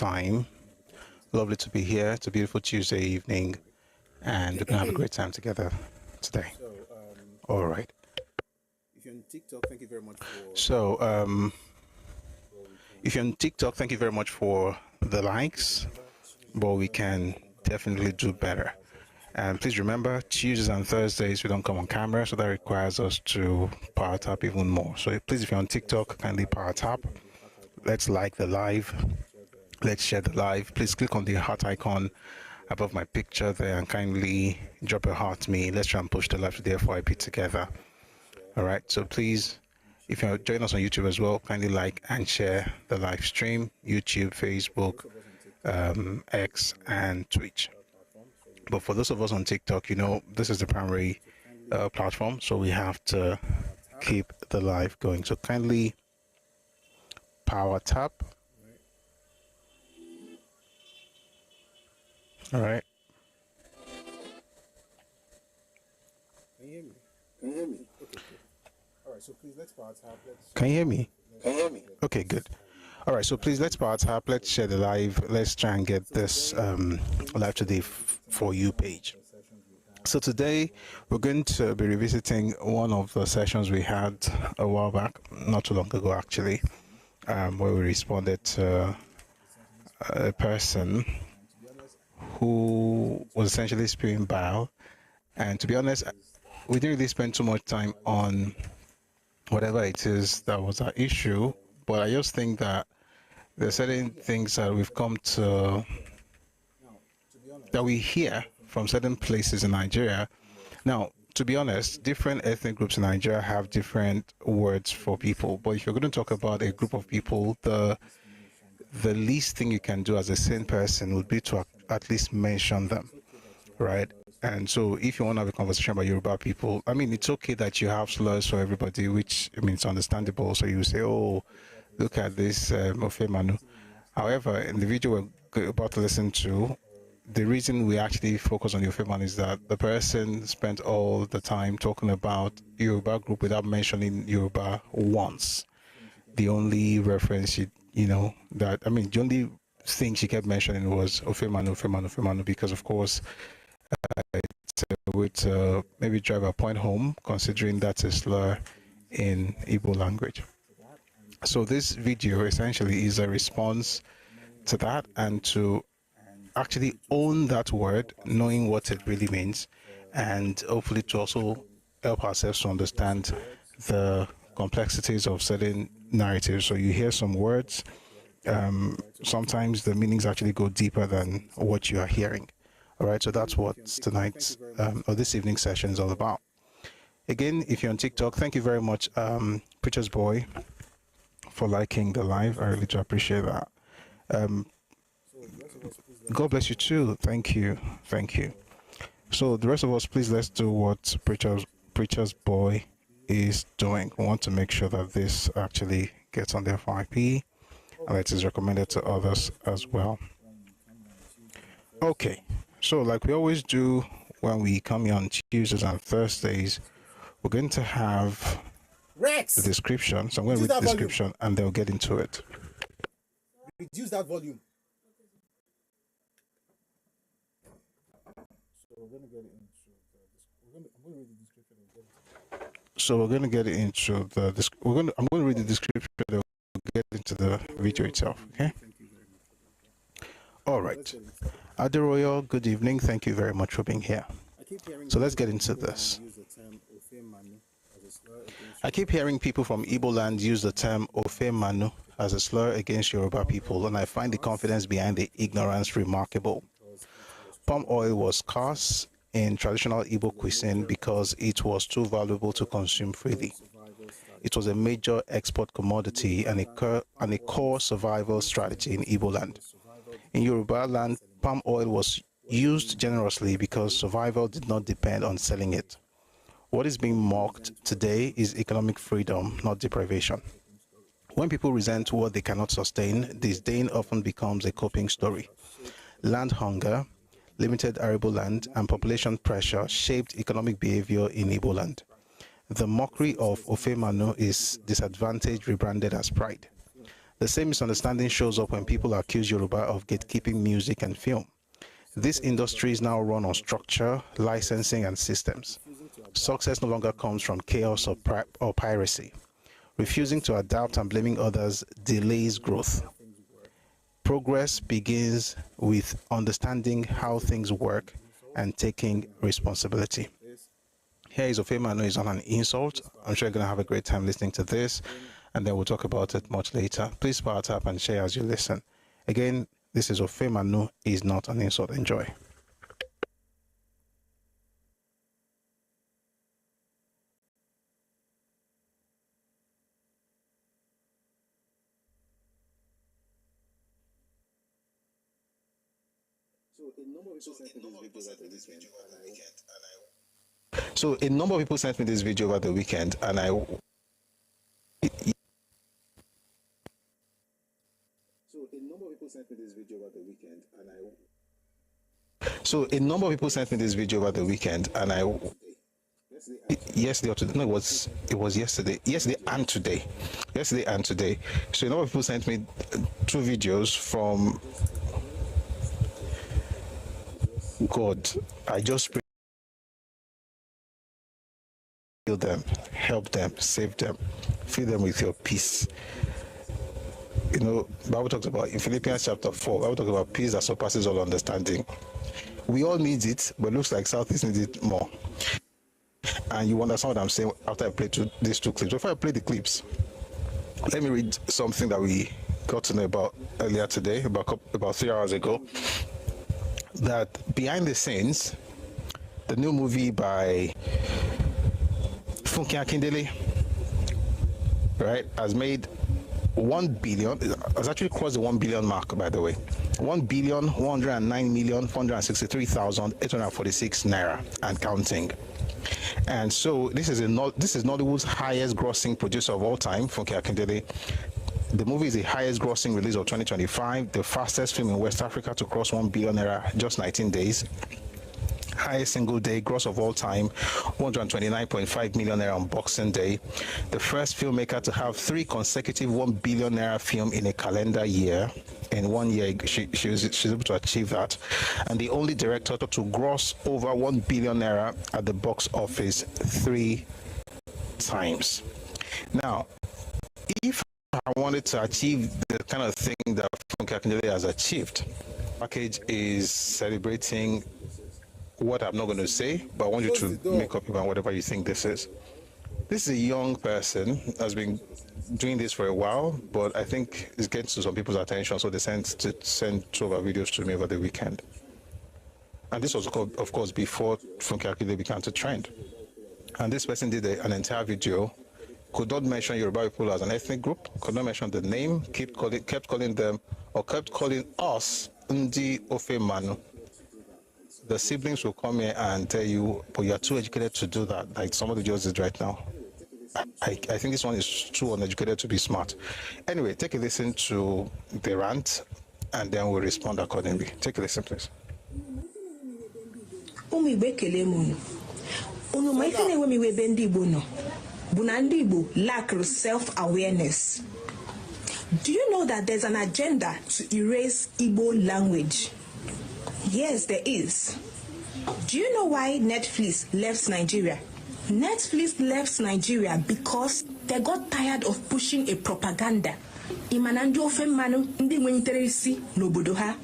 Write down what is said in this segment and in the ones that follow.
time. Lovely to be here. It's a beautiful Tuesday evening, and we're going to have a great time together today. All right. If you're on TikTok, thank you very much for the likes, but we can definitely do better. And please remember, Tuesdays and Thursdays we don't come on camera, so that requires us to power tap even more. So please, if you're on TikTok, kindly power tap. Let's like the live. Let's share the live. Please click on the heart icon above my picture there and kindly drop a heart to me. Let's try and push the live to the FYP together. All right. So please, if you're joining us on YouTube as well, kindly like and share the live stream. YouTube, Facebook, X, and Twitch. But for those of us on TikTok, this is the primary platform, so we have to keep the live going. So kindly power tap. All right. Can you hear me? Okay, good. All right, so please let's power tap. Can you hear me? Okay, good. All right, so please let's power tap. Let's share the live. Let's try and get this live to the For You page. So today we're going to be revisiting one of the sessions we had a while back, not too long ago actually, where we responded to a person who was essentially spewing bile. And to be honest, we didn't really spend too much time on whatever it is that was our issue, but I just think that there are certain things that we've come to, that we hear from certain places in Nigeria. Now, to be honest, different ethnic groups in Nigeria have different words for people, but if you're going to talk about a group of people, the least thing you can do as a sane person would be to at least mention them, right? And so if you want to have a conversation about Yoruba people, I mean, it's okay that you have slurs for everybody, which, I mean, it's understandable. So you say, oh, look at this Mmanụ. However, in the video we're about to listen to, the reason we actually focus on Mmanụ is that the person spent all the time talking about Yoruba group without mentioning Yoruba once. The only reference the only thing she kept mentioning was Mmanụ, because of course it's a way to maybe drive a point home, considering that's a slur in Igbo language. So this video essentially is a response to that, and to actually own that word, knowing what it really means, and hopefully to also help ourselves to understand the complexities of certain narratives. So you hear some words, sometimes the meanings actually go deeper than what you are hearing. All right, so that's what tonight's or this evening's session is all about. Again, if you're on TikTok, thank you very much, Preacher's Boy, for liking the live. I really do appreciate that. God bless you too. Thank you. So the rest of us, please, let's do what Preacher's Boy is doing. We want to make sure that this actually gets on the FYP and it is recommended to others as well. Okay, so like we always do when we come here on Tuesdays and Thursdays, we're going to have the description. So I'm going to read the description and they'll get into it. Reduce that volume. So we're going to get into the I'm going to read the description. We'll get into the video itself. Okay. All right. Aderoyo, good evening. Thank you very much for being here. So let's get into this. I keep hearing people from Igbo land use the term Mmanụ as a slur against Yoruba people, and I find the confidence behind the ignorance remarkable. Palm oil was scarce in traditional Igbo cuisine because it was too valuable to consume freely. It was a major export commodity and a core survival strategy in Igbo land. In Yoruba land, palm oil was used generously because survival did not depend on selling it. What is being mocked today is economic freedom, not deprivation. When people resent what they cannot sustain, disdain often becomes a coping story. Land hunger, limited arable land, and population pressure shaped economic behavior in Igbo land. The mockery of Mmanụ is disadvantage rebranded as pride. The same misunderstanding shows up when people accuse Yoruba of gatekeeping music and film. These industries now run on structure, licensing, and systems. Success no longer comes from chaos or piracy. Refusing to adapt and blaming others delays growth. Progress begins with understanding how things work and taking responsibility. Here is Mmanụ is on an insult. I'm sure you're going to have a great time listening to this, and then we'll talk about it much later. Please power tap and share as you listen. Again, this is Mmanụ is not an insult. Enjoy. So a number of people sent me this video over the weekend, and I. So a number of people sent me this video over the weekend, and I. Yesterday or today? No, it was yesterday. Yesterday and today. Yesterday and today. So a number of people sent me two videos from. God, I just pray. Heal them, help them, save them, fill them with your peace. You know, Bible talks about in Philippians chapter 4, Bible talks about peace that surpasses all understanding. We all need it, but it looks like Southeast needs it more. And you understand what I'm saying after I play these two clips. Before I play the clips, let me read something that we got to know about earlier today, about 3 hours ago. That behind the scenes, the new movie by Funke Akindele, right, has made 1 billion. Has actually crossed the 1 billion mark, by the way. 1,109,463,846 naira and counting. And so this is Nollywood's highest grossing producer of all time, Funke Akindele. The movie is the highest grossing release of 2025, the fastest film in West Africa to cross 1 billion naira just 19 days. Highest single day gross of all time, 129.5 million naira on Boxing Day. The first filmmaker to have 3 consecutive 1 billion naira film in a calendar year. In 1 year, she's able to achieve that. And the only director to gross over 1 billion naira at the box office 3 times. Now, if I wanted to achieve the kind of thing that Funke Akindele has achieved, package is celebrating what I'm not going to say, but I want you to make up about whatever you think this is. This is a young person, has been doing this for a while, but I think it's getting to some people's attention, so they sent 2 of our videos to me over the weekend. And this was, of course, before Funke Akindele began to trend. And this person did an entire video, could not mention Yoruba people as an ethnic group, could not mention the name, kept calling them, or kept calling us Ndi Ofe Mmanụ. The siblings will come here and tell you, but you are too educated to do that, like somebody just did right now. I think this one is too uneducated to be smart. Anyway, take a listen to the rant, and then we'll respond accordingly. Take a listen, please. Lack self-awareness. Do you know that there's an agenda to erase Igbo language? Yes, there is. Do you know why Netflix left Nigeria? Netflix left Nigeria because they got tired of pushing a propaganda. Imanandi ofe mmanụ ndị nwenyitere isi n'obodo ha.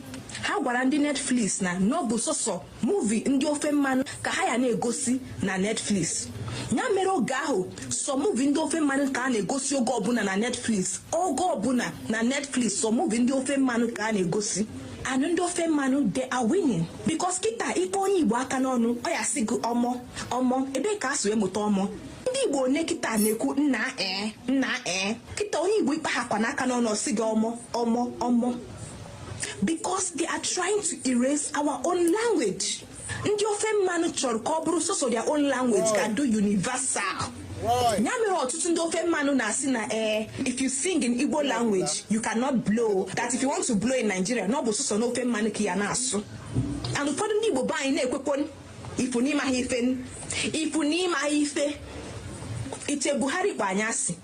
Ha gwara ndị Netflix na n'ọbụ sọsọ movie ndị ofe mmanụ ka ha ya na-egosi na Netflix. Nya mere oge ahụ so movie ndị ofe mmanụ ka a na-egosi oge ọbụla na Netflix. Oge ọbụla na Netflix so movie ndị ofe mmanụ ka a na-egosi. And ndị ofe mmanụ, they are winning because kita ikpe onye Igbo aka n'ọnụ ọ ya sị gị ọmọ ebe ka asụ emụta ọmọ. Ndị Igbo one kita na-ekwu nna kita onye Igbo ikpe ha kwa n'aka n'ọnụ sị gị ọmọ because they are trying to erase our own language. Ndị ofe mmanụ chọrọ ka ọ bụrụ sọsọ their own language can do universal. Nyamere ọtụtụ ndị ofe mmanụ na-asị na if you sing in Igbo language you cannot blow, that if you want to blow in Nigeria no bụ sọsọ n'ofe mmanụ ka ya na-asụ. And ụfọdụ ndị Igbo anyị na-ekwekwo ifu n'ime ha ife ite Buhari kpanyasị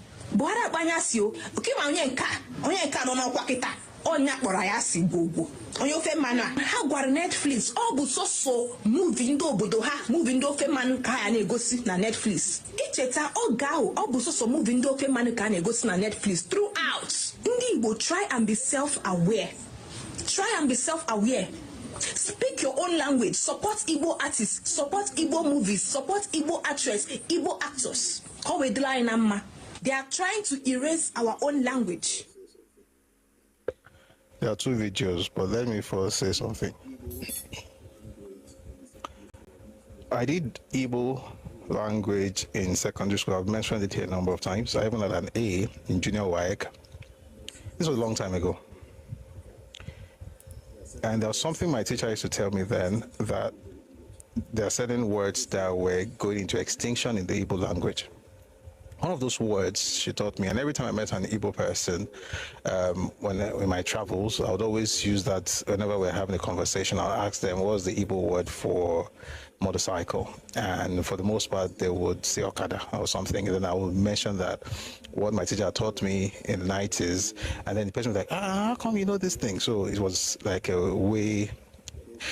o oke ma onye nka onye ka nọ n'ọkwa kịta onye akpọrọ ya si gbogbo onye ofe mmanụ a ha gwara Netflix ọ bụ sọsọ movie ndị obodo ha movie ndị ofe mmanụ ka ya na-egosi na Netflix icheta oge ahụ ọ bụ sọsọ movie ndị ofe mmanụ ka a na-egosi na Netflix throughout. Ndị Igbo, try and be self-aware. Try and be self-aware. Speak your own language. Support Igbo artists. Support Igbo movies. Support Igbo actress. Igbo actors. They are trying to erase our own language. There are 2 videos, but let me first say something. I did Igbo language in secondary school. I've mentioned it here a number of times. I even had an A in junior WAEC. This was a long time ago. And there was something my teacher used to tell me then, that there are certain words that were going into extinction in the Igbo language. One of those words she taught me, and every time I met an Igbo person, in my travels, I would always use that whenever we're having a conversation. I'll ask them, what's the Igbo word for motorcycle? And for the most part, they would say Okada or something. And then I would mention that what my teacher taught me in the 90s. And then the person was like, how come you know this thing? So it was like a way.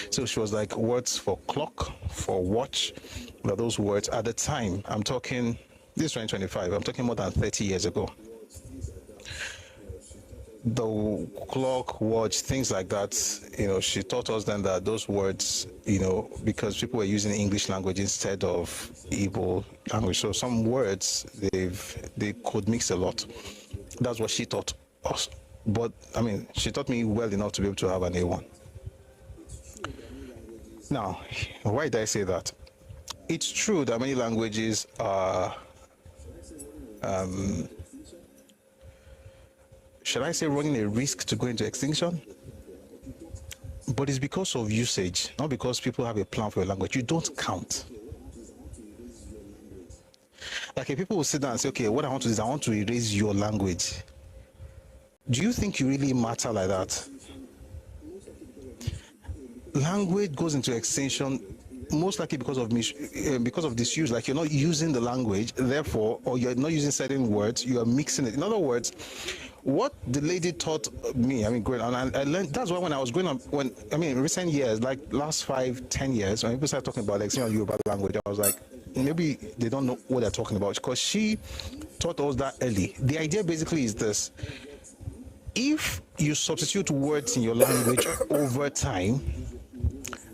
So she was like, words for clock, for watch. But those words at the time, I'm talking, this is 2025, I'm talking more than 30 years ago. The clock, watch, things like that, she taught us then that those words, because people were using English language instead of Igbo language. So some words, they could mix a lot. That's what she taught us. But, she taught me well enough to be able to have an A1. Now, why did I say that? It's true that many languages are, should I say, running a risk to go into extinction? But it's because of usage, not because people have a plan for a language. You don't count. Like if people will sit down and say, okay, what I want to do is I want to erase your language. Do you think you really matter like that? Language goes into extinction most likely because of disuse. Like you're not using the language, therefore, or you're not using certain words, you are mixing it. In other words, what the lady taught me, growing on, I learned, that's why when I was growing up, recent years, like last 5-10 years, when people started talking about like Yoruba language, I was like, maybe they don't know what they're talking about, because she taught us that early. The idea basically is this: if you substitute words in your language over time,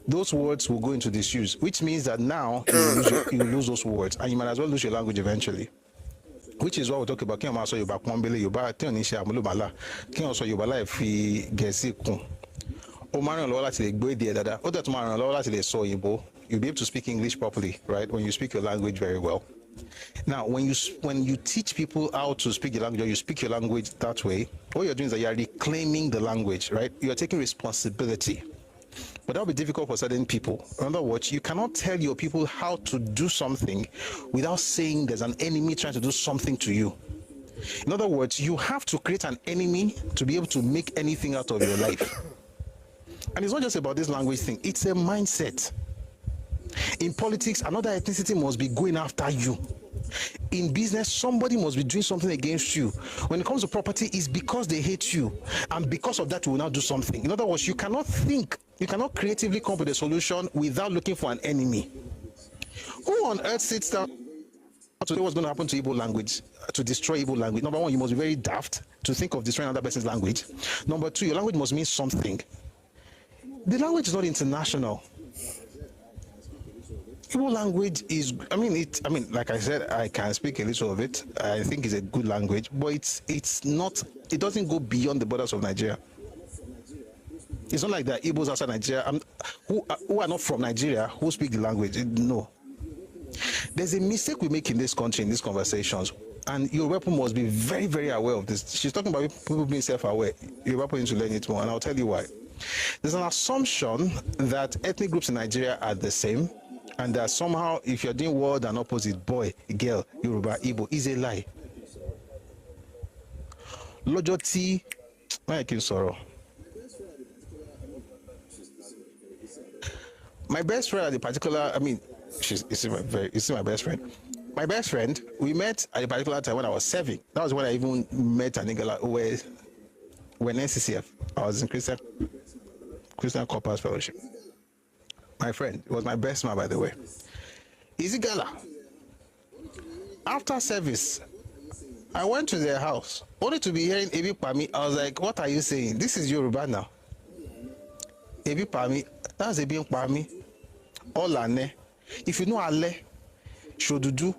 those words will go into disuse, which means that now you lose those words, and you might as well lose your language eventually. Which is what we talk about. Kí ọmọ sọ Yorùbá pọ́nbélé, Yorùbá tí ò ní ṣe àmúlòmálà, kí wọ́n sọ Yorùbá láì fi Gẹ̀ẹ́sì kún. Ó máa ràn lọ́wọ́ láti lè gbọ́ èdè dáadáa. Ó dẹ̀ tún máa ràn lọ́wọ́ láti lè sọ Òyìnbó. You'll be able to speak English properly, right? When you speak your language very well. Now, when you teach people how to speak the language, or you speak your language that way, what you're doing is that you're reclaiming the language, right? You're taking responsibility. But that will be difficult for certain people. In other words, you cannot tell your people how to do something without saying there's an enemy trying to do something to you. In other words, you have to create an enemy to be able to make anything out of your life. And it's not just about this language thing, it's a mindset. In politics, another ethnicity must be going after you. In business, somebody must be doing something against you. When it comes to property, it's because they hate you, and because of that, you will now do something. In other words, you cannot creatively come up with a solution without looking for an enemy. Who on earth sits down to know what's going to happen to Igbo language, to destroy Igbo language? Number one, you must be very daft to think of destroying another person's language. Number two, your language must mean something. The language is not international. Igbo language is, like I said, I can speak a little of it. I think it's a good language, but it's not, it doesn't go beyond the borders of Nigeria. It's not like there are Igbos outside Nigeria who are not from Nigeria who speak the language. No. There's a mistake we make in this country, in these conversations, and Yoruba people must be very, very aware of this. She's talking about people being self-aware. Yoruba people need to learn it more, and I'll tell you why. There's an assumption that ethnic groups in Nigeria are the same, and that somehow if you're doing word and opposite, boy, girl, Yoruba, Igbo, is a lie. Lojoti, I can sorrow. My best friend at the particular, she's my best friend. My best friend, we met at a particular time when I was 7. That was when I even met a nigga where when NCCF, I was in Christian Corpus Fellowship. My friend, it was my best man, by the way. Easy Gala. After service, I went to their house, only to be hearing Ebi Pami. I was like, what are you saying? This is Yoruba now. Ebi Pami, that's Ebi Pami. Olane. If you know Ale, Shodudu,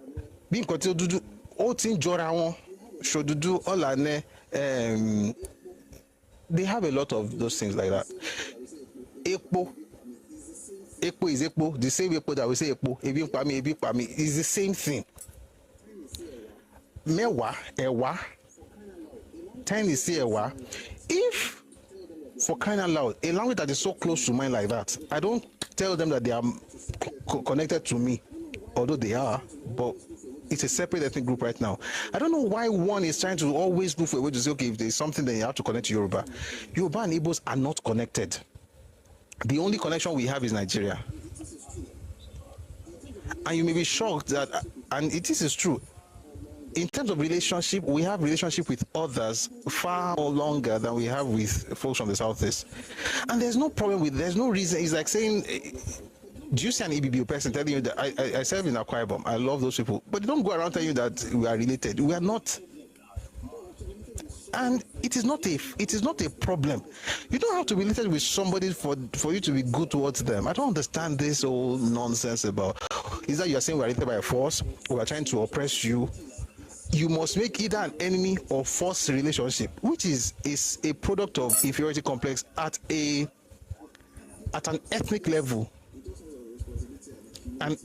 being continued to do, all things Jorawan, Shodudu, Olane, they have a lot of those things like that. Ekpo. Ekpo is Ekpo, the same Ekpo that we say Ekpo, Ebi Pami, is the same thing. Mewa, Ewa, 10 is Ewa. If, for crying out loud, a language that is so close to mine like that, I don't tell them that they are connected to me, although they are, but it's a separate ethnic group right now. I don't know why one is trying to always look for a way to say, okay, if there's something, then you have to connect to Yoruba. Yoruba and Igbos are not connected. The only connection we have is Nigeria. And you may be shocked that, and it is true, in terms of relationship, we have relationship with others far more longer than we have with folks from the Southeast. And there's no problem with, there's no reason. It's like saying, do you see an EBBO person telling you that I serve in Ẹkáàbọ, I love those people, but they don't go around telling you that we are related. We are not. And it is not a problem. You don't have to be related with somebody for you to be good towards them. I don't understand this whole nonsense about, is that you are saying we are related by a force, we are trying to oppress you. You must make either an enemy or forced relationship, which is a product of inferiority complex at an ethnic level. I'm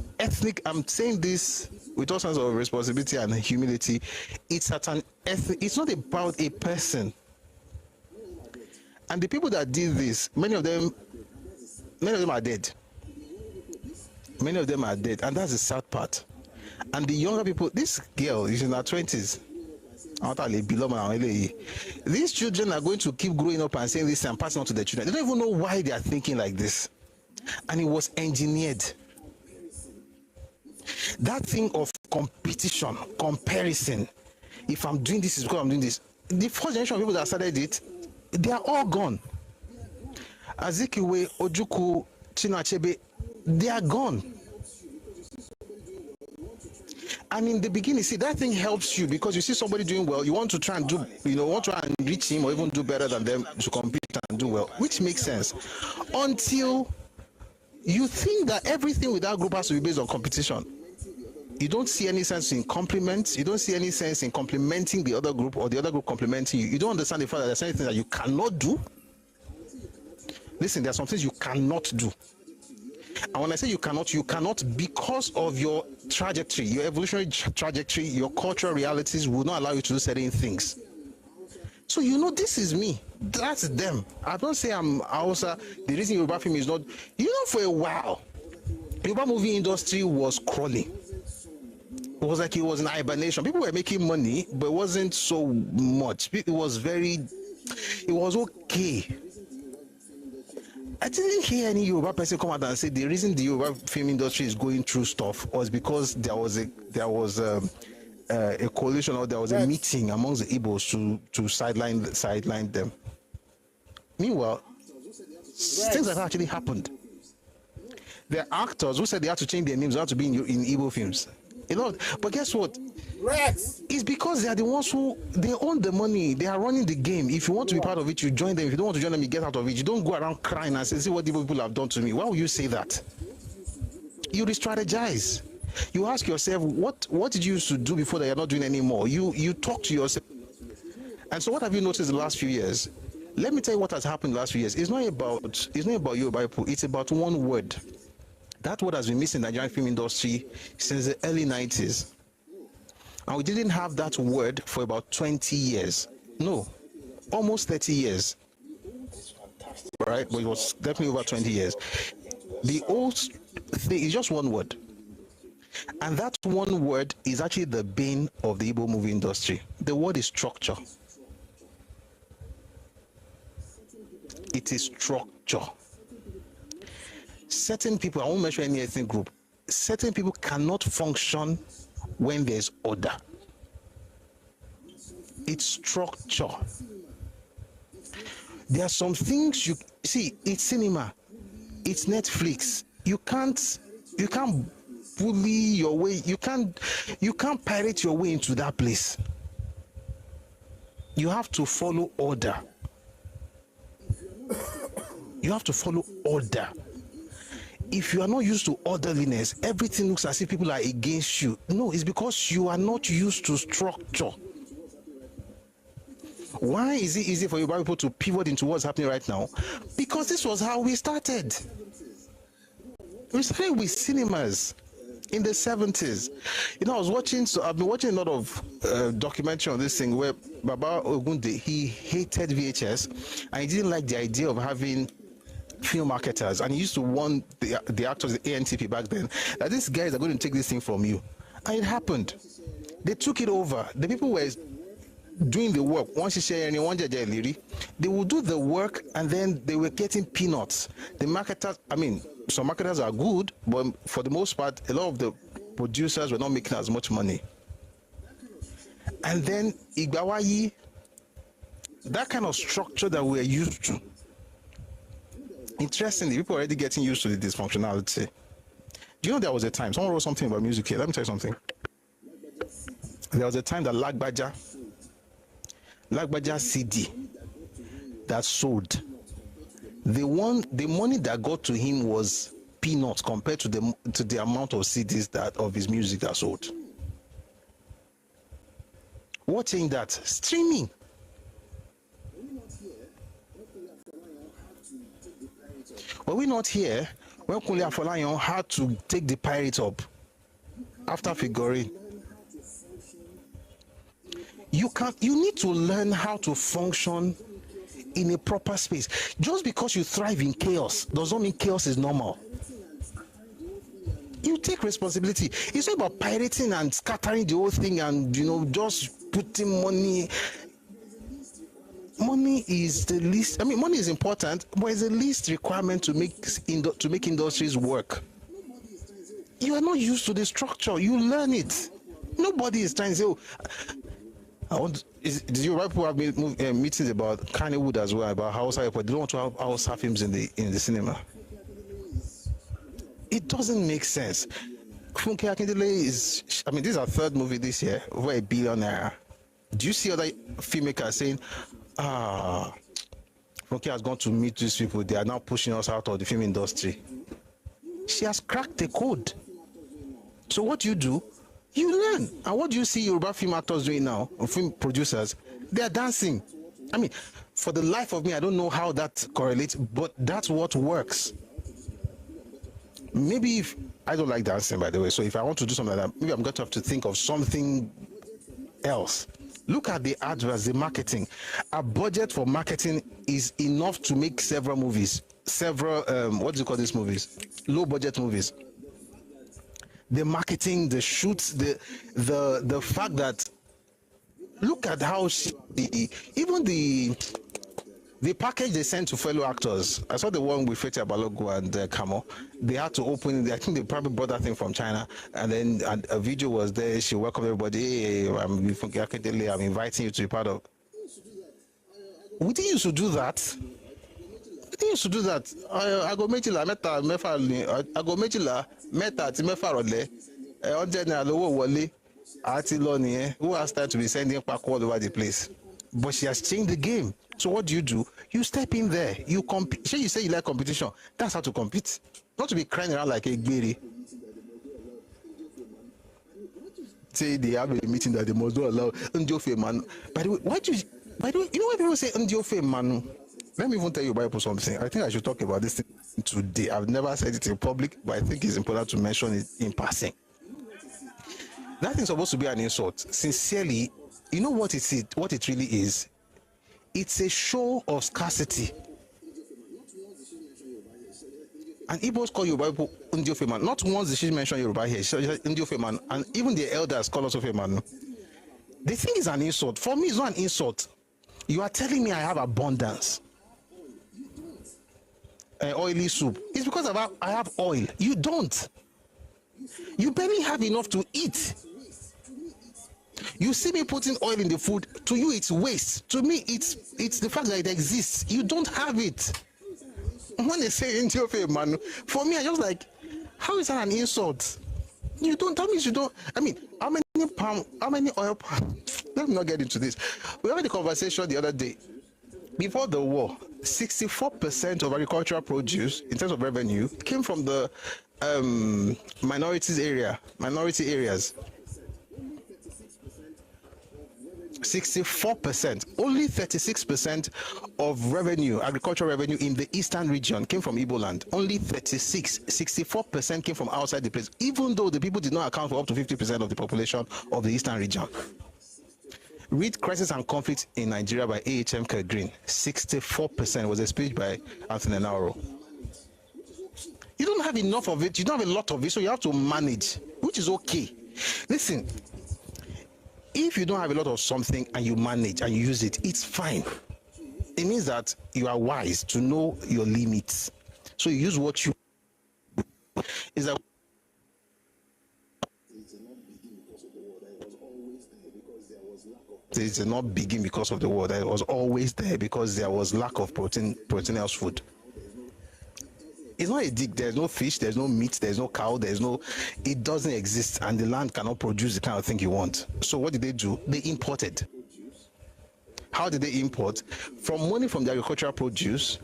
saying this with all sense of responsibility and humility. It's at an ethnic, it's not about a person. And the people that did this, many of them are dead. Many of them are dead, and that's the sad part. And the younger people, this girl is in her 20s. These children are going to keep growing up and saying this and passing on to their children. They don't even know why they are thinking like this. And it was engineered. That thing of competition, comparison. If I'm doing this, it's because I'm doing this. The first generation of people that started it, they are all gone. Azikiwe, Ojukwu, Chinachebe, they are gone. And in the beginning, see, that thing helps you because you see somebody doing well, you want to try and do, want to try and reach him or even do better than them to compete and do well, which makes sense. Until you think that everything with that group has to be based on competition. You don't see any sense in compliments. You don't see any sense in complimenting the other group or the other group complimenting you. You don't understand the fact that there's anything that you cannot do. Listen, there are some things you cannot do. And when I say you cannot because of your trajectory, your evolutionary trajectory, your cultural realities will not allow you to do certain things. So this is me. That's them. I don't say I'm Hausa. The reason Yoruba film is not, for a while, Yoruba movie industry was crawling. It was like it was in hibernation. People were making money, but it wasn't so much. It was okay. I didn't hear any Yoruba person come out and say the reason the Yoruba film industry is going through stuff was because there was a coalition or there was a meeting amongst the Igbos to sideline them. Meanwhile, things like that actually happened. There are actors who said they had to change their names, they had to be in Igbo films. But guess what? It's because they are the ones who they own the money. They are running the game. If you want to be part of it, you join them. If you don't want to join them, you get out of it. You don't go around crying and say, see what the people have done to me. Why would you say that? You re-strategize. You ask yourself, what did you used to do before that you're not doing anymore? You talk to yourself. And so what have you noticed in the last few years? Let me tell you what has happened in the last few years. It's not about you, Bible. It's about one word. That word has been missing in the Nigerian film industry since the early 90s. And we didn't have that word for about 20 years. No, almost 30 years. Right? But it was definitely over 20 years. The old thing is just one word. And that one word is actually the bane of the Igbo movie industry. The word is structure. It is structure. Certain people, I won't mention any ethnic group, certain people cannot function when there's order. It's structure. There are some things you see. It's cinema, it's Netflix. You can't bully your way. You can't pirate your way into that place. You have to follow order. You have to follow order. If you are not used to orderliness, everything looks as if people are against you. No, it's because you are not used to structure. Why is it easy for you people to pivot into what's happening right now? Because this was how we started. We started with cinemas in the 70s. You know, I've been watching a lot of documentary on this thing where Baba Ogunde, he hated VHS and he didn't like the idea of having film marketers, and he used to warn the actors, the ANTP back then, that these guys are going to take this thing from you. And it happened. They took it over. The people were doing the work. They would do the work and then they were getting peanuts. The marketers, some marketers are good, but for the most part, a lot of the producers were not making as much money. And then Igbawayi, that kind of structure that we're used to. Interestingly, people are already getting used to the dysfunctionality. Do you know there was a time, someone wrote something about music here, let me tell you something. There was a time that Lagbaja CD that sold, the money that got to him was peanuts compared to the amount of CDs of his music that sold. What's saying that? Streaming. Were we not here when Kunle Afolayan had to take the pirate up after figuring? You need to learn how to function in a proper space. Just because you thrive in chaos does not mean chaos is normal. You take responsibility. It's not about pirating and scattering the whole thing and just putting money. Money is the least. Money is important, but it's the least requirement to make industries work. You are not used to the structure. You learn it. Nobody is trying to say, did you people have meetings about Kannywood as well, about Hausa, but they don't want to have Hausa films in the cinema. It doesn't make sense. Funke Akindele is, this is our third movie this year, over $1 billion. Do you see other filmmakers saying, Funke has gone to meet these people, they are now pushing us out of the film industry? She has cracked the code. So what do? You learn. And what do you see Yoruba film actors doing now, or film producers? They are dancing. For the life of me, I don't know how that correlates, but that's what works. Maybe if I don't like dancing, by the way, so if I want to do something like that, maybe I'm going to have to think of something else. Look at the adverts, the marketing. A budget for marketing is enough to make several movies. What do you call these movies? Low budget movies. The marketing, the shoots, the fact that, look at how even the package they sent to fellow actors. I saw the one with Feti Abalogo and Kamo. They had to open. I think they probably bought that thing from China, and then a video was there. She welcomed everybody. Hey, I'm inviting you to be part of. We didn't used to do that. I go Mejila meta mefa. I go Mejila meta ti mefa role. Ọjọ́ ni alowo wọlé. Àti lọ nìyẹn. Who has time to be sending pack all over the place? But she has changed the game. So what do? You step in there. You compete. You say you like competition. That's how to compete. Not to be crying around like a gbere. Say they have a meeting that they must not allow Ndiofe Mmanụ. By the way, you know why people say Ndiofe Mmanụ? Let me even tell you about something. I think I should talk about this thing today. I've never said it in public, but I think it's important to mention it in passing. That thing's supposed to be an insult. Sincerely, you know what it really is? It's a show of scarcity. And Igbos call Yoruba people Ndiofe Mmanụ. Not once did she mention Yoruba here. She said Ndiofe Mmanụ. And even the elders call us Ofe Mmanụ. They think it's an insult. For me, it's not an insult. You are telling me I have abundance. Oily soup. It's because I have oil. You don't. You barely have enough to eat. You see me putting oil in the food, to you it's waste. To me, it's the fact that it exists. You don't have it. When they say into your man, for me, I just like, how is that an insult? You don't, that means you don't. I mean, how many oil palm? Let me not get into this. We had a conversation the other day. Before the war, 64% of agricultural produce, in terms of revenue, came from the minority areas. 64%. Only 36% of revenue, agricultural revenue in the eastern region came from Igbo land. Only 36. 64% came from outside the place, even though the people did not account for up to 50% of the population of the eastern region. Read Crisis and Conflict in Nigeria by A.H.M. Green. 64% was a speech by Anthony Nauro. You don't have enough of it, you don't have a lot of it, so you have to manage, which is okay. Listen, if you don't have a lot of something and you manage and you use it, it's fine. It means that you are wise to know your limits. So you use what you is that it did not begin because of the war. That it was always there because there was lack of proteinous food. It's not a dig. There's no fish, there's no meat, there's no cow, it doesn't exist, and the land cannot produce the kind of thing you want. So what did they do? They imported. How did they import? From money from the agricultural produce,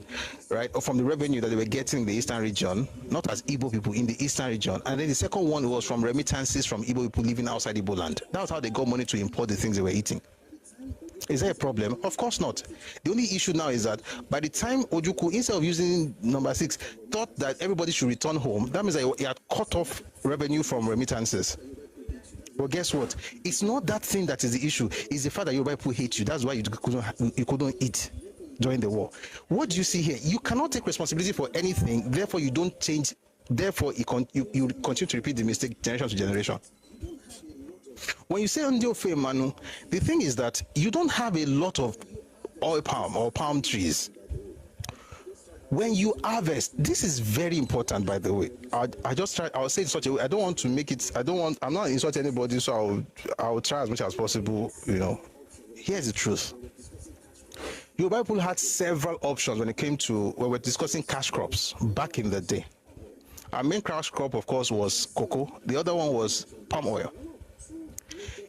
right, or from the revenue that they were getting in the eastern region, not as Igbo people in the eastern region. And then the second one was from remittances from Igbo people living outside Igbo land. That was how they got money to import the things they were eating. Is there a problem? Of course not. The only issue now is that by the time Ojukwu, instead of using number 6, thought that everybody should return home, that means that he had cut off revenue from remittances. But guess what? It's not that thing that is the issue. It's the fact that Yoruba people hate you. That's why you couldn't eat during the war. What do you see here? You cannot take responsibility for anything. Therefore, you don't change. Therefore, you continue to repeat the mistake generation to generation. When you say Mmanụ, the thing is that you don't have a lot of oil palm or palm trees. When you harvest, this is very important, by the way. I'll say it in such a way. I don't want to make it, I'm not insulting anybody, so I'll try as much as possible, Here's the truth. Yoruba people had several options when we were discussing cash crops back in the day. Our main cash crop, of course, was cocoa. The other one was palm oil.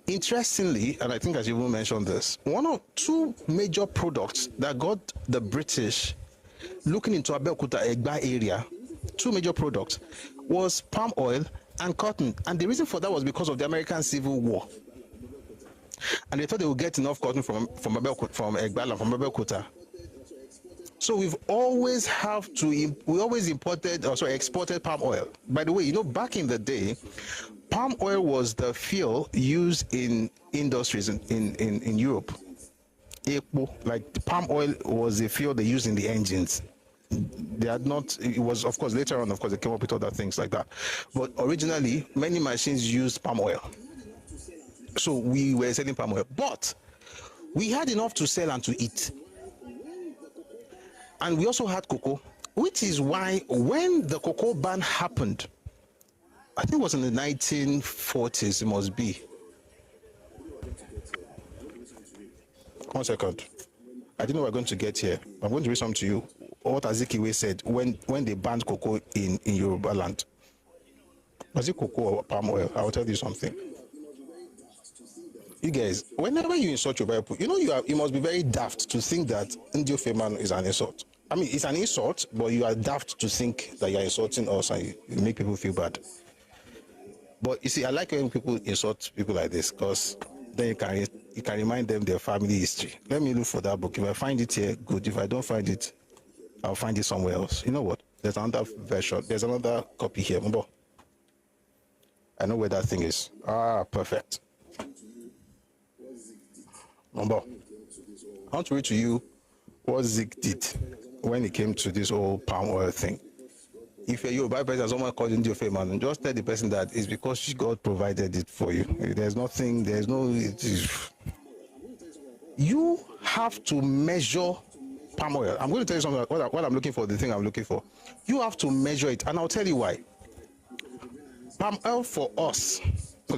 Interestingly, and I think I should even mention this, one of two major products that got the British looking into Abeokuta Egba area, two major products, was palm oil and cotton. And the reason for that was because of the American Civil War. And they thought they would get enough cotton from Egba, from Abeokuta. So we always exported palm oil. By the way, back in the day, palm oil was the fuel used in industries in Europe. Like the palm oil was the fuel they used in the engines. They had not, it was, of course, later on, of course, they came up with other things like that. But originally, many machines used palm oil. So we were selling palm oil. But we had enough to sell and to eat. And we also had cocoa, which is why when the cocoa ban happened, I think it was in the 1940s, it must be. 1 second. I didn't know we were going to get here. I'm going to read something to you. What Azikiwe said when they banned cocoa in Yoruba land. Was it cocoa or palm oil? I will tell you something. You guys, whenever you insult Yoruba people, you must be very daft to think that Mmanụ is an insult. I mean, it's an insult, but you are daft to think that you are insulting us and you make people feel bad. But you see, I like when people insult people like this, because then you can remind them their family history. Let me look for that book. If I find it here, good. If I don't find it, I'll find it somewhere else. You know what? There's another version. There's another copy here. Mbo. I know where that thing is. Ah, perfect. Mbo. I want to read to you what Zeke did when it came to this whole palm oil thing. If you're a Yoruba person, someone calls into your family, just tell the person that it's because God provided it for you. You have to measure palm oil. I'm going to tell you something, what I'm looking for, the thing I'm looking for. You have to measure it, and I'll tell you why. Palm oil for us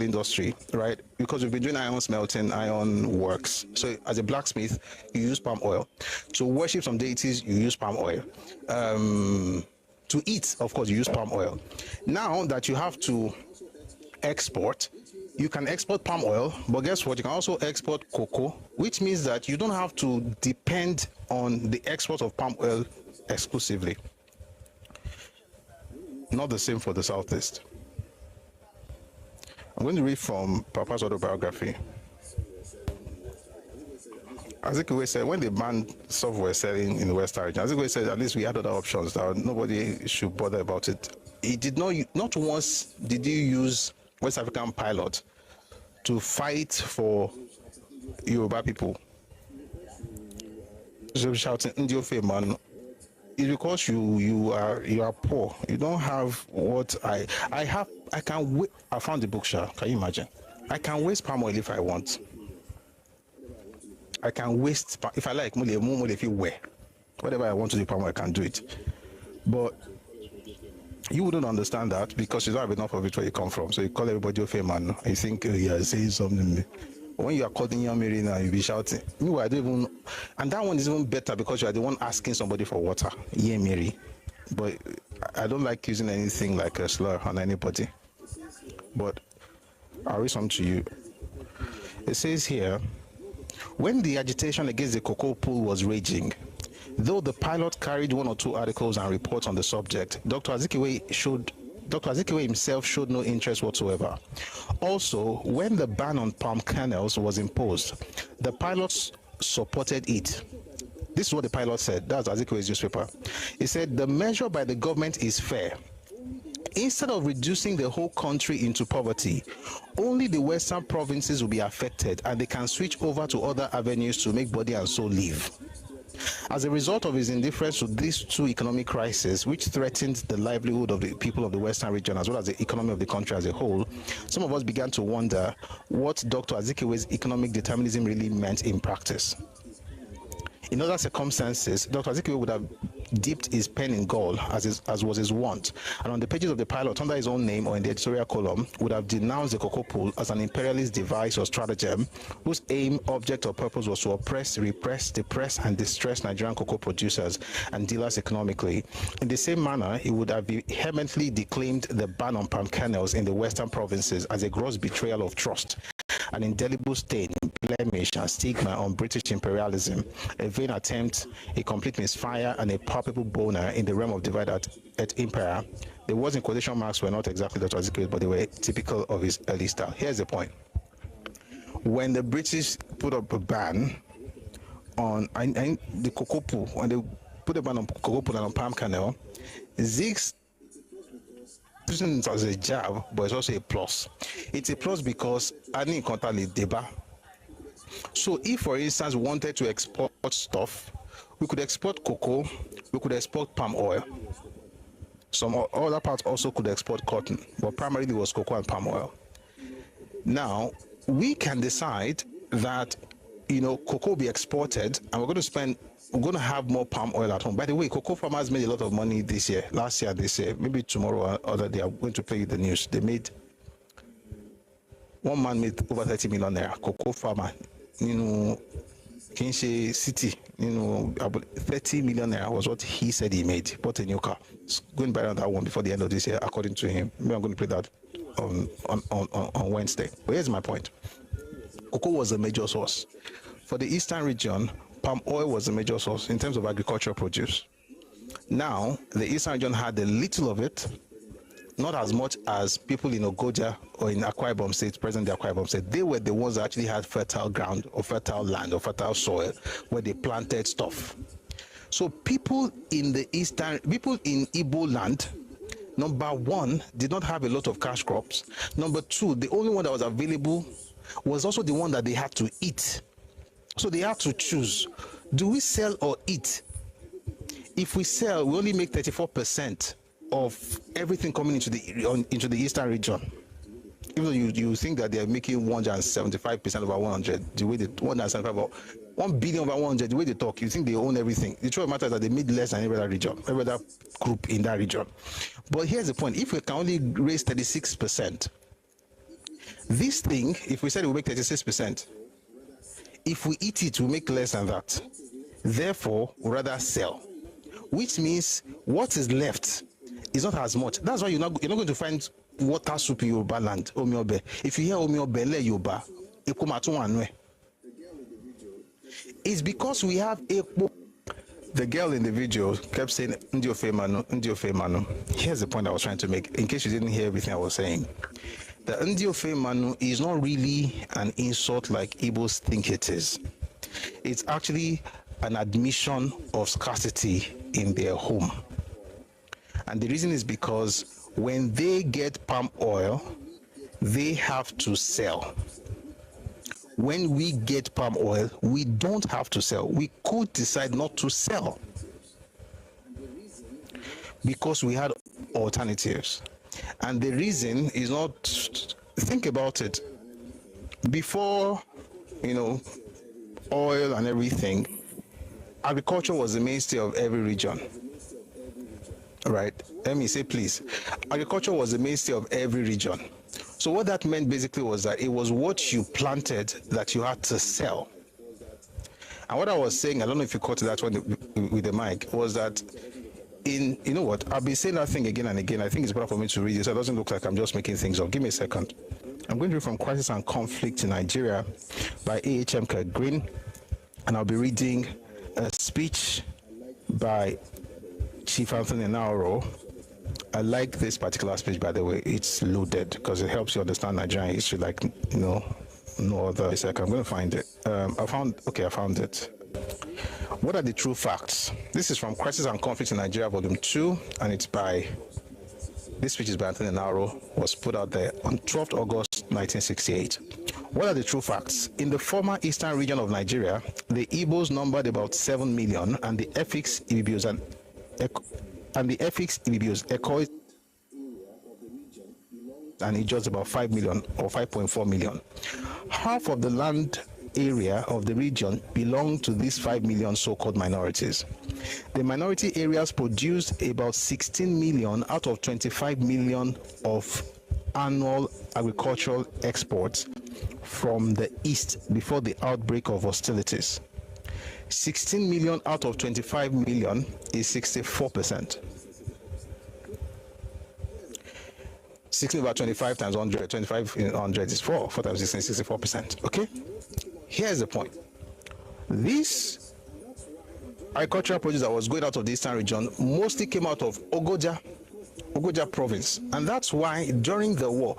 industry, right? Because we've been doing iron smelting, iron works. So as a blacksmith, you use palm oil. To worship some deities, you use palm oil. To eat, of course, you use palm oil. Now that you have to export, you can export palm oil, but guess what? You can also export cocoa, which means that you don't have to depend on the export of palm oil exclusively. Not the same for the Southeast. I'm going to read from Papa's autobiography. Azikiwe said, when they banned software selling in the Western region, Azikiwe said, at least we had other options, that nobody should bother about it. He did not once did he use West African pilot to fight for Yoruba people. So shouting, Mmanụ. It's because you are poor. You don't have what I have. I can wait. I found the book, Sha. Can you imagine? I can waste palm oil if I want. I can waste if I like. If you wear whatever I want to do, palm oil, I can do it. But you wouldn't understand that because you don't have enough of it where you come from. So you call everybody Mmanụ. You think you're saying something. When you are calling your Mary now, you'll be shouting. Meanwhile, I don't even, and that one is even better because you are the one asking somebody for water. Yeah, Mary. But I don't like using anything like a slur on anybody. But I'll read something to you. It says here, when the agitation against the cocoa pool was raging, though the pilot carried one or two articles and reports on the subject, Dr. Azikiwe himself showed no interest whatsoever. Also, when the ban on palm kernels was imposed, the pilots supported it. This is what the pilot said. That's Azikiwe's newspaper. He said, the measure by the government is fair. Instead of reducing the whole country into poverty, only the western provinces will be affected and they can switch over to other avenues to make body and soul live. As a result of his indifference to these two economic crises, which threatened the livelihood of the people of the Western region as well as the economy of the country as a whole, some of us began to wonder what Dr. Azikiwe's economic determinism really meant in practice. In other circumstances, Dr. Azikiwe would have dipped his pen in gall, as was his wont, and on the pages of the pilot, under his own name or in the editorial column, would have denounced the cocoa pool as an imperialist device or stratagem whose aim, object, or purpose was to oppress, repress, depress, and distress Nigerian cocoa producers and dealers economically. In the same manner, he would have vehemently declaimed the ban on palm kernels in the western provinces as a gross betrayal of trust, an indelible stain, blemish, and stigma on British imperialism, a vain attempt, a complete misfire, and a palpable boner in the realm of divide et impera. The words in quotation marks were not exactly Dr. Azikiwe, but they were typical of his early style. Here's the point. When the British put up a ban on the cocoa pool, when they put a ban on cocoa pool and on palm kernel, Zig's using it as a jab, but it's also a plus. It's a plus because I didn't contact the deba. So if, for instance, we wanted to export stuff, we could export cocoa, we could export palm oil. Some other parts also could export cotton, but primarily it was cocoa and palm oil. Now, we can decide that, cocoa will be exported, and we're going to have more palm oil at home. By the way, cocoa farmers made a lot of money this year, last year, this year, maybe tomorrow or other day. I'm going to play you the news. One man made over 30 million naira, cocoa farmer, Kinshe City, 30 million naira was what he said he made. Bought a new car. It's going to buy that one before the end of this year, according to him. Maybe I'm going to play that on Wednesday. But here's my point. Cocoa was a major source. For the eastern region, palm oil was a major source in terms of agricultural produce. Now, the eastern region had a little of it, not as much as people in Ogoja or in Akwa Ibom State, present-day Akwa Ibom State. They were the ones that actually had fertile ground or fertile land or fertile soil where they planted stuff. So people in Igbo land, number one, did not have a lot of cash crops. Number two, the only one that was available was also the one that they had to eat. So they had to choose, do we sell or eat? If we sell, we only make 34% of everything coming into the eastern region. Even though you think that they're making 175% over 100, the way they 175 or 1 billion over 100, the way they talk, you think they own everything. The truth of the matter is that they made less than every other region, every other group in that region. But here's the point: if we can only raise 36%, This thing, if we said we make 36%, if we eat it, we make less than that. Therefore, we rather sell, which means what is left is not as much. That's why you're not going to find water soup in Yoruba land, omiobe. If you hear omiobe le Yoruba, it's because we have a. The girl in the video kept saying, Ndiofe Mmanụ, Ndiofe Mmanụ. Here's the point I was trying to make, in case you didn't hear everything I was saying. The Ndiofe Mmanụ is not really an insult like Igbos think it is. It's actually an admission of scarcity in their home. And the reason is because when they get palm oil, they have to sell. When we get palm oil, we don't have to sell. We could decide not to sell because we had alternatives. And the reason is not, think about it, before, oil and everything, agriculture was the mainstay of every region. Right? Let me say, please. Agriculture was the mainstay of every region. So what that meant basically was that it was what you planted that you had to sell. And what I was saying, I don't know if you caught that one with the mic, was that I've been saying that thing again and again. I think it's better for me to read it so it doesn't look like I'm just making things up. Give me a second. I'm going to read from Crisis and Conflict in Nigeria by A.H.M. Green, and I'll be reading a speech by Chief Anthony Nauro. I like this particular speech, by the way. It's loaded because it helps you understand Nigerian history like no other. I'm going to find it. I found it. What are the true facts? This is from Crisis and Conflict in Nigeria, Volume 2, and this speech is by Anthony Nauro, was put out there on 12th August 1968. What are the true facts? In the former eastern region of Nigeria, the Igbos numbered about 7 million, and the Efiks, Ibibios, Ekoi, and it just about 5 million or 5.4 million. Half of the land area of the region belonged to these 5 million so-called minorities. The minority areas produced about 16 million out of 25 million of annual agricultural exports from the east before the outbreak of hostilities. 16 million out of 25 million is 64%. 16 about 25 times 100, 25 in 100 is 4 times 16, 64%. Okay? Here's the point. This agricultural produce that was going out of the eastern region mostly came out of Ogoja province. And that's why during the war,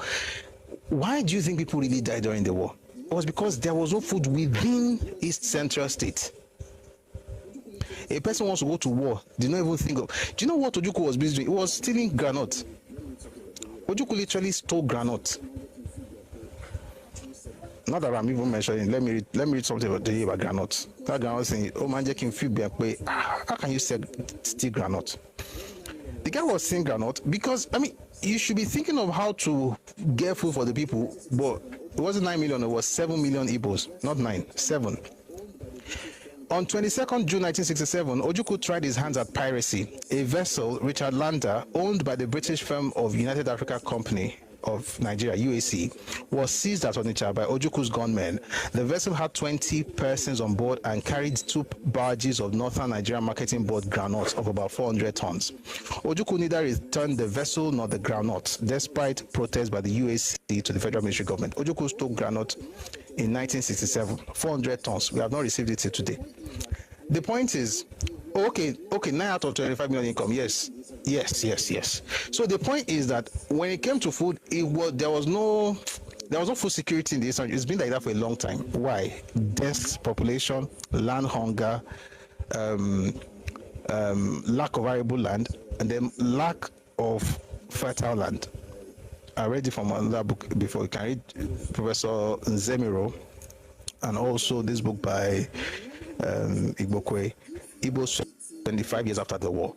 why do you think people really died during the war? It was because there was no food within East Central State. A person wants to go to war, did not even think of. Do you know what Ojukwu was busy doing? He was stealing granite. Ojukwu literally stole granite. Not that I'm even mentioning. Let me read something about granite. That granite saying, "Oh man, you can feel be how can you steal granite?" The guy was stealing granite because you should be thinking of how to get food for the people, but it wasn't 9 million. It was 7 million Igbos, not 9, 7. On 22nd June 1967, Ojukwu tried his hands at piracy. A vessel, Richard Lander, owned by the British firm of United Africa Company of Nigeria, UAC, was seized at Onitsha by Ojukwu's gunmen. The vessel had 20 persons on board and carried 2 barges of Northern Nigeria Marketing Board groundnuts of about 400 tons. Ojukwu neither returned the vessel nor the groundnuts, despite protests by the UAC to the federal military government. Ojukwu stole groundnut in 1967, 400 tons. We have not received it till today. The point is, okay, 9 out of 25 million income, yes. So the point is that when it came to food, there was no food security in the Eastern. It's been like that for a long time. Why? Dense population, land hunger, lack of arable land, and then lack of fertile land. I read it from another book before. You can read Professor Nzemiro, and also this book by Igbokwe, Igbo's 25 years after the war.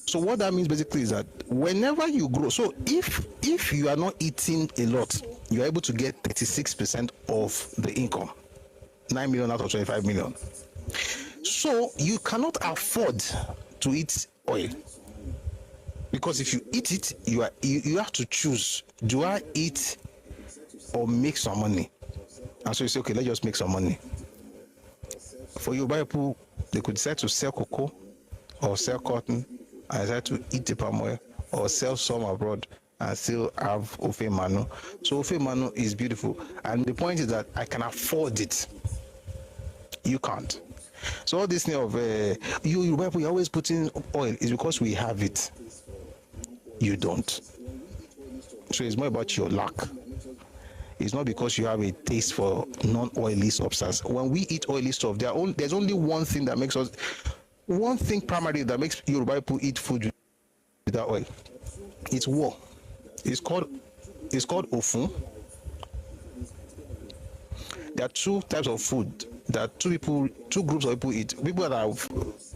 So what that means basically is that whenever you grow, so if you are not eating a lot, you are able to get 36% of the income, 9 million out of 25 million. So you cannot afford to eat oil, because if you eat it, you have to choose. Do I eat or make some money. And so you say, okay, let's just make some money. For Yoruba people, they could decide to sell cocoa or sell cotton and decide to eat the palm oil or sell some abroad and still have Ofe Mmanụ. So Ofe Mmanụ is beautiful. And the point is that I can afford it. You can't. So all this thing of you always put in oil is because we have it. You don't. So it's more about your lack. It's not because you have a taste for non-oily substance. When we eat oily stuff, there's only one thing that makes us, one thing primarily that makes Yoruba people eat food without oil. It's war. It's called ofun. There are two types of food that two groups of people eat. People that are,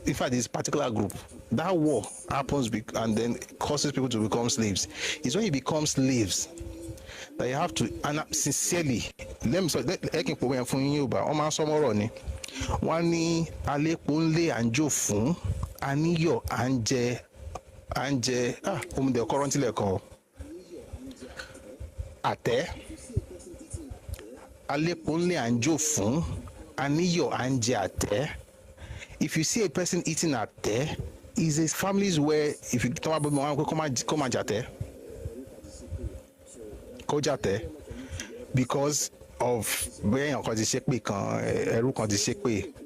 in fact, this particular group, that war happens and then causes people to become slaves. It's when you become slaves that you have to, and sincerely, let me say, wọ́n ní aléponlé àǹjò fún àníyọ̀ àǹjẹ omidẹ currently lẹ́kọ̀ọ́ àtẹ́ aléponlé àǹjò fún àníyọ̀ àǹjẹ àtẹ́. If you see a person eating àtẹ́, is a families where if you talk about come and jate ko jate because of where you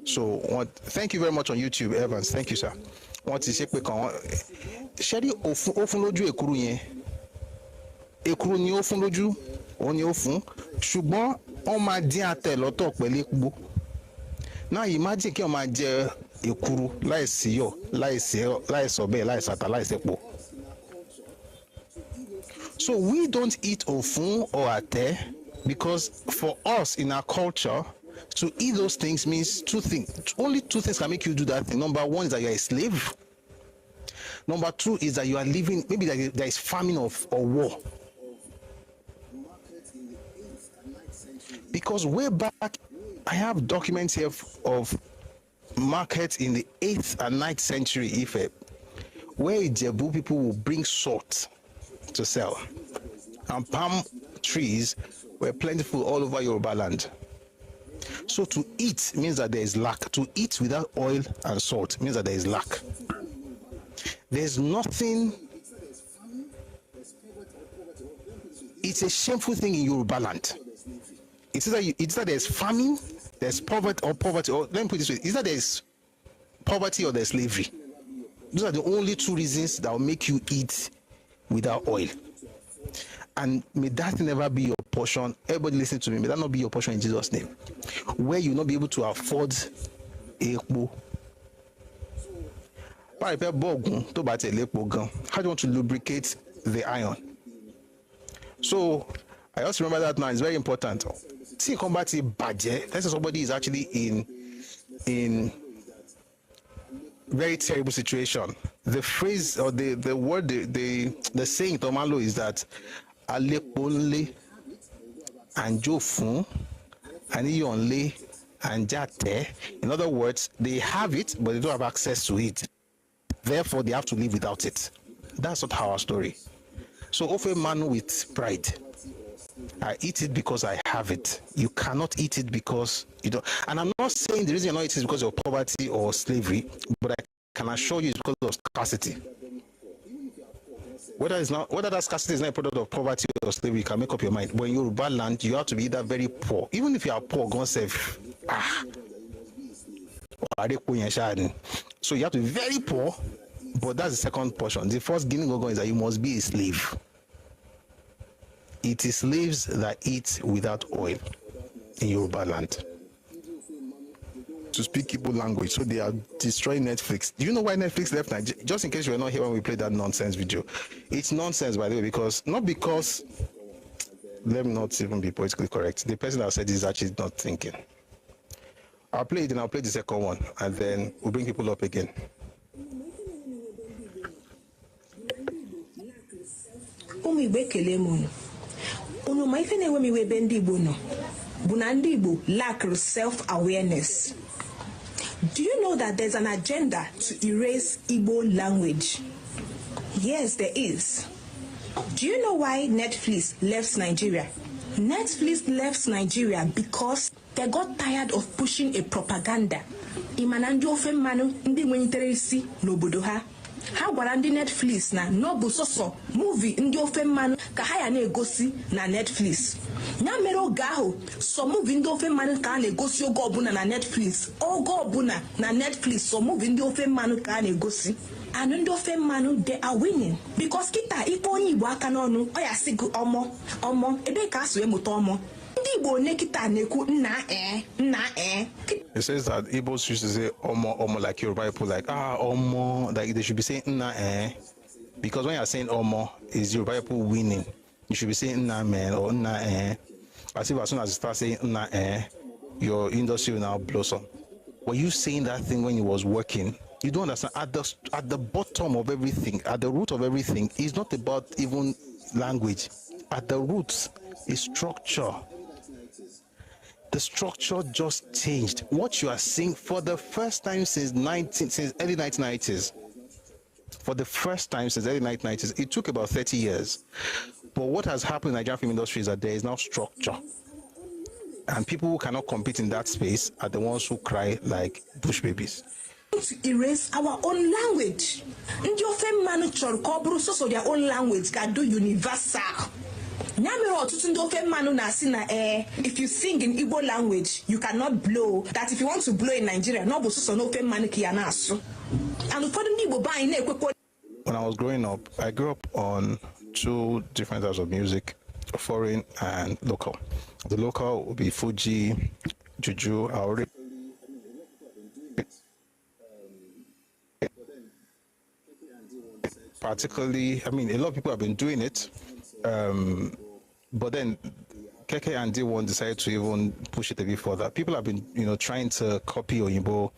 so thank you very much on YouTube, Evans. Thank you, sir. Want to say Sherry ofun lójú ekuru yẹn. Ekuru ni ofun lójú, ó ní ofun. Ṣùgbọ́n ó máa dín àtẹ lọ́tọ̀ pẹ̀lú epo. Now imagine kí ó máa jẹ ekuru láìsí yọ̀, láìsí ọbẹ̀, láìsí ata, láìsí epo. So we don't eat ofun or ate because for us in our culture, to eat those things means two things. Only two things can make you do that thing. Number one is that you're a slave. Number two is that you are living, maybe there is famine or war. Because way back, I have documents here of markets in the 8th and 9th century Ife, where Ijebu people will bring salt to sell. And palm trees were plentiful all over Yoruba land. So to eat means that there is lack. To eat without oil and salt means that there is lack. There's nothing. It's a shameful thing in Yoruba land. It's that there's famine, there's poverty, or let me put it this way, it's that there's poverty or there's slavery. Those are the only two reasons that will make you eat without oil. And may that never be your portion. Everybody listen to me. May that not be your portion in Jesus' name. Where you will not be able to afford ekpo. How do you want to lubricate the iron? So I also remember that now. It's very important. See, combat budget. Let's say somebody is actually in very terrible situation. The phrase or the word, the saying Tomalo is that Aleponle anjo fun aniyonle anjate. In other words, they have it, but they don't have access to it. Therefore, they have to live without it. That's not our story. So, Ofe Mmanụ with pride. I eat it because I have it. You cannot eat it because you don't. And I'm not saying the reason you're not eating is because of poverty or slavery, but I can assure you it's because of scarcity. Whether that scarcity is not a product of poverty or slavery, you can make up your mind. When you're Yoruba land, you have to be either very poor. Even if you are poor, go and save. So you have to be very poor, but that's the second portion. The first guinea gogo is that you must be a slave. It is slaves that eat without oil in Yoruba land. To speak Igbo language, so they are destroying Netflix. Do you know why Netflix left Nigeria? Just in case you were not here when we played that nonsense video. It's nonsense, by the way, not because, let me not even be politically correct. The person that said this is actually not thinking. I'll play it and I'll play the second one, and then we'll bring people up again. Lack self-awareness. Do you know that there's an agenda to erase Igbo language? Yes, there is. Do you know why Netflix left Nigeria? Netflix left Nigeria because they got tired of pushing a propaganda. Ịma ndị ofe mmanụ ndị nwenyitere isi n'obodo ha. Ha gwara ndị Netflix na n'ọbụ sọsọ movie ndị ofe mmanụ ka ha ya na-egosi na Netflix. Ya mere oge ahụ sọ movie ndị ofe mmanụ ka a na-egosi oge ọbụla na Netflix. Oge ọbụla na Netflix sọ movie ndị ofe mmanụ ka a na-egosi. And ndị ofe mmanụ they are winning because kita ikpe onye Igbo aka n'ọnụ ọ ya sị gị ọmọ ebe ka asụ emụta ọmọ. Ndị Igbo ne kita na-ekwu nna. It says that Igbos used to say omo like Yoruba people, like omo, like they should be saying nna because when you're saying omo is Yoruba people winning, you should be saying nna man or nna as if as soon as you start saying nna your industry will now blossom. Were you saying that thing when you was working? You don't understand. At the bottom of everything, at the root of everything, is not about even language. At the roots is structure. The structure just changed. What you are seeing for the first time since early 1990s. For the first time since early 1990s, it took about 30 years. But what has happened in the Nigerian film industry is that there is now structure. And people who cannot compete in that space are the ones who cry like bush babies. To erase our own language. Ndị ofe mmanụ chọrọ ka ọ bụrụ sọsọ their own language ga-do universal. Nyamere ọtụtụ ndị ofe mmanụ na-asị na if you sing in Igbo language you cannot blow, that if you want to blow in Nigeria no bụ sọsọ n'ofe mmanụ ka ya na-asụ. And ụfọdụ ndị Igbo be anyị na-ekwekwa. When I was growing up, I grew up on two different types of music, foreign and local. The local would be Fuji, Juju, Aori. Particularly, I mean, a lot of people have been doing it, but then Keke and D1 decided to even push it a bit further. People have been, trying to copy Oyinbo.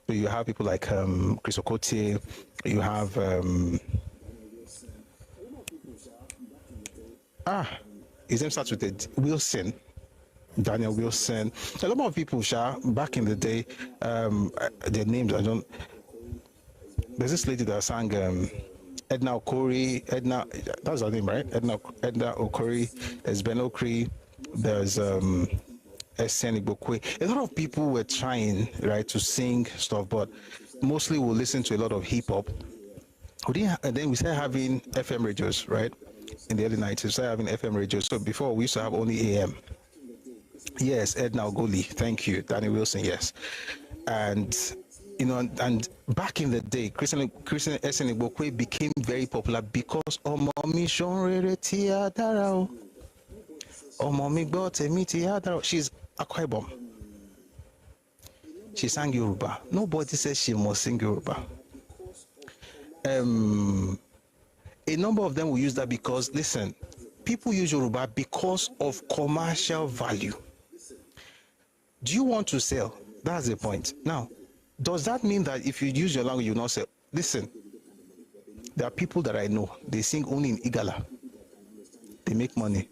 So you have people like Chris Okotie, you have his name starts with a Wilson, Daniel Wilson. A lot of people, back in the day, their names I don't. There's this lady that sang Edna Okori. That's her name, right? Edna Okori. There's Ben Okri. There's Esen Igbokwe. A lot of people were trying, right, to sing stuff, but mostly we'll listen to a lot of hip hop. And then we started having FM radios, right? In the early 90s, we started having FM radios. So before we used to have only AM. Yes, Edna Ogoli. Thank you. Danny Wilson, yes. And and back in the day, Christian Esen Igbokwe became very popular because Omomi Shonrere Tiadara. Omomi Gbotemi Tiadara. She's Akwa Ibom. She sang Yoruba. Nobody says she must sing Yoruba. A number of them will use that because, listen, people use Yoruba because of commercial value. Do you want to sell? That's the point. Now, does that mean that if you use your language, you will not sell? Listen, there are people that I know, they sing only in Igala. They make money.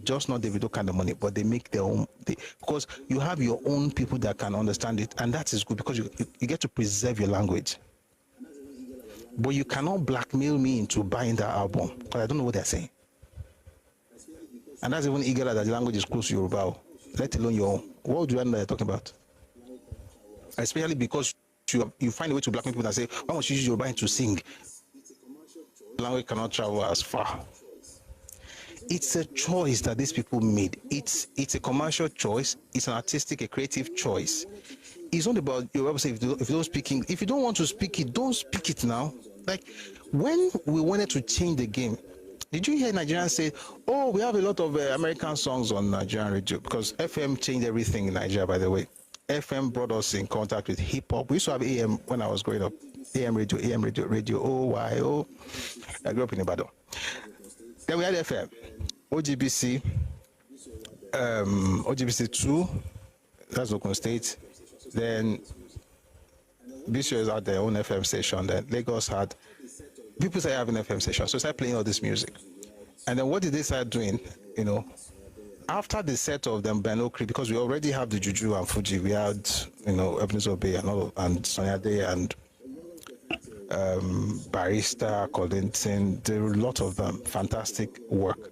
Just not Davido kind of money, but they make their own. Because you have your own people that can understand it, and that is good because you get to preserve your language. But you cannot blackmail me into buying that album because I don't know what they're saying. And that's even Igala that the language is close to Yoruba, let alone your own. What do you know they're talking about? Especially because you find a way to blackmail people that say, why don't you use Yoruba to sing? Language cannot travel as far. It's a choice that these people made. It's a commercial choice. It's an artistic, a creative choice. It's not about Yoruba. Say if you don't speak English, if you don't want to speak it, don't speak it now. Like when we wanted to change the game, did you hear Nigerians say, "Oh, we have a lot of American songs on Nigerian radio"? Because FM changed everything in Nigeria. By the way, FM brought us in contact with hip hop. We used to have AM when I was growing up. AM radio, OYO. I grew up in Ibadan. Then we had FM, OGBC, OGBC2, that's Ogun State. Then BCOs had their own FM station. Then Lagos had, people started having FM stations. So started playing all this music. And then what did they start doing? After the set of them, Ben Okri, because we already have the Juju and Fuji, we had, Ebenezer Obey and Sonia Day and Barista, Collington, there were a lot of them, fantastic work.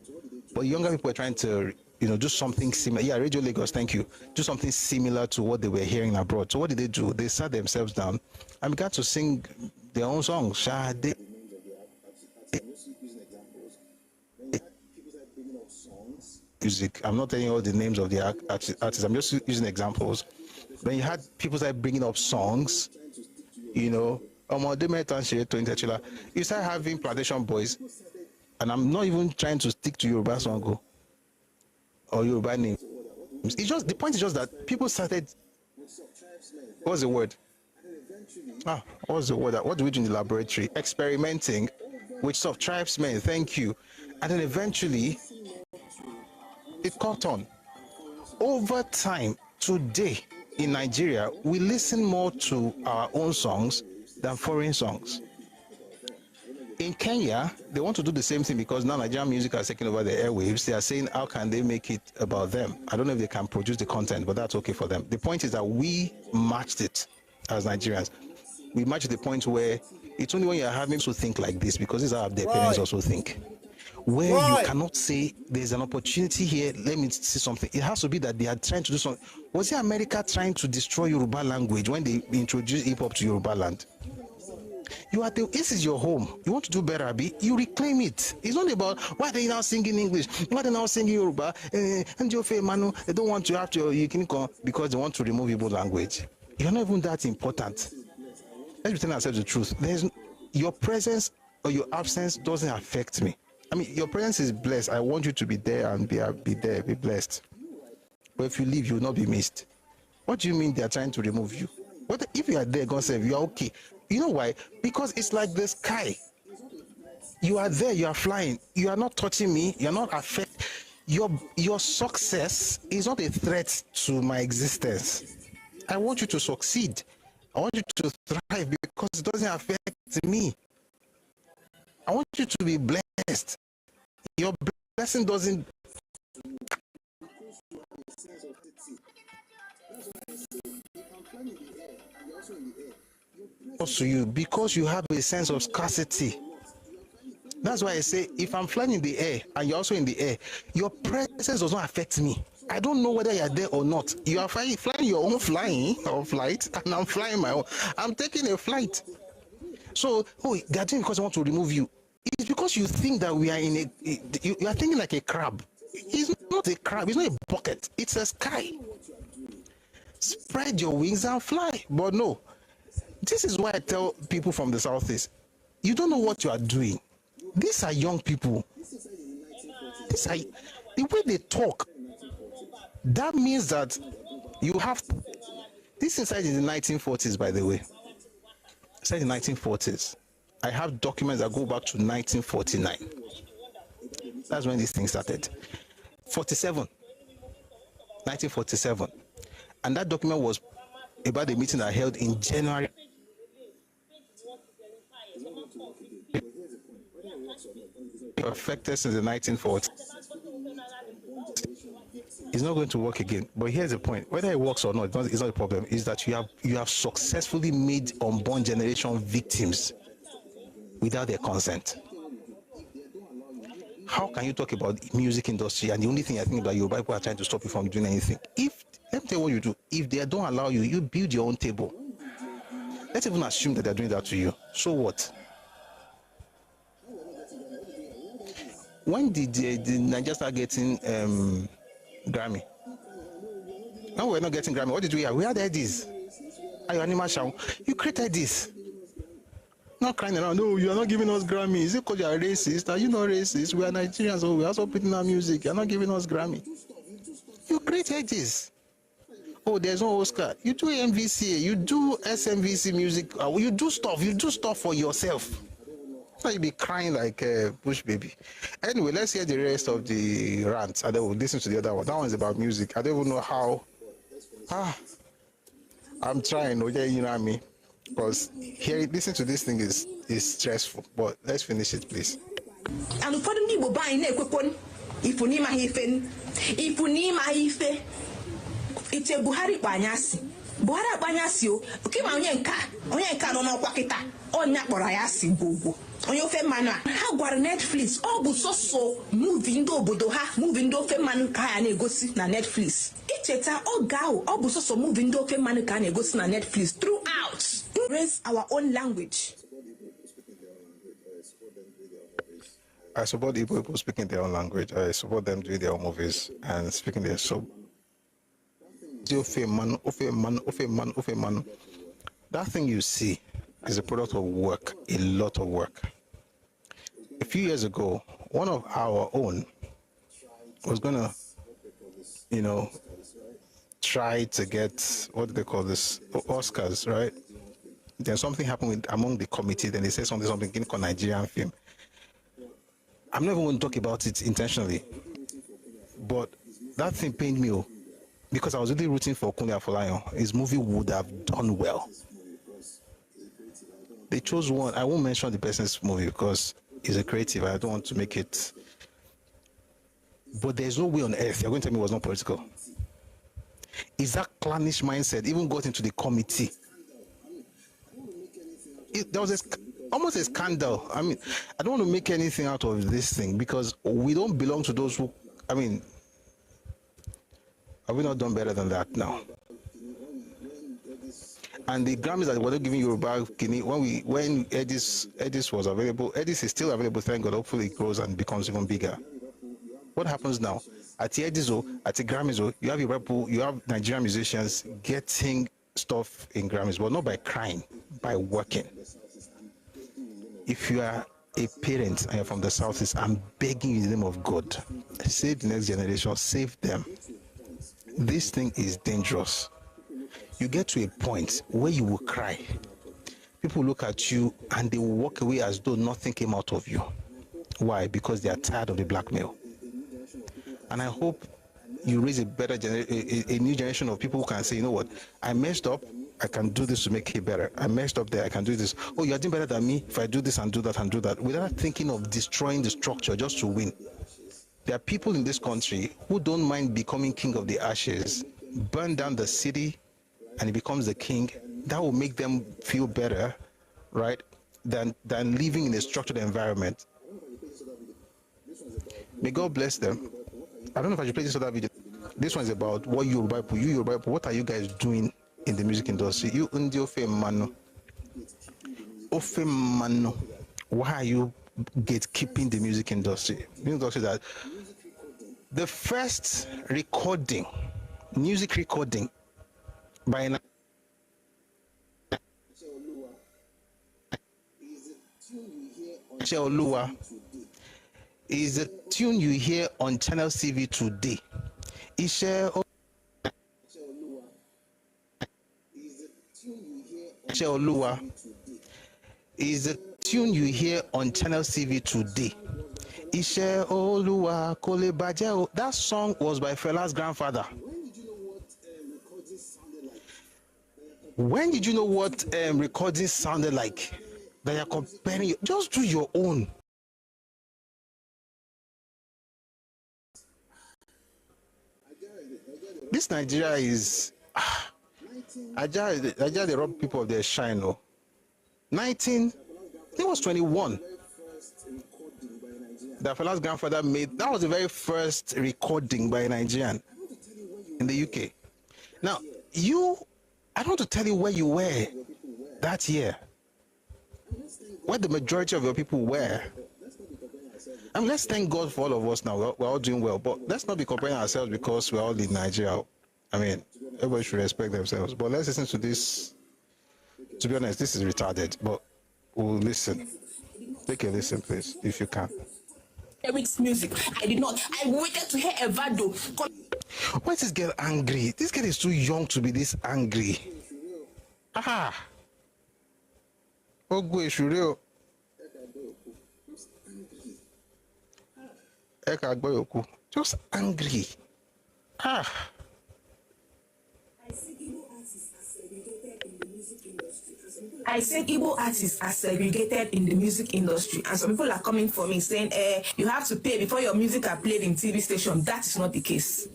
But younger people are trying to, do something similar. Yeah, Radio Lagos, thank you. Do something similar to what they were hearing abroad. So what did they do? They sat themselves down and began to sing their own songs. Music. I'm not telling you all the names of the artists. I'm just using examples. When you had people start bringing up songs, you start having plantation boys, and I'm not even trying to stick to Yoruba song or Yoruba names. It's just the point is just that people started. What's the word? What's the word? What do we do in the laboratory? Experimenting with soft tribesmen. Thank you, and then eventually it caught on. Over time, today in Nigeria, we listen more to our own songs than foreign songs. In Kenya, they want to do the same thing because now Nigerian music has taken over the airwaves. They are saying, how can they make it about them? I don't know if they can produce the content, but that's okay for them. The point is that we matched it as Nigerians. We matched the point where it's only when you're having to think like this, because this is how their parents also think. Where you cannot say there's an opportunity here, let me see something. It has to be that they are trying to do something. Was it America trying to destroy Yoruba language when they introduced hip-hop to Yoruba land? This is your home. You want to do better, Abi? You reclaim it. It's not about why they now singing English, why they now singing Yoruba, and Mmanụ, they don't want to have to, because they want to remove Igbo language. You're not even that important. Let's be telling ourselves the truth. Your presence or your absence doesn't affect me. I mean, your presence is blessed. I want you to be there and be there, be blessed. But if you leave, you will not be missed. What do you mean they are trying to remove you? What if you are there, God said, you are okay? You know why? Because it's like the sky. You are there, you are flying. You are not touching me. You are not affected. Your success is not a threat to my existence. I want you to succeed. I want you to thrive because it doesn't affect me. I want you to be blessed. Your blessing doesn't. To you because you have a sense of scarcity. That's why I say if I'm flying in the air and you're also in the air, your presence does not affect me. I don't know whether you're there or not. You are flying your own flight, and I'm flying my own. I'm taking a flight. So, they're doing because I want to remove you. It's because you think that we are in you are thinking like a crab. It's not a crab, it's not a bucket, it's a sky. Spread your wings and fly. But no, this is why I tell people from the Southeast, you don't know what you are doing. These are young people. The way they talk, that means that you have this inside in the 1940s, by the way. Inside the 1940s. I have documents that go back to 1949. That's when this thing started. 1947. And that document was about the meeting I held in January. Perfected since the 1940s. It's not going to work again. But here's the point: whether it works or not, it's not a problem. Is that you have successfully made unborn generation victims without their consent. How can you talk about the music industry and the only thing I think about Yoruba people are trying to stop you from doing anything? Let me tell you what you do. If they don't allow you, you build your own table. Let's even assume that they're doing that to you. So what? When did Nigeria start getting Grammy? No, we're not getting Grammy. What did we have? We had Eddies. Ayo Animal Show. You created this. Not crying around. No, you are not giving us Grammy. Is it because you are racist? Are you not racist? We are Nigerians, so we are also putting our music. You are not giving us Grammy. You created this. Oh, there's no Oscar. You do MVCA. You do SMVC music. You do stuff. You do stuff for yourself. Now you be crying like a bush baby. Anyway, let's hear the rest of the rant, and then we'll listen to the other one. That one's about music. I don't even know how. I'm trying, okay, you know what I mean? Because listening to this thing is stressful. But let's finish it, please. And for the Igbo buying equipment, if you need my ife, it's a Buhari Banyasi. Buhari Banyasi, okay, my onye nka no kwakita, onya kpọrọ ya si gbogbo. Onye ofe Mmanụ. agwara Netflix ọ bụ sọsọ movie ndị obodo ha movie ndị ofe mmanụ ka ha na-egosi na Netflix icheta oge ahụ ọ bụ sọsọ movie ndị ofe mmanụ ka ha na-egosi na Netflix throughout raise our own language. I support people speaking their own language. I support them doing their own movies and speaking their soul. That thing you see is a product of work, a lot of work. A few years ago, one of our own was gonna, try to get, what do they call this, Oscars, right? Then something happened among the committee. Then they said something called Nigerian film. I'm not even going to talk about it intentionally, but that thing pained me because I was really rooting for Kunle Afolayan. His movie would have done well. They chose one. I won't mention the person's movie because he's a creative. I don't want to make it. But there's no way on earth you're going to tell me it was not political. Is that clannish mindset even got into the committee? There was almost a scandal. I mean, I don't want to make anything out of this thing because we don't belong to those who, have we not done better than that now? And the Grammys that were not giving Yoruba Guinea, when Edis was available, Edis is still available, thank God. Hopefully it grows and becomes even bigger. What happens now? At the Edis, at the Grammys, you have Nigerian musicians getting stuff in Grammys, but not by crying, by working. If you are a parent and you're from the Southeast, I'm begging you in the name of God, save the next generation, save them. This thing is dangerous. You get to a point where you will cry. People look at you and they will walk away as though nothing came out of you. Why? Because they are tired of the blackmail. And I hope you raise a better a new generation of people who can say, you know what, I messed up, I can do this to make it better. I messed up there, I can do this. Oh, you're doing better than me if I do this and do that and do that, without thinking of destroying the structure just to win. There are people in this country who don't mind becoming king of the ashes, burn down the city, and he becomes the king. That will make them feel better, right, than living in a structured environment. May God bless them. I don't know if I should play this other video. This one is about what Yoruba people, what are you guys doing in the music industry? You undi ofe Mmanụ. Ofe Mmanụ. Why are you gatekeeping the music industry? The industry that the first recording, music recording by Oluwa is the tune you hear on Channel TV today. Oluwa is the tune you hear on Channel TV today. Ishe Oluwa Kole Baje. That song was by Fela's grandfather. When did you know what recording sounded like? That you're comparing. Just do your own. This Nigeria is Nigeria, they rob people of their shine. No, 19, he was 21. The Fela's grandfather made, that was the very first recording by a Nigerian in the UK. Now, I don't want to tell you where you were that year, where the majority of your people were. I mean, let's thank God for all of us now. We're all doing well, but let's not be comparing ourselves because we're all in Nigeria. I mean, everybody should respect themselves. But let's listen to this. To be honest, this is retarded, but we'll listen. Take a listen, please, if you can. Eric's music. I did not. I waited to hear Evado. Why is this girl angry? This girl is too young to be this angry. Ah. Ẹkáàbọ. Just angry. Ah. I said Igbo artists are segregated in the music industry, and some people are coming for me saying, you have to pay before your music are played in TV station. That is not the case.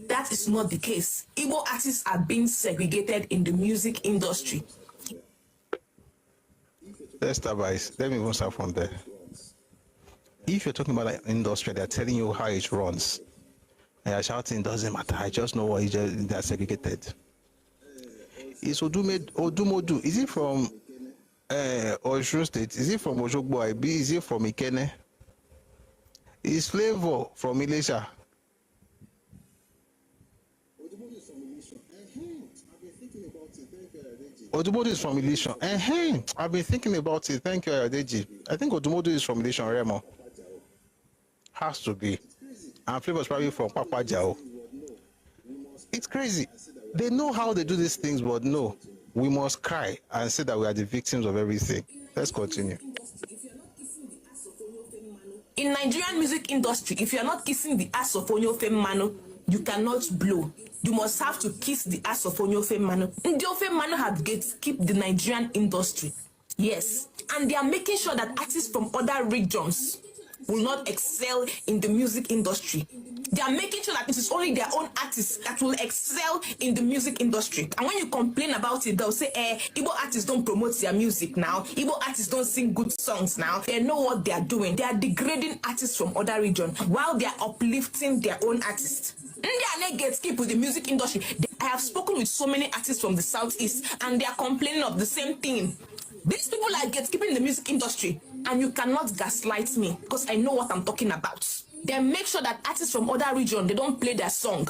That is not the case. Igbo artists are being segregated in the music industry. Let's start by, let me even start from there. if you're talking about an industry, they're telling you how it runs. And you're shouting, doesn't matter. I just know what is just they're segregated. Is Odumodu? Is it from Osun State? Is it from Oshogbo IB? Is it from Ikene? Is Flavor from Ilesha? Odumodu is from Ilesha. I've been thinking about it. Thank you, Adeji. I think Odumodu is from Ilesha, Remo. Has to be. And Flavor is probably from Papa Jao. It's crazy. They know how they do these things, but no, we must cry and say that we are the victims of everything. Let's continue. In Nigerian music industry, if you are not kissing the ass of Onyofe Mmanụ, you cannot blow. You must have to kiss the ass of Onyofe Mmanụ. Onyofe Mmanụ have gatekept the Nigerian industry. Yes. And they are making sure that artists from other regions will not excel in the music industry. They are making sure that it is only their own artists that will excel in the music industry. And when you complain about it, they'll say, Igbo artists don't promote their music now. Igbo artists don't sing good songs now. They know what they are doing. They are degrading artists from other regions while they are uplifting their own artists. And they are gatekeep with the music industry. I have spoken with so many artists from the Southeast and they are complaining of the same thing. These people are gatekeeping the music industry, and you cannot gaslight me because I know what I'm talking about. They make sure that artists from other regions, they don't play their song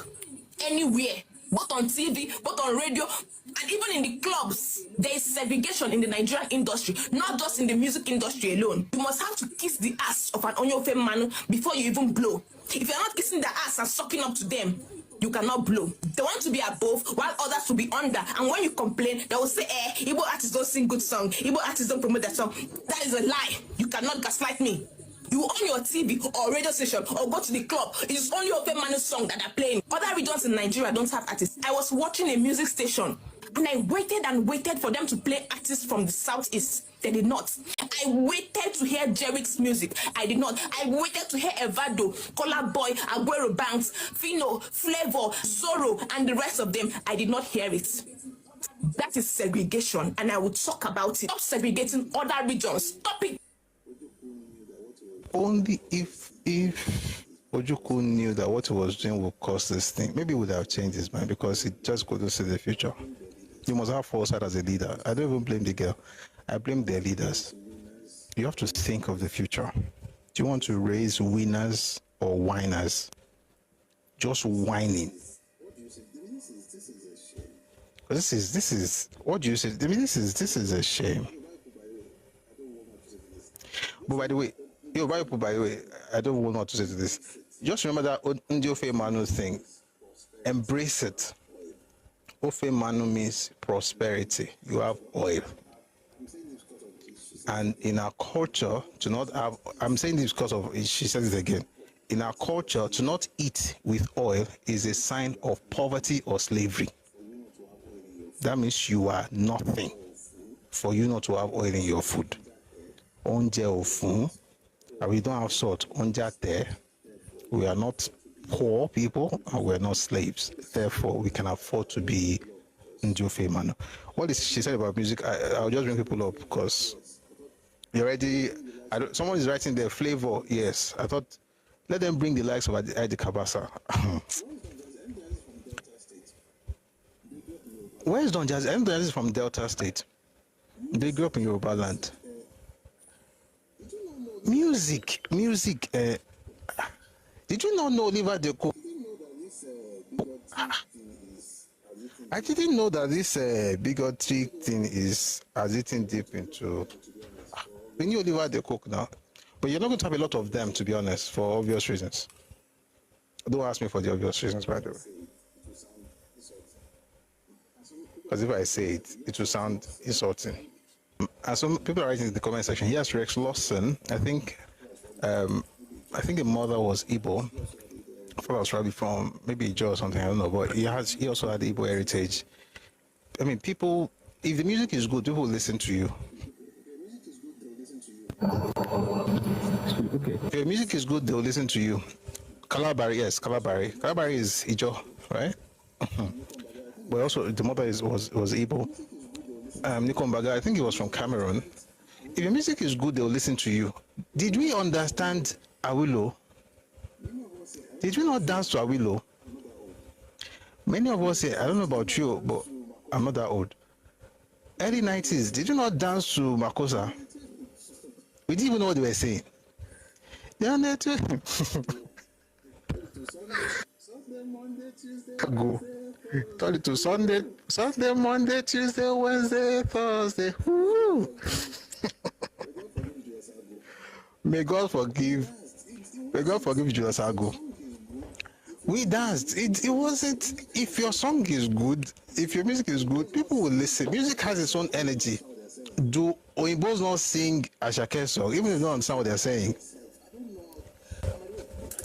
anywhere, both on TV, both on radio, and even in the clubs. There is segregation in the Nigerian industry, not just in the music industry alone. You must have to kiss the ass of an Onyofe Mmanụ before you even blow. If you're not kissing the ass and sucking up to them, you cannot blow. They want to be above while others will be under. And when you complain, they will say, Igbo artists don't sing good song. Igbo artists don't promote their song. That is a lie. You cannot gaslight me. You on your TV or radio station or go to the club, it is only Onyofe Mmanụ song that are playing. Other regions in Nigeria don't have artists. I was watching a music station and I waited and waited for them to play artists from the Southeast. They did not. I waited to hear Jerick's music. I did not. I waited to hear Evado, Kola Boy, Aguero Banks, Fino, Flavor, Zorro, and the rest of them. I did not hear it. That is segregation, and I will talk about it. Stop segregating other regions. Stop it. Only if Ojukwu knew that what he was doing would cause this thing, maybe he would have changed his mind because he just couldn't see the future. You must have foresight as a leader. I don't even blame the girl. I blame their leaders. You have to think of the future. Do you want to raise winners or whiners? Just whining. This is what do you say? I mean, this is a shame. But by the way, I don't want not to say to this. Just remember that Onyofe Mmanụ thing. Embrace it. Ofe Mmanụ means prosperity. You have oil. And in our culture, to not have, I'm saying this because of, she says it again. In our culture, to not eat with oil is a sign of poverty or slavery. That means you are nothing for you not to have oil in your food. Onje ofun, and we don't have salt. Onja te. We are not poor people and we're not slaves. Therefore, we can afford to be Onyofe Mmanụ. What is she said about music? I'll just bring people up because you already. Someone is writing their Flavor. Yes, I thought let them bring the likes of Adi Kabasa. Where is Don Jazzy? Don Jazzy is from Delta State. They grew up in Yoruba land. Music. Did you not know Oliver De Coco? I didn't know that this bigotry thing has eaten deep into. We knew Oliver De Coco now, but you're not going to have a lot of them, to be honest, for obvious reasons. Don't ask me for the obvious reasons, by the way. Because if I say it, it will sound insulting. And some people are writing in the comment section. Yes, Rex Lawson. I think the mother was Igbo. I thought I was probably from maybe Joe or something. I don't know, but he also had Igbo heritage. I mean, people. If the music is good, people will listen to you. Okay. If your music is good, they'll listen to you. Kalabari, yes, Kalabari. Kalabari is Ijo, right? But also the mother was Igbo. Nikombaga, I think he was from Cameroon. If your music is good, they'll listen to you. Did we understand Awilo? Did you not dance to Awilo? Many of us here, I don't know about you, but I'm not that old. Early 90s, did you not dance to Makosa? We didn't even know what they were saying. They're on there too. Go. Turn it to Sunday, Monday, Tuesday, Wednesday, Thursday. Woo! May God forgive Julius Ago. We danced. It wasn't. If your song is good, if your music is good, people will listen. Music has its own energy. Do Oyinbos not sing Ashake song, even if you don't understand what they're saying?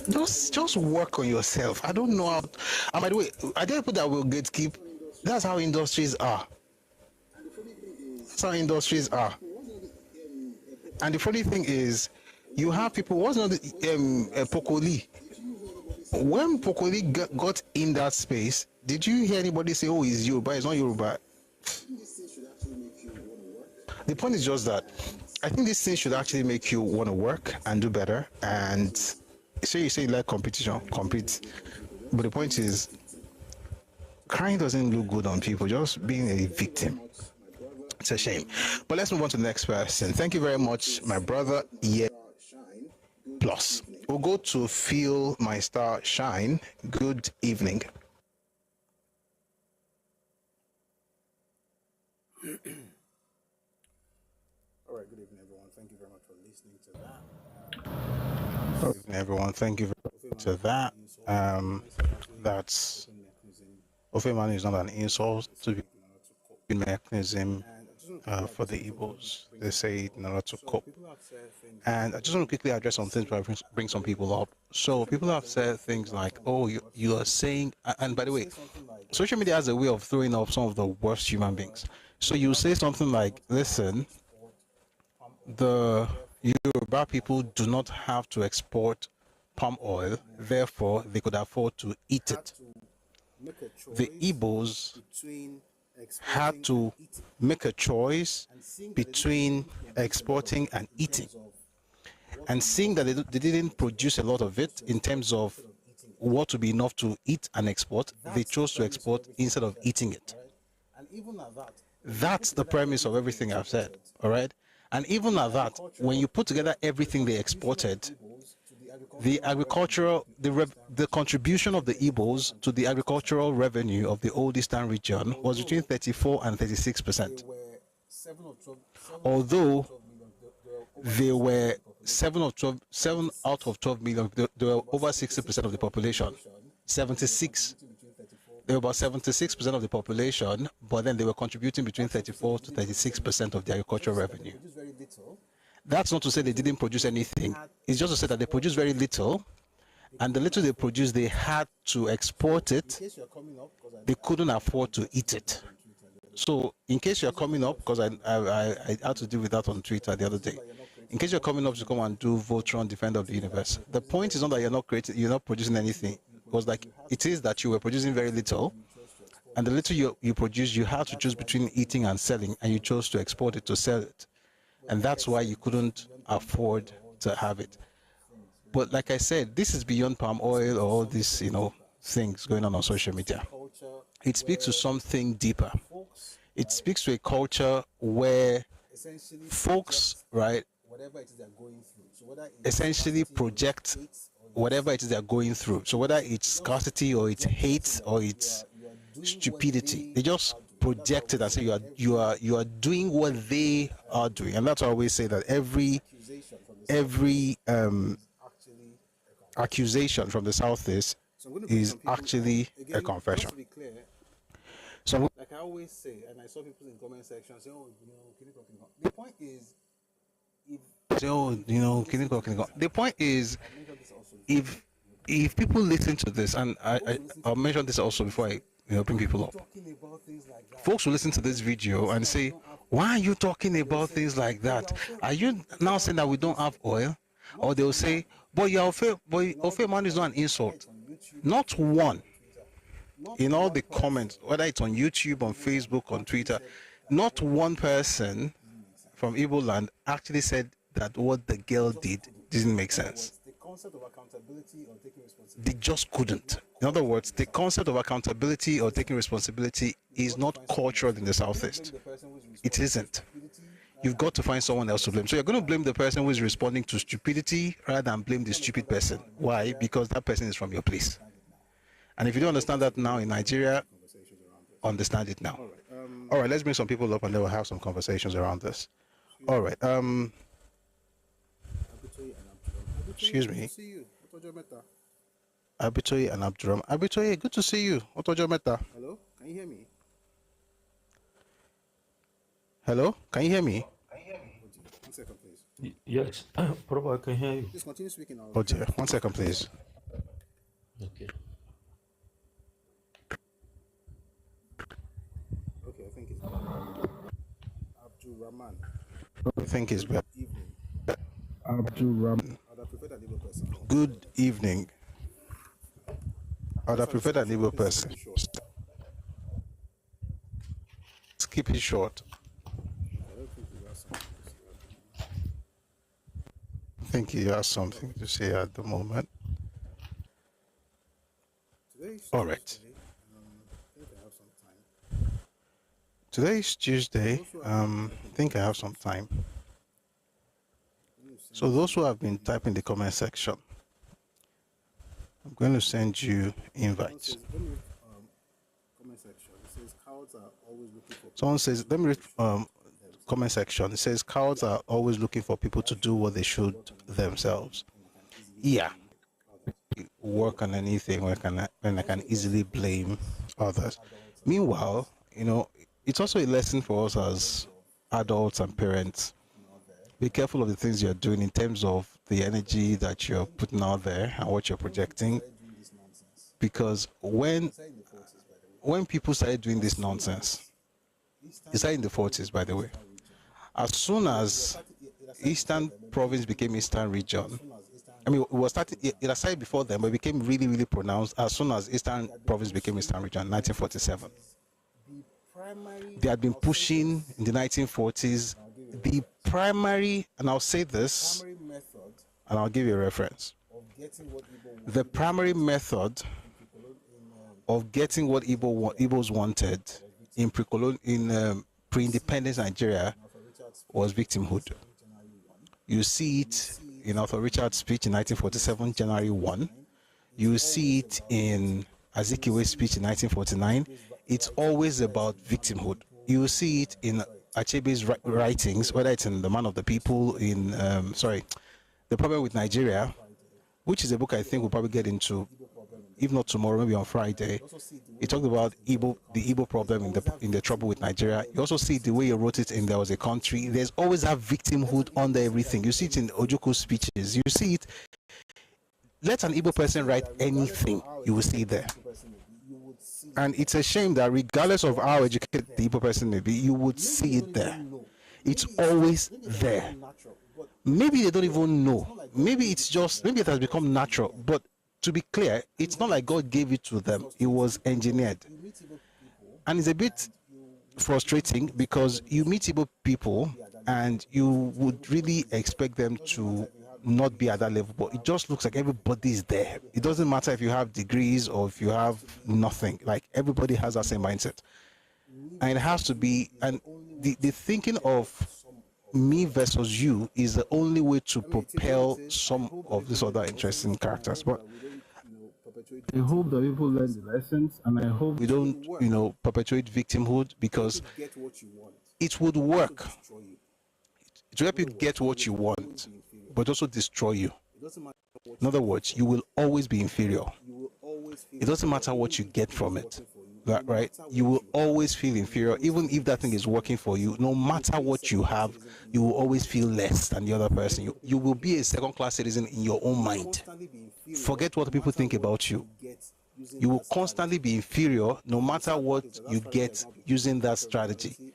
Just work on yourself. I don't know how. And by the way, are there people that will gatekeep? That's how industries are. That's how industries are. And the funny thing is, you have people. What's not Pokoli? When Pokoli got in that space, did you hear anybody say, "Oh, he's Yoruba"? It's not Yoruba. The point is just that I think this thing should actually make you want to work and do better. And so you say you like competition, compete. But the point is, crying doesn't look good on people. Just being a victim, it's a shame. But let's move on to the next person. Thank you very much, my brother. Yeah. Plus, we'll go to Feel My Star Shine. Good evening. All right, good evening, everyone. Thank you very much for listening to that. Good evening, everyone. Thank you very much to that. That's Mmanụ is not an insult to be mechanism for the Igbos. They say it in order to cope. And I just want to quickly address some things before I bring some people up. So people have said things like, "Oh, you are saying," and by the way, social media has a way of throwing off some of the worst human beings. So you say something like, "Listen, the Yoruba people do not have to export palm oil, therefore they could afford to eat it. The Igbos had to make a choice between exporting and eating. And seeing that they didn't produce a lot of it in terms of what would be enough to eat and export, they chose to export instead of eating it." That's the premise of everything I've said, all right? And even at that, when you put together everything they exported, the contribution of the Igbos to the agricultural revenue of the old Eastern region was between 34 and 36%. Although they were 7 out of 12 million, they were over 60% of the population. 76. They were about 76% of the population, but then they were contributing between 34 to 36% of the agricultural revenue. That's not to say they didn't produce anything. It's just to say that they produced very little, and the little they produced, they had to export it. They couldn't afford to eat it. So, in case you're coming up, because I had to deal with that on Twitter the other day. In case you're coming up to come and do Voltron Defender of the Universe, the point is not that you're not producing anything. It was like, it is that you were producing very little, and the little you produced, you had to choose between eating and selling, and you chose to export it to sell it. And that's why you couldn't afford to have it. But like I said, this is beyond palm oil or all these, things going on social media. It speaks to something deeper. It speaks to a culture where folks, right, essentially project whatever it is they're going through. So whether it's scarcity or it's hate or it's stupidity, they just project it and say you are doing what they are doing. And that's why I always say that every accusation from the Southeast is actually a confession. So like I always say, and I saw people in comment section say, "Oh, the point is, the point is, if people listen to this, and I'll mention this also before I bring people up. Folks will listen to this video and say, "Why are you talking about things like that? Are you now saying that we don't have oil?" Or they'll say, "But Mmanụ is not an insult." Not one in all the comments, whether it's on YouTube, on Facebook, on Twitter, not one person from Igbo land actually said that what the girl did didn't make sense. concept of accountability or taking They responsibility. just couldn't. In other words, the concept of accountability or taking responsibility is not cultural in the Southeast. The person who is It isn't. stupidity, You've got to find someone else to blame. So you're going to blame the person who is responding to stupidity rather than blame the stupid person. Why? Because that person is from your place. And if you don't understand that now in Nigeria, understand it now. All right, let's bring some people up and then we'll have some conversations around this. All right. Excuse me. see you. What was your meta? Abitoye and Abduram. Abitoye, good to see you. What was your meta? Hello? Can you hear me? Hello? Can you hear me? 1 second, please. Yes, Prof, I can hear you. Please continue speaking now. Oh dear. 1 second, please. Okay. Okay, I think it's Abdul Rahman. I think it's better. Evening. Abduram. I'd have preferred an Igbo person. Good evening. I'd have preferred an Igbo person. Sure. Let's keep it short. I don't think you have something to say. I think he has something to say at the moment. Today is All right. Tuesday. I think I have some time. Today is Tuesday. I think I have some time. So those who have been typing in the comment section, I'm going to send you invites. Let me read, comment section. It says cowards are always looking for. Someone says, let me read comment section. It says cowards are always looking for people to do what they should themselves. Yeah. Work on anything when I can easily blame others. Meanwhile, you know, it's also a lesson for us as adults and parents. Be careful of the things you're doing in terms of the energy that you're putting out there and what you're projecting. Because when people started doing this nonsense, it started in the 40s, by the way. As soon as Eastern Province became Eastern Region, I mean, it was started. It started before then, but it became really, really pronounced as soon as Eastern Province became Eastern Region, 1947. They had been pushing in the 1940s the primary, and I'll say this, and I'll give you a reference. The primary method of getting what Igbos wanted in pre-independence Nigeria was victimhood. You see it in Arthur Richard's speech in 1947, January 1. You see it in Azikiwe's speech in 1949. It's always about victimhood. You see it in Achebe's writings, whether it's in The Man of the People, in, The Problem with Nigeria, which is a book I think we'll probably get into, if not tomorrow, maybe on Friday. He talked about the Igbo problem in the trouble with Nigeria. You also see the way he wrote it in There Was a Country. There's always that victimhood under everything. You see it in Ojuku's speeches. You see it. Let an Igbo person write anything, you will see it there. And it's a shame that regardless of how educated the Igbo person may be, you would see it there. It's always there. Maybe they don't even know. Maybe it has become natural. But to be clear, it's not like God gave it to them. It was engineered. And it's a bit frustrating because you meet Igbo people and you would really expect them to not be at that level, but it just looks like everybody's there. It doesn't matter if you have degrees or if you have nothing. Like, everybody has that same mindset. And it has to be, and the thinking of me versus you is the only way to propel some of these other interesting characters. But I hope that people learn the lessons, and I hope we don't, perpetuate victimhood, because it would work. It will help you get what you want, but also destroy you. In other words, you will always be inferior. It doesn't matter what you get from it, right? You will always feel inferior, even if that thing is working for you. No matter what you have, you will always feel less than the other person. You will be a second-class citizen in your own mind. Forget what people think about you. You will constantly be inferior, no matter what you get using that strategy.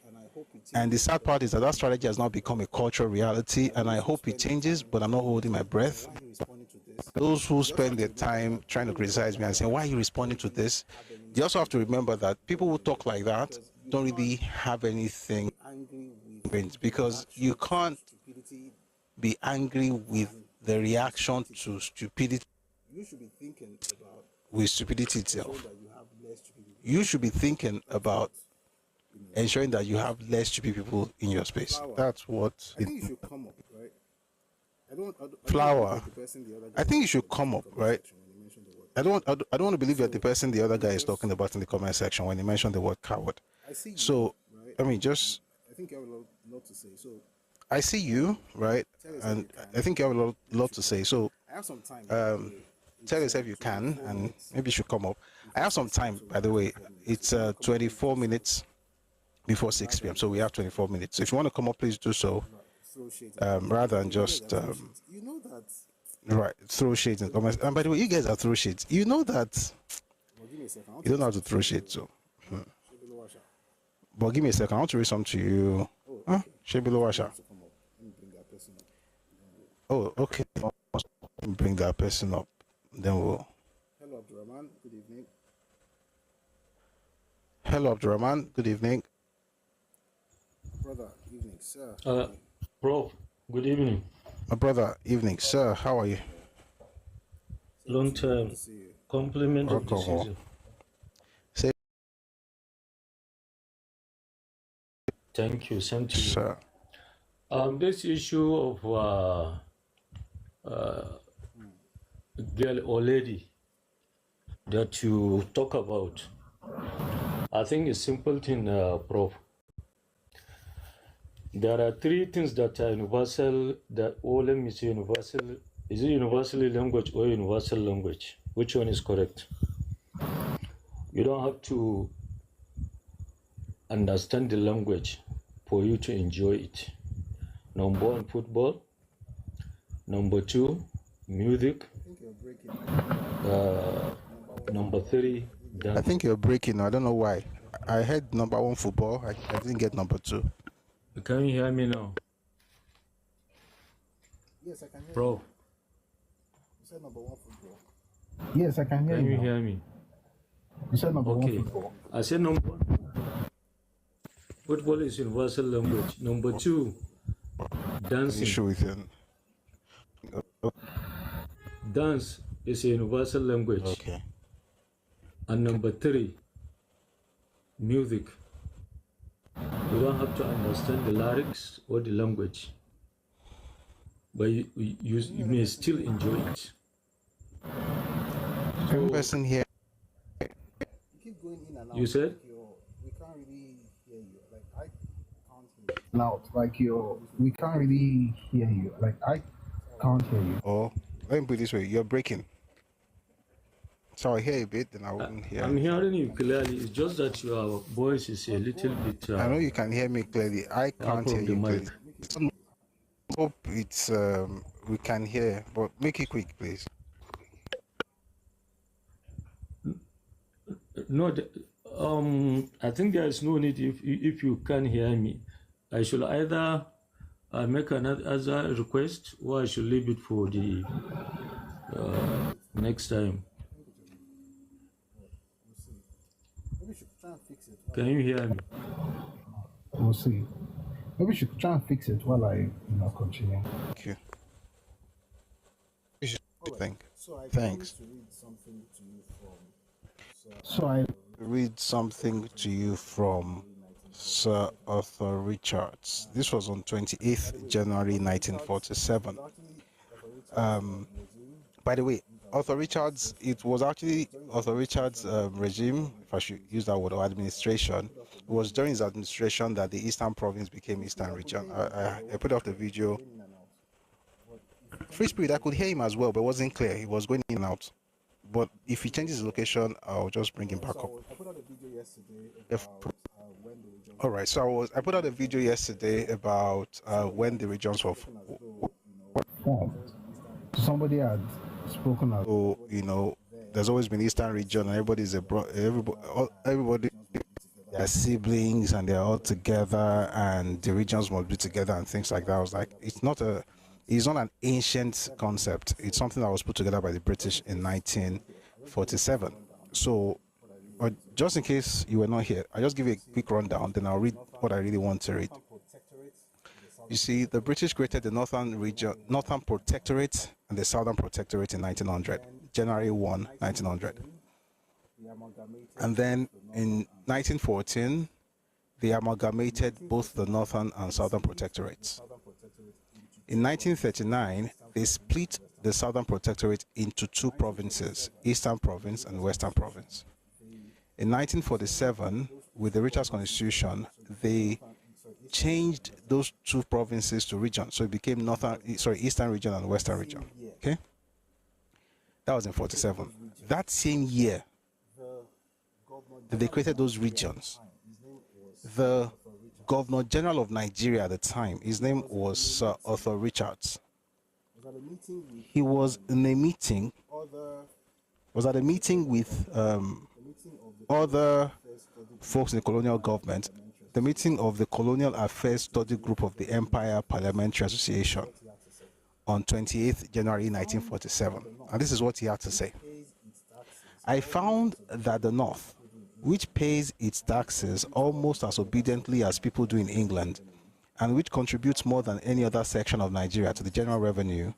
And the sad part is that strategy has now become a cultural reality, and I hope it changes, but I'm not holding my breath. Those who spend their time trying to criticize me and saying, why are you responding to this? You also have to remember that people who talk like that don't really have anything, because you can't be angry with the reaction to stupidity You should be thinking about with stupidity ensuring itself. that you have less stupid people. You should be thinking about ensuring that you have less stupid people in your space. That's what I think you should come up, right? I don't Flower. like the person the other guy I think you is should talking come about up, in the comment right? section when he mentioned the word. I don't want to believe that the person the other guy is talking about in the comment section when he mentioned the word coward. I see you, So, right? I mean, just I think you have a lot to say. So I see you, right? tell us if And you can. I think you have a lot to say. So, I have some time. tell us if you can, and maybe you should come up. I have some time, by the way. It's 24 minutes before 6 p.m. So we have 24 minutes. So if you want to come up, please do so. Throw shades. Rather than just You know that. right throw shades in comments. And by the way, you guys are throw shades. You know that Well, give me a second. you don't know how to throw shades. So, Should be lower shot. but give me a second. I want to read something to you. Huh? Shebilo Washa. To come up. Let me bring that person up. Oh, okay. Bring that person up. Then we'll. Hello, Abdurrahman. Good evening. Hello, Abdurrahman. Good evening. Brother, evening, sir. Prof, good evening. My brother, evening, sir. How are you? Long time. See you. Compliment of the Alcohol. season. Say, Thank you. Same to you. sir. This issue of girl or lady that you talk about, I think it's simple thing, Prof. There are three things that are universal, let me say universal. Is it universal language or universal language? Which one is correct? You don't have to understand the language for you to enjoy it. Number one, football. Number two, music. I think you're breaking. Number three, I dance. think you're breaking. I don't know why. I heard number one football. I didn't get number two. Can you hear me now, Yes, I can hear you. bro? You said number one football. Yes, I can hear Can you you. hear me? You said number Okay. one football. I said number one. Football is universal language. Number two, dancing. Issue with you. Dance is a universal language. Okay. And number three, music. You don't have to understand the lyrics or the language, but you may still enjoy it. One person here. You keep going in and out. You said? We can't really hear you. Like I can't hear you. Now, we can't really hear you. Like I can't hear you. Oh, let me put it this way. You're breaking. So I hear a bit, then I wouldn't hear. I'm hearing you clearly. It's just that your voice is a little bit. I know you can hear me clearly. I can't hear from the you mic. clearly. Hope it's we can hear, but make it quick, please. No, I think there is no need if you can hear me. I should either make another request or I should leave it for the next time. Maybe we should try and fix it. Can you hear me? We'll see. Maybe we should try and fix it while I continue. Thank you. You should think. So I Thanks. to read something to you from. So I Read something to you from Sir Arthur Richards. This was on 28th January 1947. By the way, Arthur Richards, it was actually Arthur Richards' regime, if I should use that word, or administration. It was during his administration that the Eastern Province became Eastern Region. I put out the video. Free Spirit, I could hear him as well, but it wasn't clear. He was going in and out. But if he changes his location, I'll just bring him back up. I put out a video yesterday If- about when the regions All right, so I put out a video yesterday about when the regions were. somebody had spoken as So there's always been Eastern region, and everybody's everybody, they're siblings, and they're all together, and the regions must be together, and things like that. I was like, it's not an ancient concept. It's something that was put together by the British in 1947. So, just in case you were not here, I'll just give you a quick rundown, then I'll read what I really want to read. You see, the British created the Northern Protectorate and the Southern Protectorate in 1900, January 1, 1900. And then in 1914, they amalgamated both the Northern and Southern Protectorates. In 1939, they split the Southern Protectorate into two provinces, Eastern Province and Western Province. In 1947, with the Richards Constitution, they changed those two provinces to regions, so it became Eastern Region and Western Region. Okay, that was in 47. That same year that they created those regions, the Governor General of Nigeria at the time, his name was Sir Arthur Richards. He was in a meeting, was at a meeting with other folks in the colonial government, the meeting of the Colonial Affairs Study Group of the Empire Parliamentary Association on 28th January 1947. And this is what he had to say. I found that the North, which pays its taxes almost as obediently as people do in England, and which contributes more than any other section of Nigeria to the general revenue,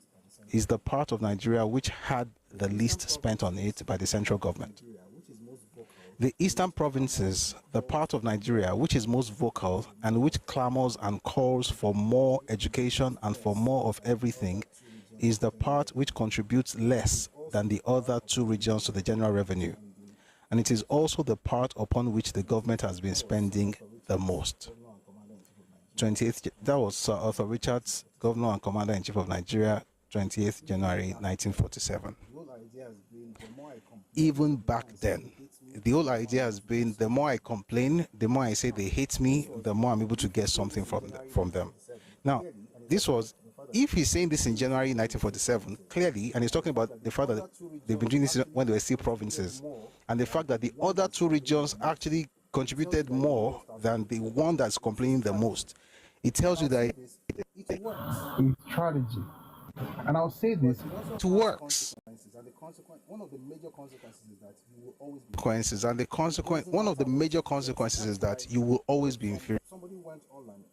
is the part of Nigeria which had the least spent on it by the central government. The Eastern Provinces, the part of Nigeria which is most vocal and which clamors and calls for more education and for more of everything, is the part which contributes less than the other two regions to the general revenue. And it is also the part upon which the government has been spending the most. 28th, that was Sir Arthur Richards, Governor and Commander-in-Chief of Nigeria, 28th January 1947. Even back then, the whole idea has been, the more I complain, the more I say they hate me, the more I'm able to get something from them. Now, this was, if he's saying this in January 1947, clearly, and he's talking about the fact that they've been doing this when they were still provinces, and the fact that the other two regions actually contributed more than the one that's complaining the most, it tells you that it's strategy. And I'll say this, it works. One of the major consequences is that you will always be one of the major consequences is that you will always be inferior. Somebody went online.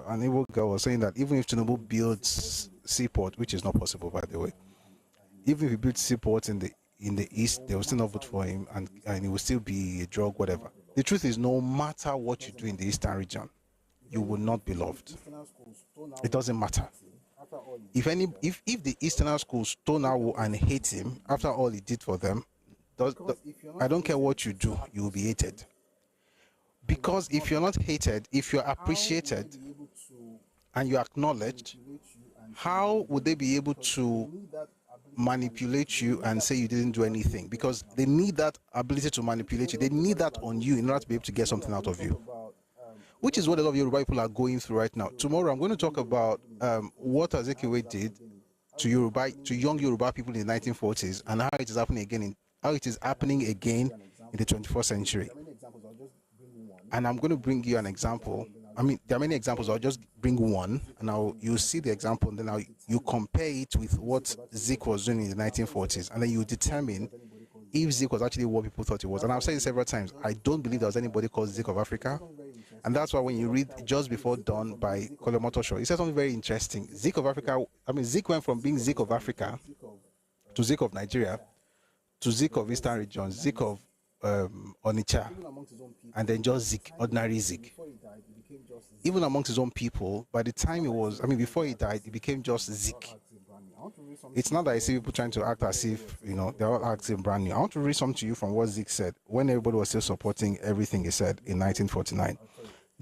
An Igbo girl was saying that even if Tinubu builds seaport, which is not possible by the way, even if he builds seaport in the east, they will still not vote for him, and it will still be a drug, whatever. The truth is, no matter what you do in the eastern region, you will not be loved. It doesn't matter. If the Eastern schools stone out and hate him after all he did for them, I don't care what you do, you will be hated. Because if you're not hated, if you're appreciated and you're acknowledged, how would they be able to manipulate you and say you didn't do anything? Because they need that ability to manipulate you. They need that on you in order to be able to get something out of you, which is what a lot of Yoruba people are going through right now. Tomorrow, I'm going to talk about what Azikiwe did to young Yoruba people in the 1940s, and how it is happening again in the 21st century. And I'm going to bring you an example. I mean, there are many examples. I'll just bring one, and you'll see the example, and then you compare it with what Zik was doing in the 1940s, and then you determine if Zik was actually what people thought it was. And I've said it several times, I don't believe there was anybody called Zik of Africa. And that's why when you read Just Before Dawn by Kolomotosho, he said something very interesting. Zik of Africa, Zik went from being Zik of Africa to Zik of Nigeria to Zik of Eastern Region, Zik of Onitsha, and then just Zik, ordinary Zik. Even amongst his own people, by the time before he died, it became just Zik. It's not that I see people trying to act as if, they're all acting brand new. I want to read something to you from what Zik said when everybody was still supporting everything he said in 1949.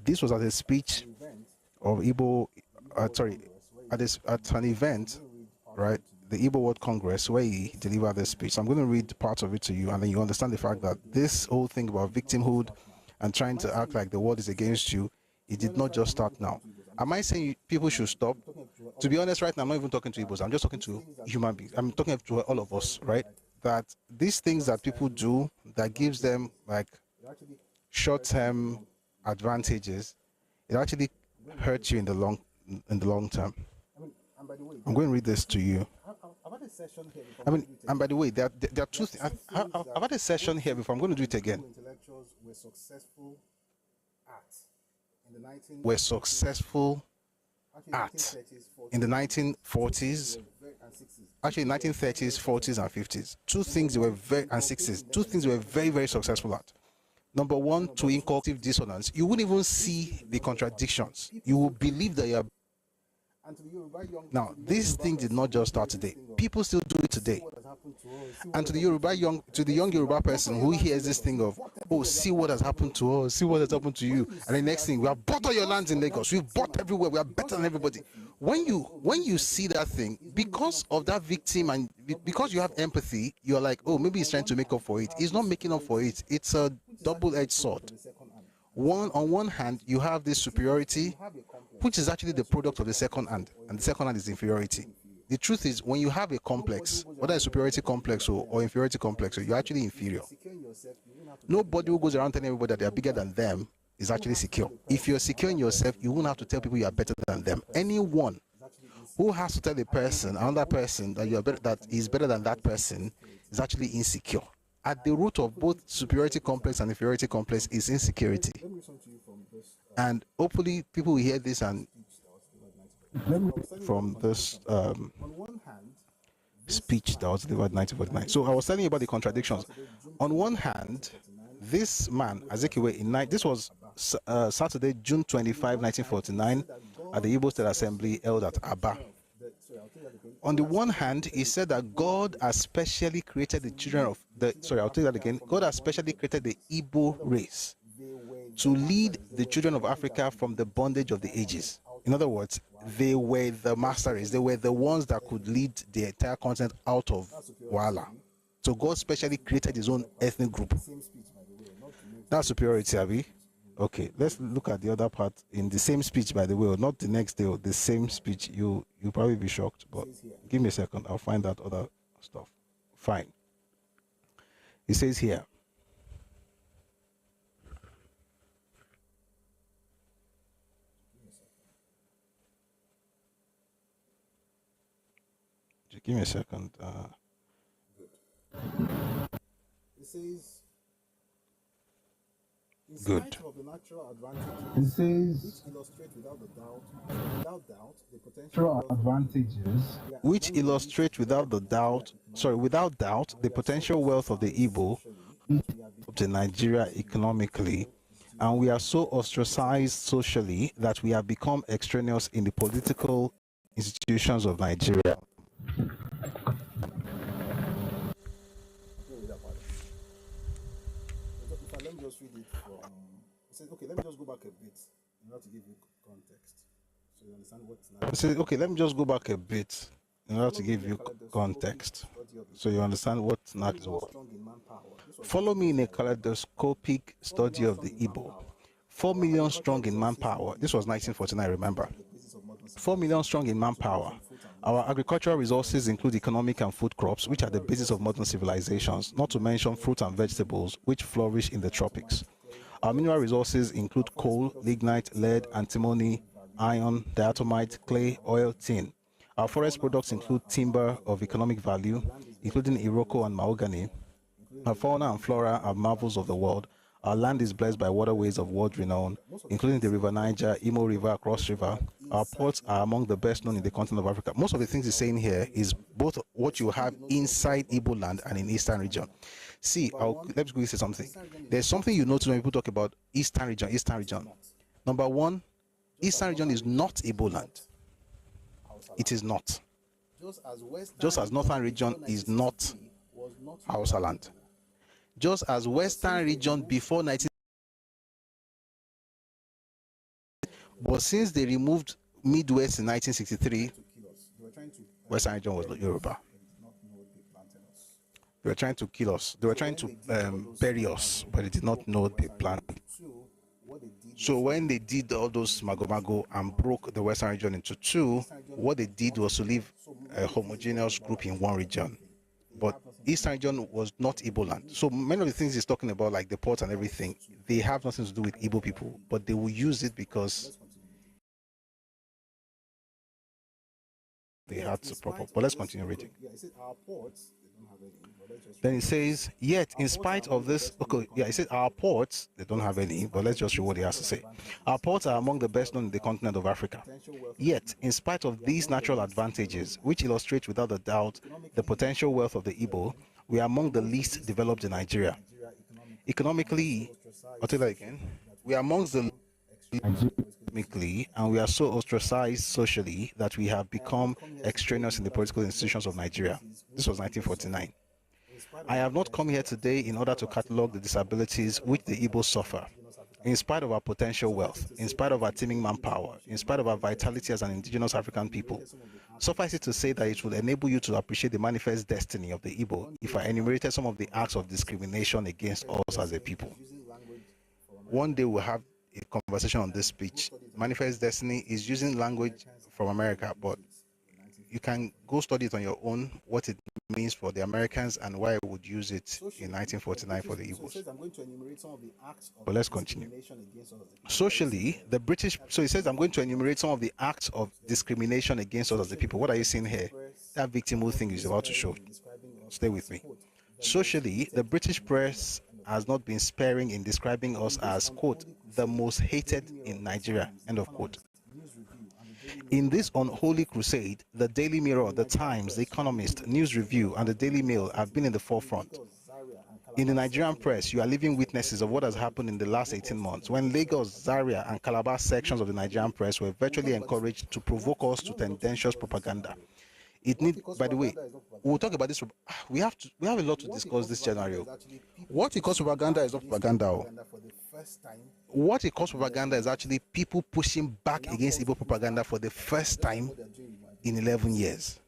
This was at a speech of Igbo, at an event, right, the Igbo World Congress, where he delivered this speech. So I'm going to read part of it to you, and then you understand the fact that this whole thing about victimhood and trying to act like the world is against you, it did not just start now. Am I saying people should stop? To be honest, right now, I'm not even talking to Igbos. I'm just talking to human beings. I'm talking to all of us, right? That these things that people do that gives them like short-term advantages, it actually hurts you in the long term. I'm going to read this to you. And by the way, there are two things. I've had a session here before. I'm going to do it again. Were successful art in the 1940s, actually 1930s, 40s, and 50s. Two things they were very, and 60s, two things they were very, very successful at. Number one, to inculcative dissonance. You wouldn't even see the contradictions. You will believe that you are. Now, this thing did not just start today. People still do it today. And to the young Yoruba person who hears this thing of, oh, see what has happened to us, see what has happened to you, and the next thing, we have bought all your lands in Lagos, we've bought everywhere, we are better than everybody. When you see that thing, because of that victim and because you have empathy, you're like, oh, maybe he's trying to make up for it. He's not making up for it. It's a double-edged sword. On one hand, you have this superiority, which is actually the product of the second hand, and the second hand is inferiority. The truth is, when you have a complex, whether a superiority complex or inferiority complex, you're actually inferior. Nobody who goes around telling everybody that they are bigger than them is actually secure. If you're secure in yourself, you won't have to tell people you are better than them. Anyone who has to tell another person that you are better, that is better than that person, is actually insecure. At the root of both superiority complex and inferiority complex is insecurity. And hopefully people will hear this and from this speech that was delivered in 1949. So I was telling you about the contradictions. On one hand, this man, Azikiwe, this was Saturday, June 25, 1949, at the Igbo State Assembly held at Aba. On the one hand, he said that God has specially created the children of the, I'll take that again. God has specially created the Igbo race to lead the children of Africa from the bondage of the ages. In other words, they were the master race. They were the ones that could lead the entire continent out of Wala. So God specially created his own ethnic group. That's superiority, Abi. Okay, let's look at the other part in the same speech, by the way, or not the next day, or the same speech. You'll probably be shocked, but give me a second. I'll find that other stuff. Fine. He says here, give me a second. It says, good. It says, Which illustrate without doubt the potential wealth of the Igbo to Nigeria economically, and we are so ostracized socially that we have become extraneous in the political institutions of Nigeria. Let me just read it from. It says, okay, let me just go back a bit in order to give you context, so you understand what's not. It says, okay, let me just go back a bit in order to give you context, so you understand what not is what. Follow me in a kaleidoscopic study of the Igbo. 4 million strong in manpower. This was 1949, remember. 4 million strong in manpower. Our agricultural resources include economic and food crops, which are the basis of modern civilizations, not to mention fruit and vegetables, which flourish in the tropics. Our mineral resources include coal, lignite, lead, antimony, iron, diatomite, clay, oil, tin. Our forest products include timber of economic value, including iroko and mahogany. Our fauna and flora are marvels of the world. Our land is blessed by waterways of world renown, including the River Niger, Imo River, Cross River. Our ports are among the best known in the continent of Africa. Most of the things he's saying here is both what you have inside Igbo land and in Eastern region. See, let's go say something. There's something you notice when people talk about Eastern region. Number one, Eastern region is not Igbo land. It is not. Just as Northern region is not Hausa land. Just as Western region before 19, but since they removed Midwest in 1963, Western region was not Yoruba. They were trying to kill us. They were trying to bury us, but they did not know the plan. So when they did all those mago and broke the Western region into two, what they did was to leave a homogeneous group in one region. But Eastern region was not Igbo land. So many of the things he's talking about, like the ports and everything, they have nothing to do with Igbo people, but they will use it because they had to prop up. But let's continue reading. Yeah, it says our ports, Then it says, yet in spite of this, okay, yeah, it says our ports, they don't have any, but let's just read what he has to say. Our ports are among the best known in the continent of Africa. Yet, in spite of these natural advantages, which illustrate without a doubt the potential wealth of the Igbo, we are among the least developed in Nigeria. Economically, I'll tell that again, we are amongst the economically, and we are so ostracized socially that we have become extraneous in the political institutions of Nigeria. This was 1949. I have not come here today in order to catalogue the disabilities which the Igbos suffer. In spite of our potential wealth, in spite of our teeming manpower, in spite of our vitality as an indigenous African people, suffice it to say that it will enable you to appreciate the manifest destiny of the Igbo if I enumerated some of the acts of discrimination against us as a people. One day we'll have a conversation on this speech. Manifest destiny is using language from America, but you can go study it on your own, what it means for the Americans and why I would use it in 1949 for the Igbos. But let's continue. Socially, the British, so he says, I'm going to enumerate some of the acts of discrimination against us as the people. What are you seeing here? That victimhood thing is about to show. Stay with me. Socially, the British press has not been sparing in describing us as, quote, the most hated in Nigeria, end of quote. In this unholy crusade, the Daily Mirror, the Times, the Economist, News Review, and the Daily Mail have been in the forefront. In the Nigerian press, you are living witnesses of what has happened in the last 18 months, when Lagos, Zaria, and Calabar sections of the Nigerian press were virtually encouraged to provoke us to tendentious propaganda. It need, by the way, we'll talk about this. We have a lot to discuss this January. What it calls propaganda is not propaganda. What it calls propaganda is actually people pushing back against Igbo propaganda for the first time in 11 years.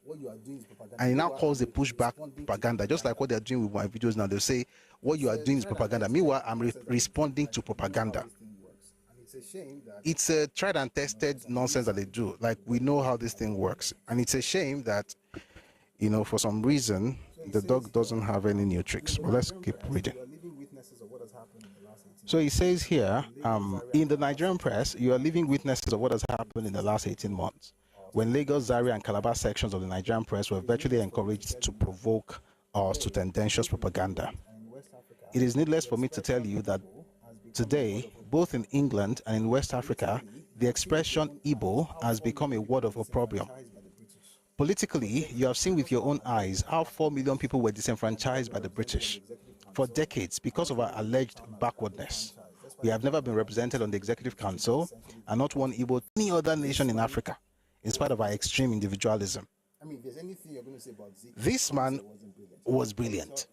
And it now calls it pushback propaganda, just like what they're doing with my videos now. They'll say, what you are doing is propaganda. Meanwhile, I'm responding to propaganda. It's a tried and tested nonsense that they do. Like, we know how this thing works. And it's a shame that, you know, for some reason, the dog doesn't have any new tricks. Well, let's keep reading. So he says here, in the Nigerian press, you are living witnesses of what has happened in the last 18 months, when Lagos, Zaria, and Calabar sections of the Nigerian press were virtually encouraged to provoke us to tendentious propaganda. It is needless for me to tell you that today, both in England and in West Africa, the expression Igbo has become a word of opprobrium. Politically, you have seen with your own eyes how 4 million people were disenfranchised by the British. For decades, because of our alleged backwardness, we have never been represented on the Executive Council and not one Igbo any other nation in Africa, in spite of our extreme individualism. This man was brilliant.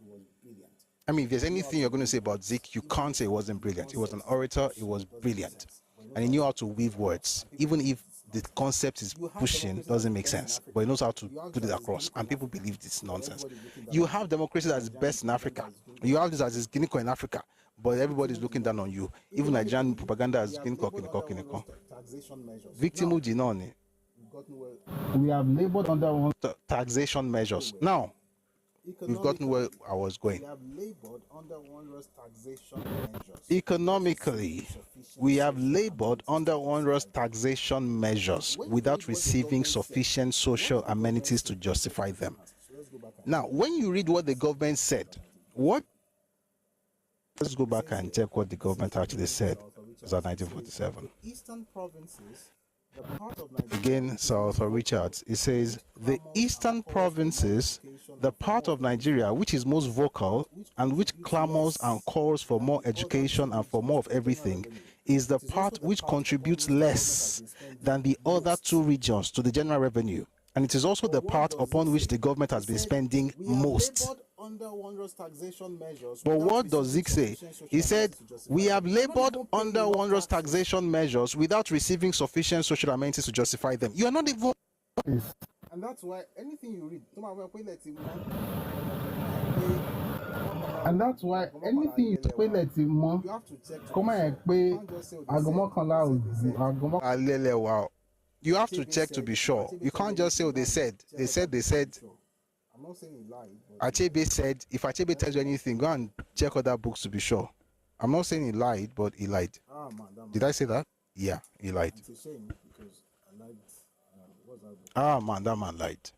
I mean, if there's anything you're going to say about Zik, you can't say it wasn't brilliant. He was an orator, he was brilliant. And he knew how to weave words, even if the concept is pushing doesn't make sense, but he knows how to put it across, and people believe this nonsense. You have democracy that is best in Africa. You have this as is Guinea in Africa, but everybody's looking down on you. Even Nigerian propaganda has been Victimu Ginoni. We have labored under one taxation measures. Now, we've gotten where I was going. Economically, we have labored under onerous taxation measures without receiving sufficient social amenities to justify them. Now, when you read what the government said, let's go back and check what the government actually said. It was at 1947. Again, Sir Arthur Richards, it says, the eastern provinces, the part of Nigeria which is most vocal and which clamors and calls for more education and for more of everything, is the part which contributes less than the other two regions to the general revenue. And it is also the part upon which the government has been spending most. But what does Zik say? He said, we have labored under onerous taxation measures without receiving sufficient social amenities to justify them. You are not even... And that's why anything you read... And that's why anything you say, you have to check. You have to check to be sure. You can't just say, oh, they said. I'm not saying he lied. Achebe said, if Achebe tells you anything, go and check other books to be sure. I'm not saying he lied, but he lied. Did I say that? Yeah, he lied. It's a shame because I lied. That man lied.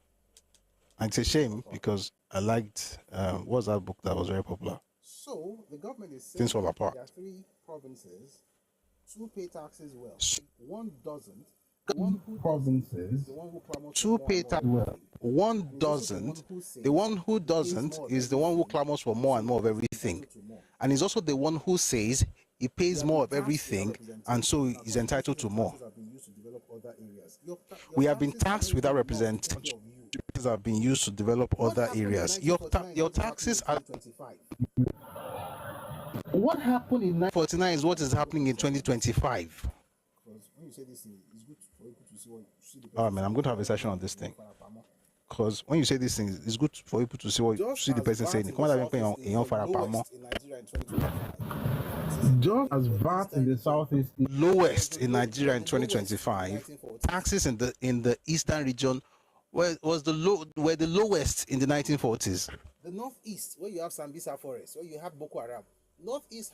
And it's a shame because I liked what was that book that was very popular? So the government is saying Things Fall Apart. there are 3 provinces, 2 pay taxes well, 1 doesn't. The one who provinces, the one who clamors for 2 more pay and more tax. everything. One And it's also doesn't. who says The one who he pays doesn't more of is the one who everything, clamors for more and more of so everything. entitled to more. And he's also the one who says he We pays have more been of taxed without everything and so representation. Our he's entitled contributions to and more. taxes have been used to develop other areas. Your We have been taxes are taxed not without even enough to take representation. care of you. Taxes have been used to develop What other happened in areas. 1949 Your is what is happening taxes in are 2025. What happened in 49 is what is happening in 2025. Because when you say this thing, it's good for people to see what see the Oh person man, I'm saying going to have a rather session than on this more thing. farapamo. Because when you say these things, it's good for people to see what Just see the as person VAT saying. in Come the on, southeast in is your the fire lowest in Nigeria in 2025. Taxes in Just as the VAT in the eastern region southeast is lowest in was Nigeria in the lowest in the 2025. 1940s. Taxes in the eastern region were the lowest in the 1940s. The northeast, where you have Sambisa Forest, where you have Boko Haram, northeast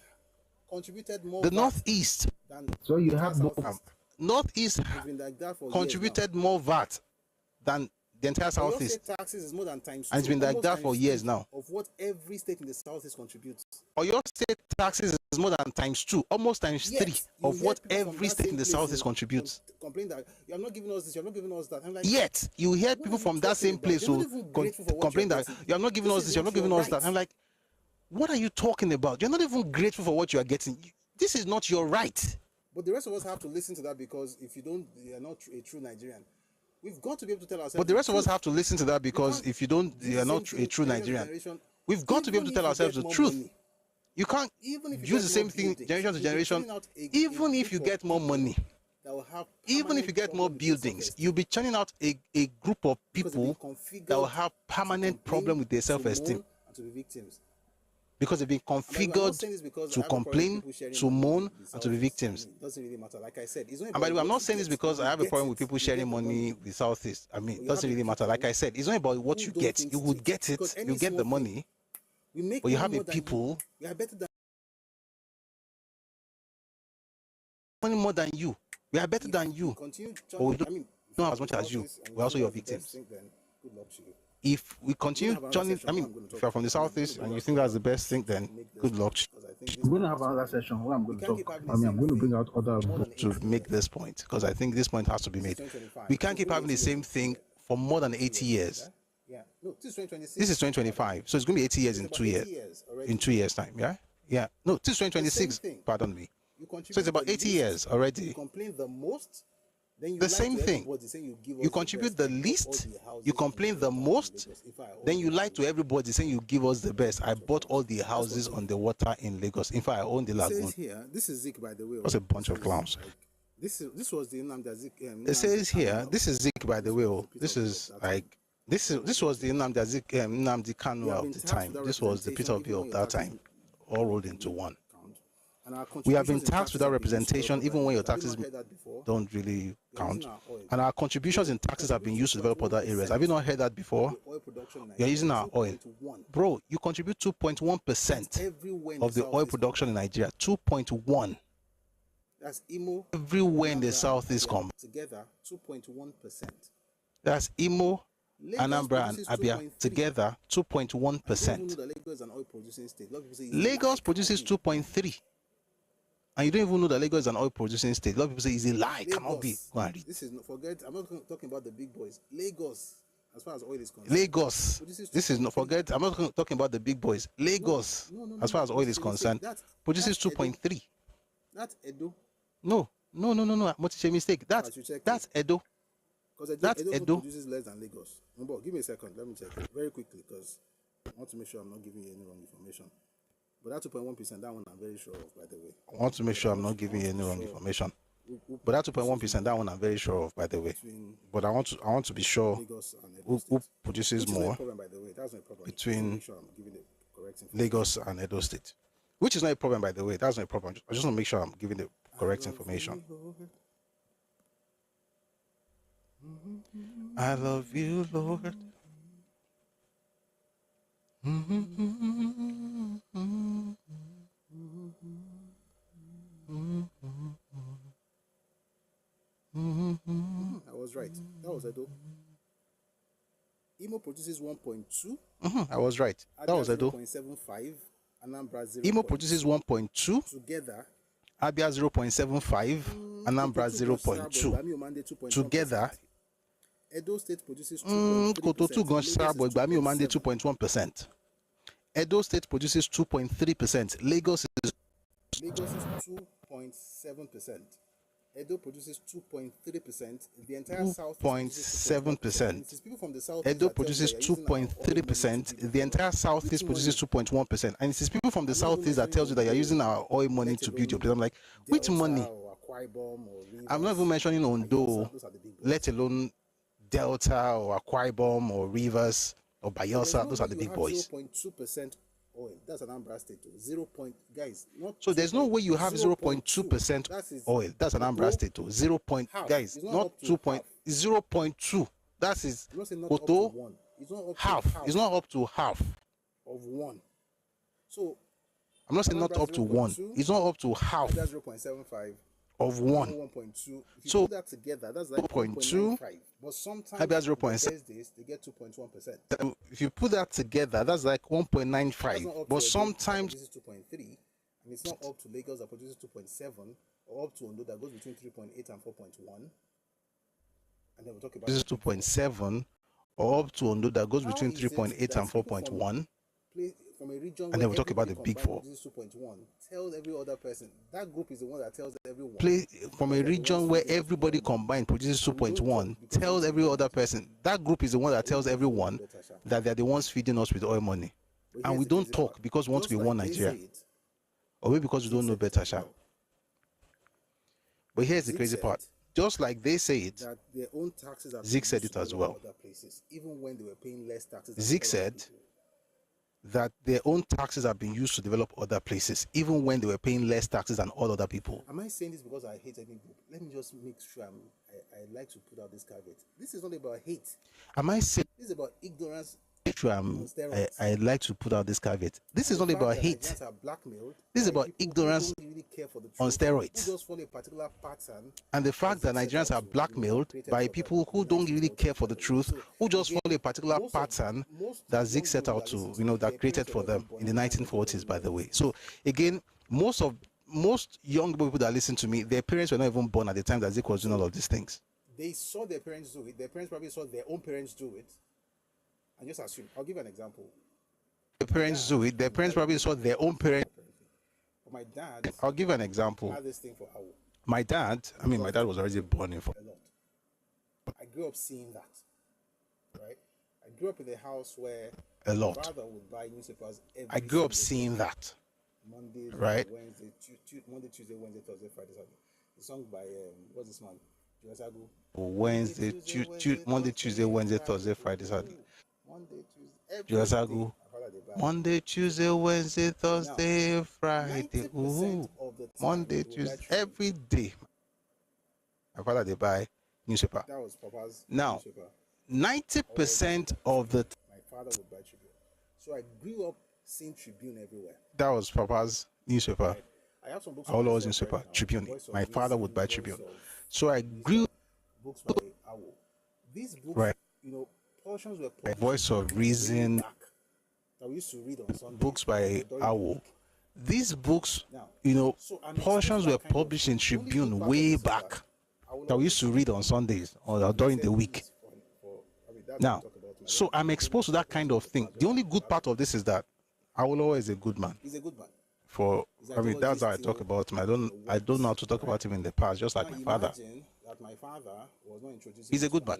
contributed more The VAT northeast than so you the have entire both. southeast. northeast It's been like that for years now. contributed more VAT than the entire Oyo southeast, state taxes is more than times and it's 2, been like almost that for times years 3 now. of what every state in the southeast contributes. Oyo state taxes is more than times 2, almost times 3 Yet you of hear what people from every that state in same the place southeast contributes. complain that you're not giving us this, you're not giving us that. I'm like, Yet you hear what people are you from that talking same about? place You're not who even grateful for what complain you're that getting. you're not giving us is this, you're what not giving your us that. right. I'm like, what are you talking about? You're not even grateful for what you are getting. This is not your right. But the rest of us have to listen to that, because if you don't, you're not a true Nigerian. We've got to be able to tell ourselves. But the rest of us truth. have to listen to that, because can't if you don't, do the you're same not a thing true generation to Nigerian. generation. We've got to be able to Even tell if you ourselves get the more truth. money, You can't even if you use get the same more thing buildings, generation to you'll be generation. churning out a Even if group you of get more people money, that will have even if permanent you get more problem with their buildings, self-esteem, you'll be churning out a group of because they've been people that will configured have to permanent complain, problem with their to self-esteem, moan, and to be victims. because they've been And by the way, I'm not configured saying this because I to have a problem with complain, people sharing to money moan, with the and to be Southeast. I victims. mean, it doesn't really matter. Like I said, it's not And by about the way, I'm what not you saying this get. because I You have a get problem it. with people You get sharing the money with the Southeast. I mean, But it you doesn't have a really matter. Like people I said, it's not about what who you don't get. think You would straight. get Because it, any you get the small thing, money, we make but you money have a more than you. people We are better than money more than you. We are better if than we you, continue but we churning. don't I mean, if know you're as from the much as you. Southeast and you We're also think your that's the best victims. thing, then good luck to you. If we We're going to continue have another churning, session I where mean, I'm going to if talk. you're from the I mean, I'm going to Southeast and bring you out think that's other the best thing, groups to then make this good point, luck. because I think this I'm going to point have has to another be made. session where I'm We going to can't keep talk. having I the mean, I'm same going to bring thing out other for more groups. than To 80 make years. this point, because I think this point has to be This is made. 2025. We can't This is keep going to having be the 80 same years thing in for more than 2 80 years. years. Yeah. No, this is 2026. This is 2025, so it's going to be 80 years It's in about 2 years. 80 years In already. 2 years' time, yeah, yeah. No, this is The same 2026. thing. Pardon me. You So it's contribute about the 80 least, years you already. complain the most, then you The lie same to thing. everybody saying you give You us the contribute best. the I bought all least, the houses you on the complain the water in most, Lagos. If I own then the you lie to lagoon. everybody saying you give us the best. I Bunch of bought all clowns. the Let's houses continue. on the water in Lagos. In fact, I own the It says lagoon. here, this is Zik, by the way. What's a bunch This of is clowns? like this was the Nnamdi Zik. It says here, Kanu this is Zik, by the This way. was the Peter This Obi of is that time. like this was the Nnamdi We Kanu have of been the taxed time. without This was the Peter representation, Obi even of when your that taxes time, all rolled don't into really one. count. And our We have been contributions in taxed taxes without have been used to develop representation, other even when your areas. Have you taxes not heard that before? don't really We are using count. our oil. And our contributions in We taxes have been contribute used to develop other areas. Have you not heard that 2.1% before? of the oil production in You're Nigeria. using our oil. 2.1. Bro, you contribute That's 2.1% everywhere in of the the oil southeast production in combined. Nigeria. 2.1. That's Imo, Everywhere in the Anambra, and southeast Abia combined. together, 2.1%. That's Imo, Lagos Anambra, and produces Abia 2.3. together, I don't even know 2.1%. that Lagos is an oil producing state. A lot of people say it's a lie. Lagos Cannot produces be. 2.3. And you don't even know that Lagos is an oil producing state. A lot of people say it's a lie, cannot be. Lagos. Go and read. This is not forget. I'm not talking about the big boys. Lagos, as far as oil is concerned. Lagos. Produces This is not 2.3. forget. I'm not talking about the big boys. Lagos, No. as far as oil is Mr. Mistake. concerned, produces That's Edo. 2.3. That's Edo. No. What's a mistake? I should check That's Edo. Because That's Edo Edo. produces less than Lagos. Number, give me a second. Let me check it very quickly because I want to make sure I'm not giving you any wrong information. But that 2.1%, that one I'm very sure of, by the way. I want to make sure I'm not giving you any wrong information. But that 2.1%, that one I'm very sure of, by the way. But I want to be sure Lagos and Edo who State. produces Which is not a more problem, by the way. That's not a problem. between Make sure I'm giving the correct information. Lagos and Edo State. Which is not a problem, by the way. That's not a problem. I just want to make sure I'm giving the correct information. I love you, Lord. I was right. That was Edo. Imo produces 1.2. I was right. That Abia was Edo. 0.75. Anambra 0. Imo produces 1.2. Together. Abia 0.75. Anambra 0.2. Together. Edo State produces 2.3%. Kototu Gonsabo Igbami Omande 2.1%. Edo State produces 2.3%. Lagos is 2.7%. Edo produces 2.3%. The entire South 2.7%. People from the South Edo produces 2.3%. The entire Southeast produces 2.1%. And it is people from the Southeast that tells you that you're using our oil money to build your place. I'm like, which money? I'm not even mentioning Ondo, let alone Delta or Akwa Ibom or Rivers or Bayelsa. Those are the big boys. 0.2% oil. That's Anambra State. 0. Guys, not so there's no way you have 0.2% oil. That's Anambra State. 0. Guys, not 2. 0.2. That is Koto half. It's not up to half of 1. So I'm not saying not up to 1. It's not up to half. That's 0.75 of 1. 1.2. If you So put that together, that's like 0.2. 0.95. But sometimes Abia 0.7. days they get 2.1%. If you put that together, that's like 1.95. But sometimes this is 2.3, and it's not up to Lagos that produces 2.7, or up to Ondo that goes between 3.8 and 4.1. And then we'll talk about this is 2.7, or up to Ondo that goes between 3.8 and 4.1. From a region and then we'll talk about the big four. 2.1 tells every other person. That group is the one that tells everyone. From a region where everybody combined produces 2.1, tells every other person. That group is the one that tells everyone that they're the ones feeding us with oil money. And we don't talk because we want to be one Nigeria. Or maybe because we don't know better, Sha. But here's the crazy part. Just like they say it, that their own taxes are Zeke said it as well. Other places, even when they were paying less taxes. Zeke said that their own taxes have been used to develop other places, even when they were paying less taxes than all other people. Am I saying this because I hate any group? Let me just make sure I like to put out this caveat. This is not about hate. Am I saying this is about ignorance? I like to put out this caveat. This is not about hate. This is about ignorance on steroids. And the fact that Nigerians are blackmailed by people who don't really care for the truth, who just follow a particular pattern that Zeke set out to, that created for them in the 1940s, by the way. So again, most young people that listen to me, their parents were not even born at the time that Zeke was doing all of these things. They saw their parents do it. Their parents probably saw their own parents do it. And just assume. I'll give you an example. The parents do it. Their parents probably saw their own parents. But my dad. I'll give you an example. Had this thing for Awo. My dad was already born in. A lot. I grew up seeing that. Right. I grew up in a house where a lot. My father would buy newspapers every I grew up seeing that. Monday, right. Wednesday, Monday, Tuesday, Wednesday, Thursday, Friday, Saturday. The song by what's this man? Monday, Tuesday, Wednesday, Thursday, Friday, Saturday. Monday, Tuesday, Wednesday, Thursday, Friday. Ooh. Monday, Tuesday, every day. My father, they buy newspaper. That was Papa's now, newspaper. 90% of the my father would buy Tribune. So I grew up seeing Tribune everywhere. That was Papa's newspaper. Right. I have some books. All was newspaper, right Tribune. My father would buy Tribune. So I grew books by Awo. These books, right. Portions were Voice of Reason. That we used to read on Sunday. Books by Awo. These books, portions were published in Tribune way back. That we used to read on Sundays or during the week. Now, so I'm exposed to that kind of thing. The only good part of this is that Awolowo is a good man. He's a good man. That's how I talk about him. I don't know how to talk about him in the past, just like my father. That my father was not introduced. He's a good man.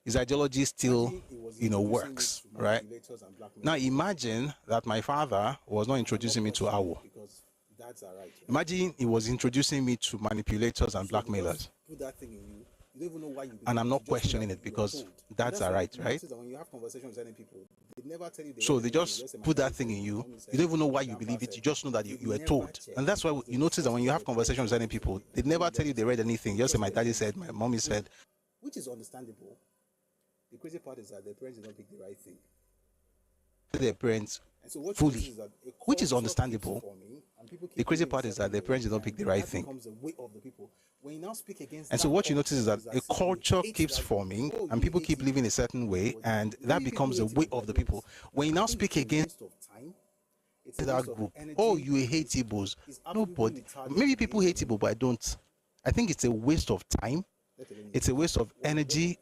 His ideology still, works, right? Now imagine that my father was not introducing me to Awo. Imagine he was introducing me to manipulators and blackmailers. And I'm not questioning it because that's all right, right? So they just put that thing in you. You don't even know why you believe it. You just know that you were told. And that's why you notice that when you have conversations with any people, they never tell you they read anything. Just say my daddy said, my mommy said. Which is understandable. The crazy part is that their parents did not pick the right thing. Their parents fully, which is understandable. The crazy part is that their parents did not pick the right thing. when you now speak against And so that what you notice is that culture, a culture hate keeps that forming group. Oh, and you people hate keep it. living a certain way, But and the that way becomes the hate way it, of the I people. When you now think speak it's a against waste of time. It's a that waste of group, energy. oh, you hate It's Igbos. absolutely Nobody. retarded Maybe to people hate hate them. Igbo, but I don't. I think it's a waste of time. It's a waste of energy.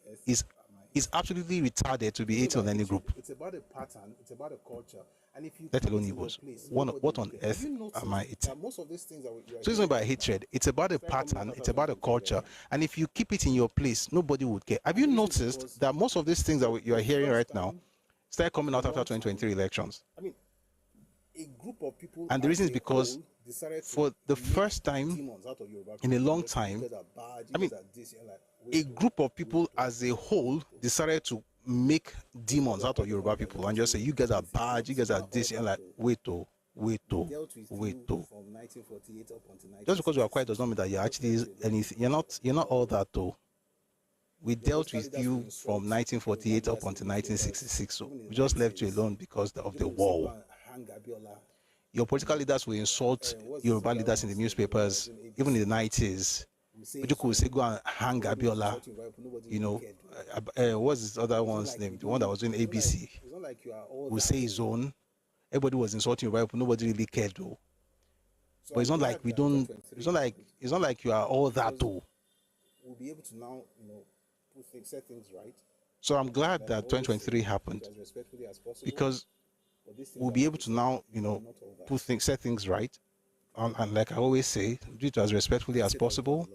Is absolutely retarded to be hating on any group, It's about a pattern. It's about a culture. And if you let keep alone it in your Igbos. place, What nobody on will care. Have earth you noticed am I eating? that most of these things that you are So it's not about hatred. It's about a pattern. It's about a culture. And if you keep it in your place, nobody would care. Have you noticed that most of these things that you are hearing right now started coming out after 2023 elections? I mean, a group of people, And the reason is because whole decided to for the make first time demons out of Yoruba in a people. long Just, time, you guys are bad, you I mean, guys are this, you're like, a wait, group of people as a whole decided to make demons out of Yoruba people and just say, you guys are bad, you guys are this. And like, wait, oh, dealt with wait, you oh. from 1948 up until Just because you are quiet does not mean that you're actually anything. You're not all that though. We dealt with you from 1948 up until 1966. So we just left you alone because of the war. Your political leaders will insult Yoruba leaders in the newspapers, even in the 90s. But you could say, go and hang Abiola. You know, what's his other one's name? The one that was doing ABC. Will say his own. Everybody was insulting Yoruba people. Nobody really cared though. But it's not like we don't. It's not like you are all that though. We'll be able to now, set things right. So I'm glad that 2023 happened because we'll be able to now, set things right. And like I always say, do it as respectfully as possible.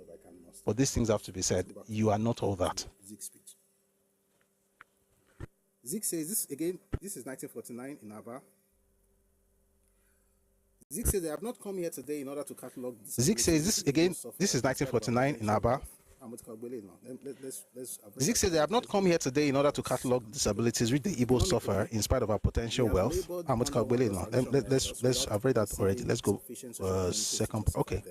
But these things have to be said. You are not all that. Zeke says this again. This is 1949 in Aba. Zeke says they have not come here today in order to catalog. Zeke says this again. This is 1949 in Aba. Zeke says they have not come here today in order to catalog disabilities which the Igbo suffer in spite of our potential wealth. Let's I've read that already. Let's go second. Okay.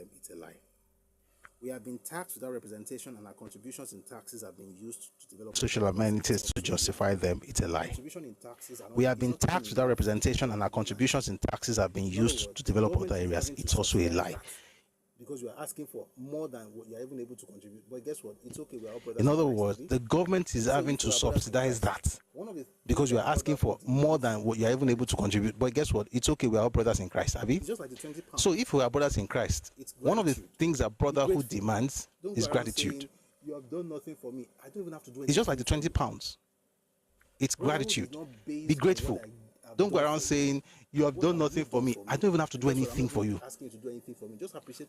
We have been taxed without representation, and our contributions in taxes have been used to develop social amenities to justify them. It's a lie. We have been taxed without representation, and our contributions in taxes have been used to develop other areas. It's also a lie. Because you are asking for more than what you are even able to contribute. But guess what? It's okay. In other words, the government is having to subsidize that because you are asking for more than what you are even able to contribute. But guess what? It's okay. We are all brothers in Christ, Abi. So if we are brothers in Christ, one of the things that brotherhood demands is gratitude. You have done nothing for me. I don't even have to do anything. It's just like the £20. It's gratitude. Be grateful. Don't go around saying you have done nothing for me. I don't even have to do anything for you.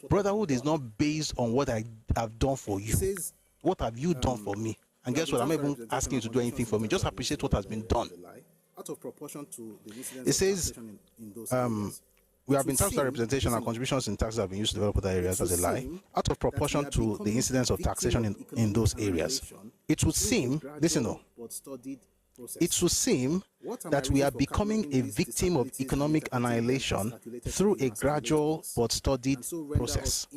Brotherhood is not based on what I have done for you. What have you done for me? And guess what? I'm not even asking you to do anything for me. Just appreciate what has been done. Out of proportion to the it says we have been taxed by representation and contributions in taxes have been used to develop other areas as a lie. Out of proportion to the incidence of taxation in those areas. It would seem, it should seem that we are becoming a victim of economic annihilation through a gradual but studied process.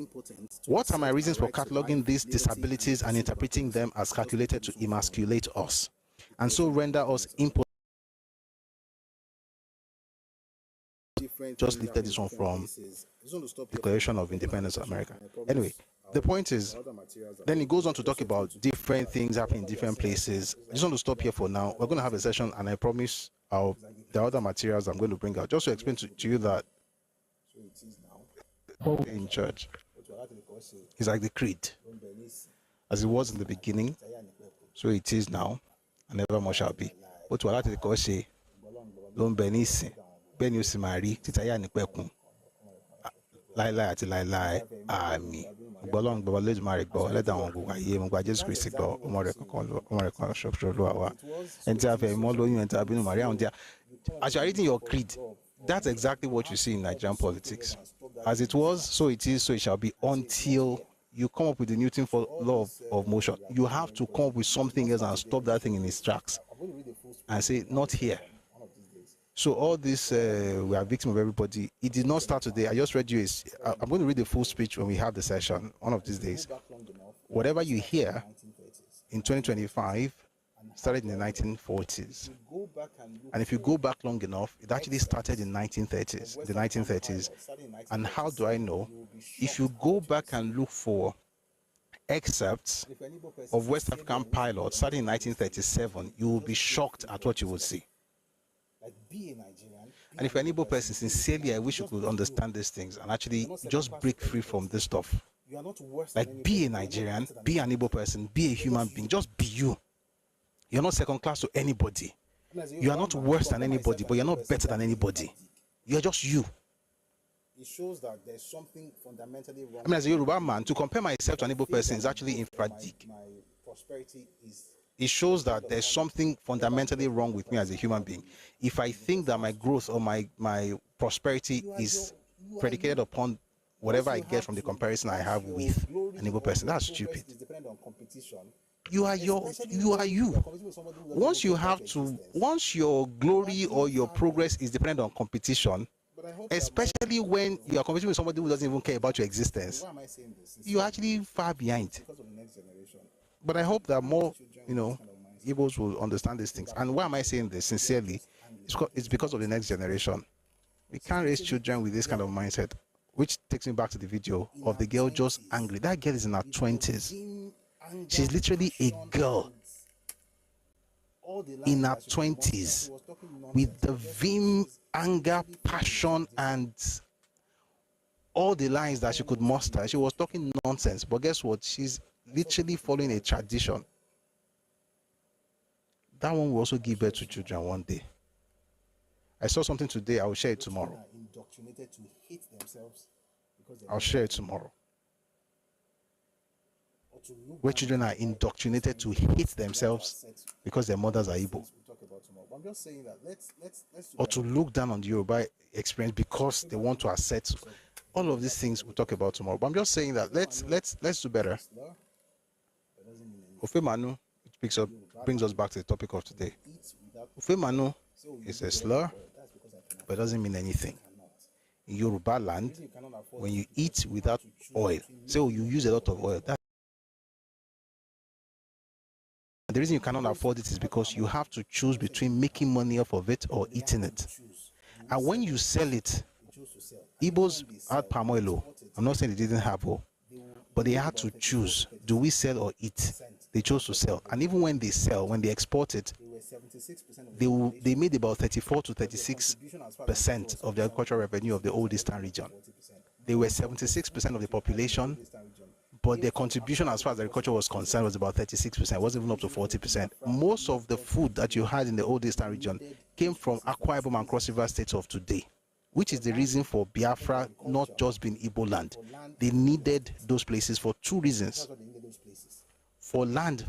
What are my reasons for cataloging these disabilities and interpreting them as calculated to emasculate us and so render us impotent? Just lifted this one from Declaration of Independence of America. Anyway, the point is, then it goes on to talk about different things happening in different places. I just want to stop here for now. We're going to have a session, and I promise there are other materials I'm going to bring out just to explain to you that in church is like the creed, as it was in the beginning, so it is now, and never more shall be. But to allow the course, don't benisi, benusi mari, titaya ni pekun. Láíláí àti láíláí àmín. Ọlọ́run gbọ́ Olódùmarè gbọ́ ẹlẹ́dàá àwọn gbogbo ayé mo gba Jésù Kristi gbọ́ ọmọ rẹ̀ kan ṣoṣo Olúwa wa. Ẹni tí a fẹ́ mọ́ lóyún ẹni tí a bínú Màríà àwọn díà. As you are reading your creed, that's exactly what you see in Nigerian politics. As it was, so it is, so it shall be until you come up with the Newton law of motion. You have to come up with something else and stop that thing in its tracks and say, not here. So all this, we are victim of everybody. It did not start today. I just read you. I'm going to read the full speech when we have the session, one of these days. Whatever you hear in 2025 started in the 1940s. And if you go back long enough, it actually started in the 1930s. And how do I know? If you go back and look for excerpts of West African pilots starting in 1937, you will be shocked at what you will see. And if you're an Igbo person, sincerely, I wish you could understand these things and actually just break free from this stuff. Like, be a Nigerian, be an Igbo person, be a human being, just be you. You're not second class to anybody. You are not worse than anybody, but you're not better than anybody. You're just you. It shows that there's something fundamentally wrong. I mean, as a Yoruba man, to compare myself to an Igbo person is actually infradig. My prosperity is. It shows that there's something fundamentally wrong with me as a human being. If I think that my growth or my prosperity is predicated upon whatever I get from the comparison I have with an Igbo person, that's stupid. You are you. Once your glory or your progress is dependent on competition, especially when you are competing with somebody who doesn't even care about your existence, you're actually far behind. But I hope that more, Igbos will understand these things. And why am I saying this? Sincerely, it's because of the next generation. We can't raise children with this kind of mindset, which takes me back to the video of the girl just angry. That girl is in her 20s. She's literally a girl in her 20s with the vim, anger, passion, and all the lines that she could muster. She was talking nonsense, but guess what? She's literally following a tradition. That one will also give birth to children one day. I saw something today. I will share it tomorrow. I'll share it tomorrow. Where children are indoctrinated to hate themselves because their mothers are Igbo, or to look down on the Yoruba experience because they want to assert. All of these things we'll talk about tomorrow. But I'm just saying that let's do better. Mmanụ, which brings us back to the topic of today. Mmanụ is a slur, but it doesn't mean anything. In Yoruba land, when you eat without oil, so you use a lot of oil. The reason you cannot afford it is because you have to choose between making money off of it or eating it. And when you sell it, Igbos had palm oil. I'm not saying they didn't have oil, but they had to choose. Do we sell or eat? They chose to sell. And even when they sell, when they export it, they made about 34 to 36% of the agricultural revenue of the old Eastern region. They were 76% of the population, but their contribution as far as agriculture was concerned was about 36%. It wasn't even up to 40%. Most of the food that you had in the old Eastern region came from Akwa Ibom and Cross River states of today, which is the reason for Biafra not just being Igbo land. They needed those places for two reasons. For land,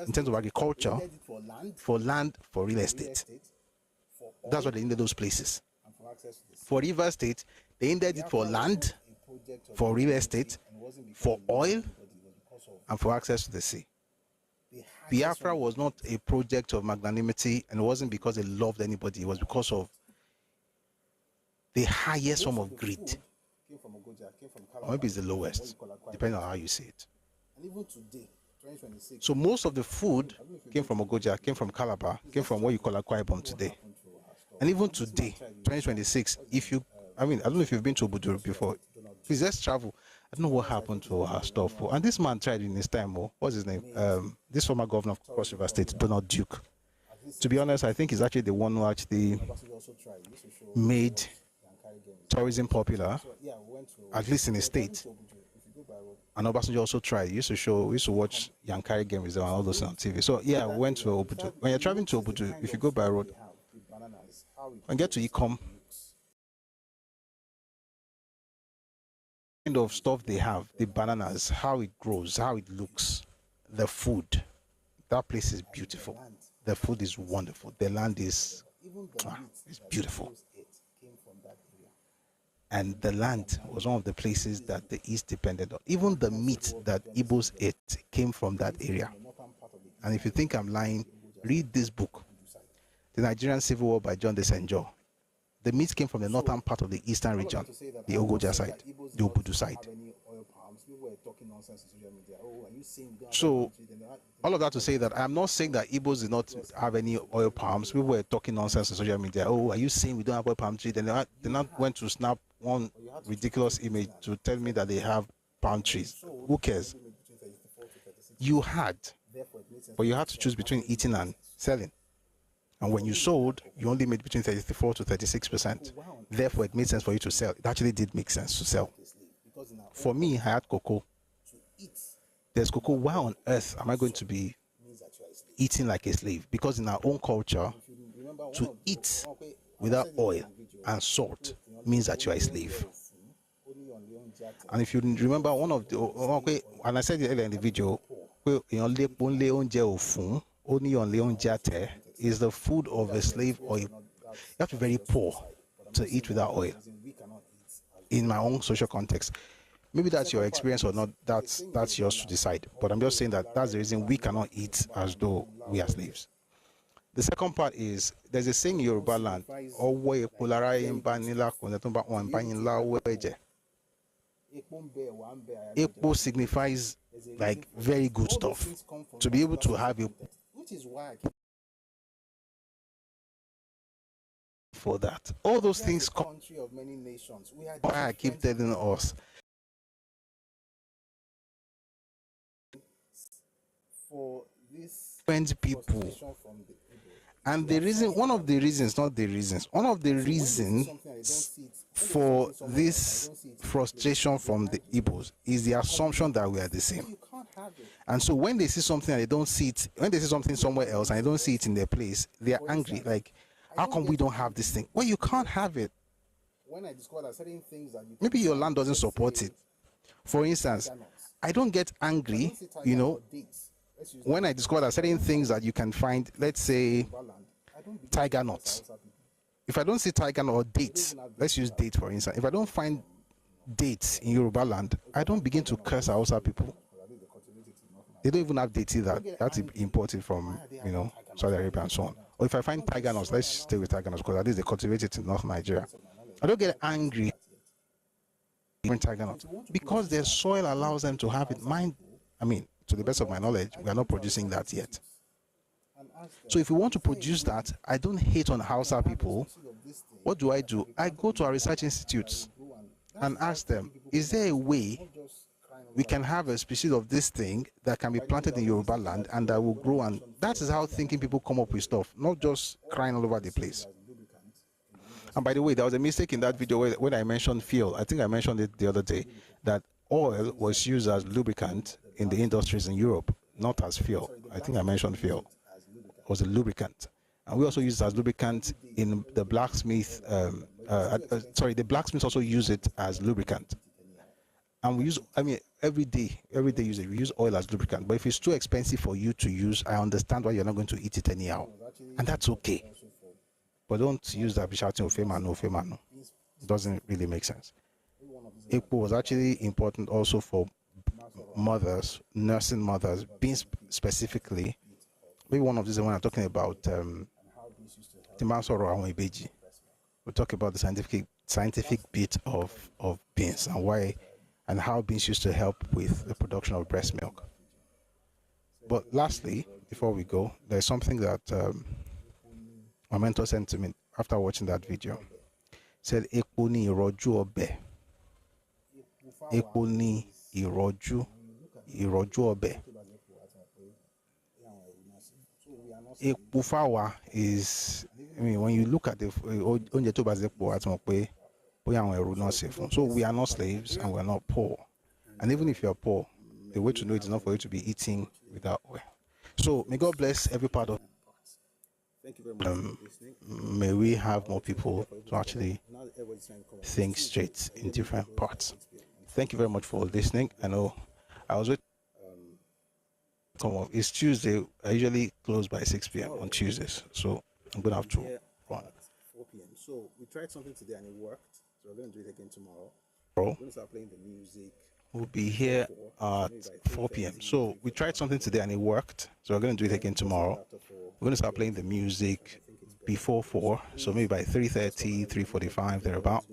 in terms of agriculture, for land, for real estate. That's why they needed those places. For River State, they needed it for land, for real estate, for oil, and for access to the sea. Biafra was not a project of magnanimity, and it wasn't because they loved anybody. It was because of the highest form of greed. Or maybe it's the lowest, depending on how you see it. So most of the food came from Ogoja, came from Calabar, came from what you call Akwa Ibom today. And even today, 2026, I don't know if you've been to Obudu before. Please, let's travel. I don't know what happened to our stuff. And this man tried in his time. What's his name? This former governor of Cross River State, Donald Duke. To be honest, I think he's actually the one who actually made tourism popular, at least in his state. And Obasanjo also tried. We used to watch Yankari Game Reserve and all those on TV. So yeah, we went to Obudu. When you're traveling to Obudu, if you go by road and get to Ikom, kind of stuff they have, the bananas, how it grows, how it looks, the food. That place is beautiful. The food is wonderful. The land is beautiful. And the land was one of the places that the East depended on. Even the meat that Igbos ate came from that area. And if you think I'm lying, read this book, The Nigerian Civil War by John Desenjo. The meat came from the northern part of the eastern region, the Ogoja side, the Obudu side. So, all of that to say that I'm not saying that Igbos did not have any oil palms. We were talking nonsense on social media. Oh, are you saying we don't have oil palm tree? Then they not went to snap one ridiculous image to tell me that they have palm trees. Who cares? you had, but you had to choose between eating and selling. And when you sold, you only made between 34 to 36%. Therefore, it made sense for you to sell. It actually did make sense to sell. For me, I had cocoa. There's cocoa. Why on earth am I going to be eating like a slave? Because in our own culture, to eat without oil and salt means that you are a slave. And if you remember one of the, and I said it earlier in the video, is the food of a slave, or you have to be very poor to eat without oil. In my own social context, maybe that's your experience or not, that's yours to decide. But I'm just saying that that's the reason we cannot eat as though we are slaves. The second part is, there's a saying in Yoruba land, Epo signifies like very good stuff. To be able to have it, which is why for that, all those things country of many nations. Why I keep telling us for this 20 people. And the reason, one of the reasons for this frustration from the Igbos is the assumption that we are the same. And so when they see something and they don't see it, when they see something somewhere else and they don't see it in their place, they are angry. Like, how come we don't have this thing? Well, you can't have it. When I discover certain things that maybe your land doesn't support it. For instance, I don't get angry, you know, when I discover that certain things that you can find, let's say tiger nuts. If I don't see tiger nut or dates, let's use dates for instance. If I don't find dates in Yoruba land, I don't begin to curse Hausa people. They don't even have dates either. That's imported from, you know, Saudi Arabia and so on. Or if I find tiger nuts, let's stay with tiger nuts because at least they cultivate it in North Nigeria. I don't get angry when tiger nuts because their soil allows them to have it. To the best of my knowledge, we are not producing that yet. So if we want to produce that, I don't hate on Hausa people. What do? I go to our research institutes and ask them, is there a way we can have a species of this thing that can be planted in Yoruba land and that will grow? And that is how thinking people come up with stuff, not just crying all over the place. And by the way, there was a mistake in that video when I mentioned fuel. I think I mentioned it the other day, that oil was used as lubricant in the industries in Europe, not as fuel. I think I mentioned fuel was a lubricant. And we also use it as lubricant in the blacksmith. The blacksmiths also use it as lubricant. And we use, every day use it. We use oil as lubricant. But if it's too expensive for you to use, I understand why you're not going to eat it anyhow. And that's okay. But don't use that shouting Mmanụ. It doesn't really make sense. Epo was actually important also for mothers, nursing mothers, being specifically. Maybe one of these when I'm talking about Timansoro and Ibeji. We'll talk about the scientific bit of beans and why and how beans used to help with the production of breast milk. But lastly, before we go, there's something that my mentor sent to me after watching that video. Said Epo ni iroju obe. Epo ni iroju obe. Epo is, when you look at the so we are not slaves and we're not poor. And even if you're poor, the way to know it is not for you to be eating without oil. So may God bless every part of. Thank you very much for listening. May we have more people to actually think straight in different parts. Thank you very much for listening. I know I was with. It's Tuesday. I usually close by 6 p.m. on Tuesdays, so I'm gonna have to run. 4 p.m. So we tried something today and it worked. So we're gonna do it again tomorrow. We're gonna start playing the music. We'll be here at 4 p.m. So we tried something today and it worked. So we're gonna do it again tomorrow. We're gonna start playing the music before 4. So maybe by 3:30, 3:45, thereabout.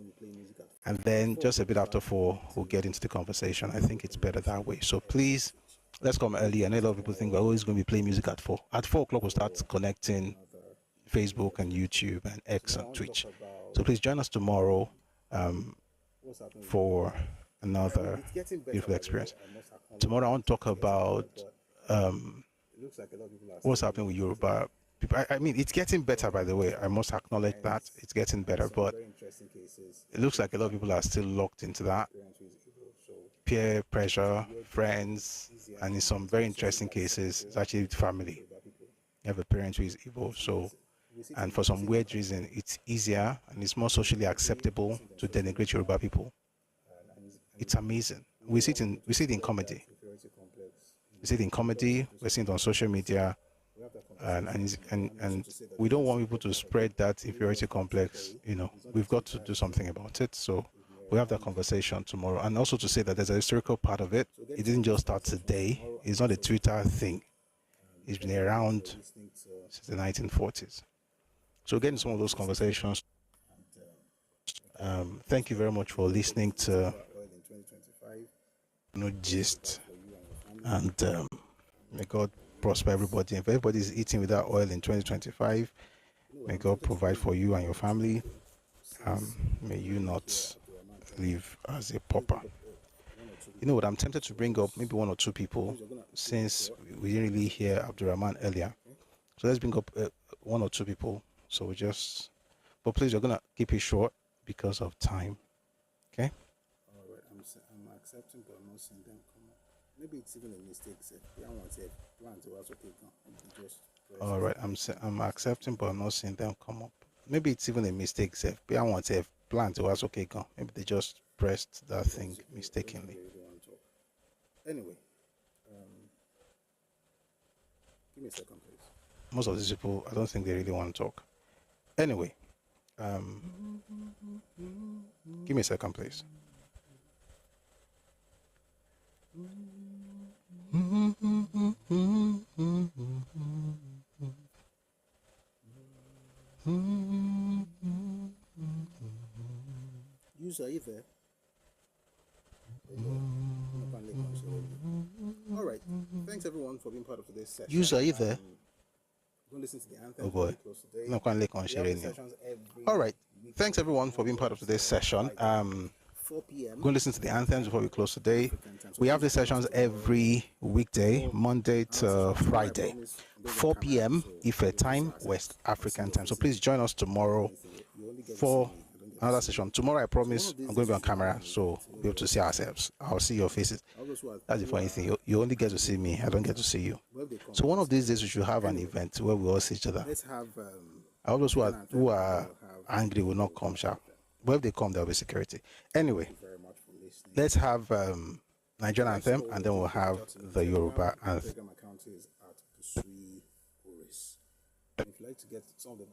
And then just a bit after 4, we'll get into the conversation. I think it's better that way. So please. Let's come early. I know a lot of people think we're always going to be playing music at 4. At 4 o'clock, we'll start connecting Facebook and YouTube and X and Twitch. So please join us tomorrow for another beautiful experience. Tomorrow, I want to talk about what's happening with Yoruba people. I mean, it's getting better, by the way. I must acknowledge that it's getting better, but it looks like a lot of people are still locked into that peer pressure, friends, and in some very interesting cases, it's actually family. You have a parent who is evil, so, and for some weird reason, it's easier and it's more socially acceptable to denigrate Yoruba people. It's amazing. We see it in comedy. We see it in comedy. We see it on social media, and we don't want people to spread that inferiority complex. We've got to do something about it. So we have that conversation tomorrow, and also to say that there's a historical part of it. It didn't just start today. It's not a Twitter thing. It's been around since the 1940s. So getting some of those conversations. Thank you very much for listening to Gist, and may God prosper everybody. If everybody is eating without oil in 2025, may God provide for you and your family. May you not live as a pauper. You know what? I'm tempted to bring up maybe one or two people, since we didn't really hear Abdurrahman earlier. So let's bring up one or two people. So but please, you're gonna keep it short because of time. Okay. All right. I'm accepting, but I'm not seeing them come up. Maybe it's even a mistake. I want to plan to was okay. All right. I'm accepting, but I'm not seeing them come up. Maybe it's even a mistake. I want to have plan to was okay. Maybe they just pressed that thing mistakenly. Anyway, give me a second, please. Most of these people, I don't think they really want to talk. Anyway, give me a second, please. User, are you there? All right. Thanks everyone for being part of today's session. User, are you there? Go listen to the anthem. Oh boy. No, can't click on sharing. All right. Thanks everyone for being part of today's session. 4 p.m. Go listen to the anthems before we close today. We have these sessions every weekday, Monday to Friday, 4 p.m. Ife time, West African time. So please join us tomorrow for another session. Tomorrow, I promise, I'm going to be on camera, so we'll be able to see ourselves. I'll see your faces. That's the funny thing. You only get to see me. I don't get to see you. So one of these days, we should have an event where we all see each other. Let's have. All those who are angry will not come, sharp. But if they come, there'll be security. Anyway, let's have Nigerian anthem, and then we'll have the Yoruba anthem. If you'd like to get some of the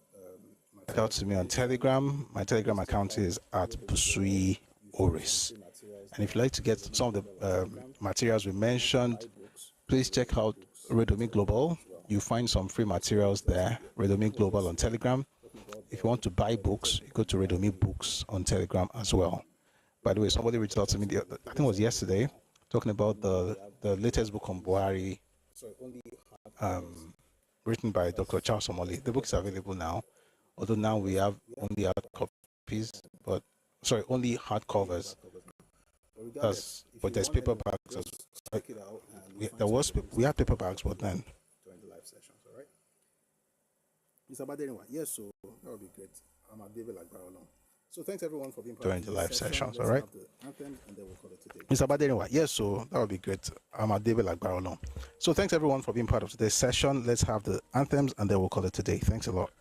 Check out to me on Telegram. My Telegram account is at Busui Oris. And if you'd like to get some of the materials we mentioned, please check out Redomi Global. You find some free materials there. Redomi Global on Telegram. If you want to buy books, you go to Redomi Books on Telegram as well. By the way, somebody reached out to me, I think it was yesterday, talking about the latest book on Buhari, written by Dr. Charles Omoli. The book is available now, although now we have only hard copies, only hard covers. But there's paperbacks. We had paperbacks, but then. During the live sessions, all right? Mr. Badenwa, yes, so that would be great. I'm at David Lagbarolo. So thanks everyone for being part during of the live session. sessions, all right? Mr. Badenwa, yes, so that would be great. I'm at David Lagbarolo. So thanks everyone for being part of today's session. Let's have the anthems and then we'll call it today. Thanks a lot.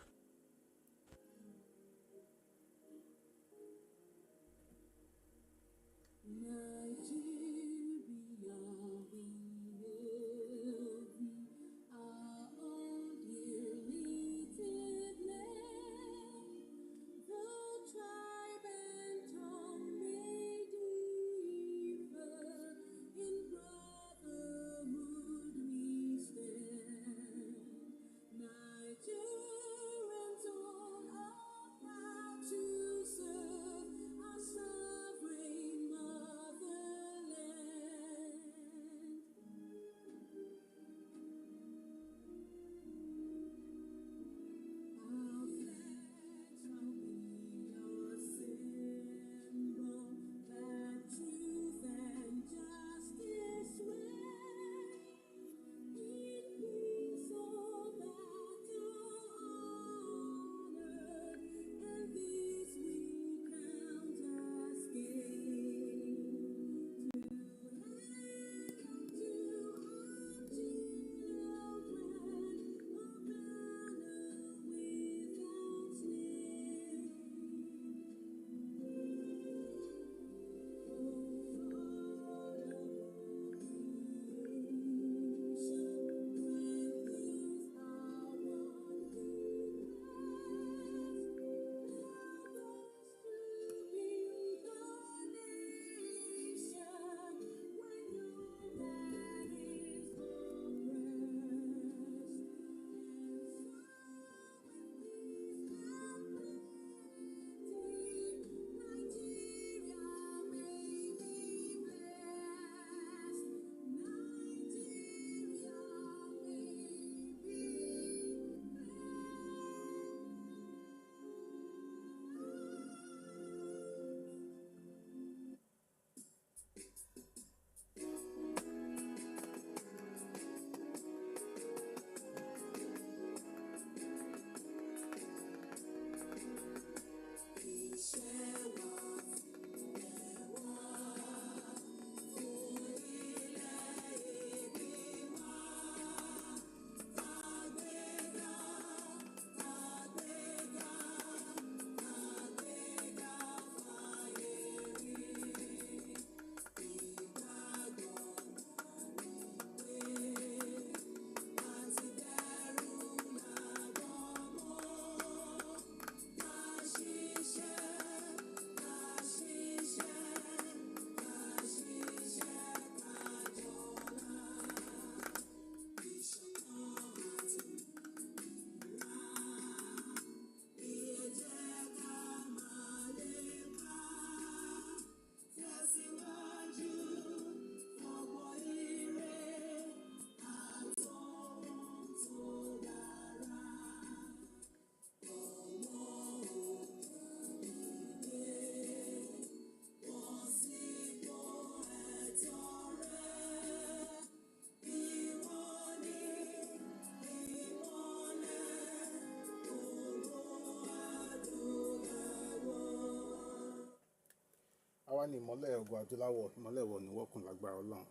àwa ni ìmọ́lẹ̀ ogun adúláwọ̀ ìmọ́lẹ̀ wọ̀ ní wọ́kùn lágbára Ọlọ́run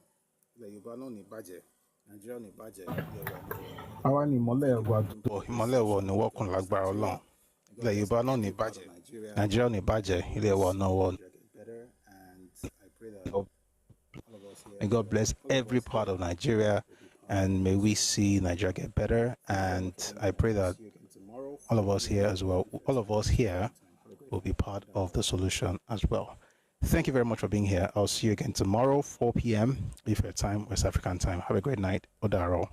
ilẹ̀ Yorùbá náà ní bàjẹ́ Nàìjíríà ní bàjẹ́ ilẹ̀ wa ní. àwa ni ìmọ́lẹ̀ ogun adúláwọ̀ ìmọ́lẹ̀ wọ̀ ní wọ́kùn lágbára Ọlọ́run ilẹ̀ Yorùbá náà ní bàjẹ́ Nàìjíríà ní bàjẹ́ ilẹ̀ wa náà wọ̀. May God bless every part of Nigeria, and may we see Nigeria get better. And I pray that all of us here as well, all of us here will be part of the solution as well. Thank you very much for being here. I'll see you again tomorrow, 4 p.m. if your time, West African time. Have a great night. Odaro.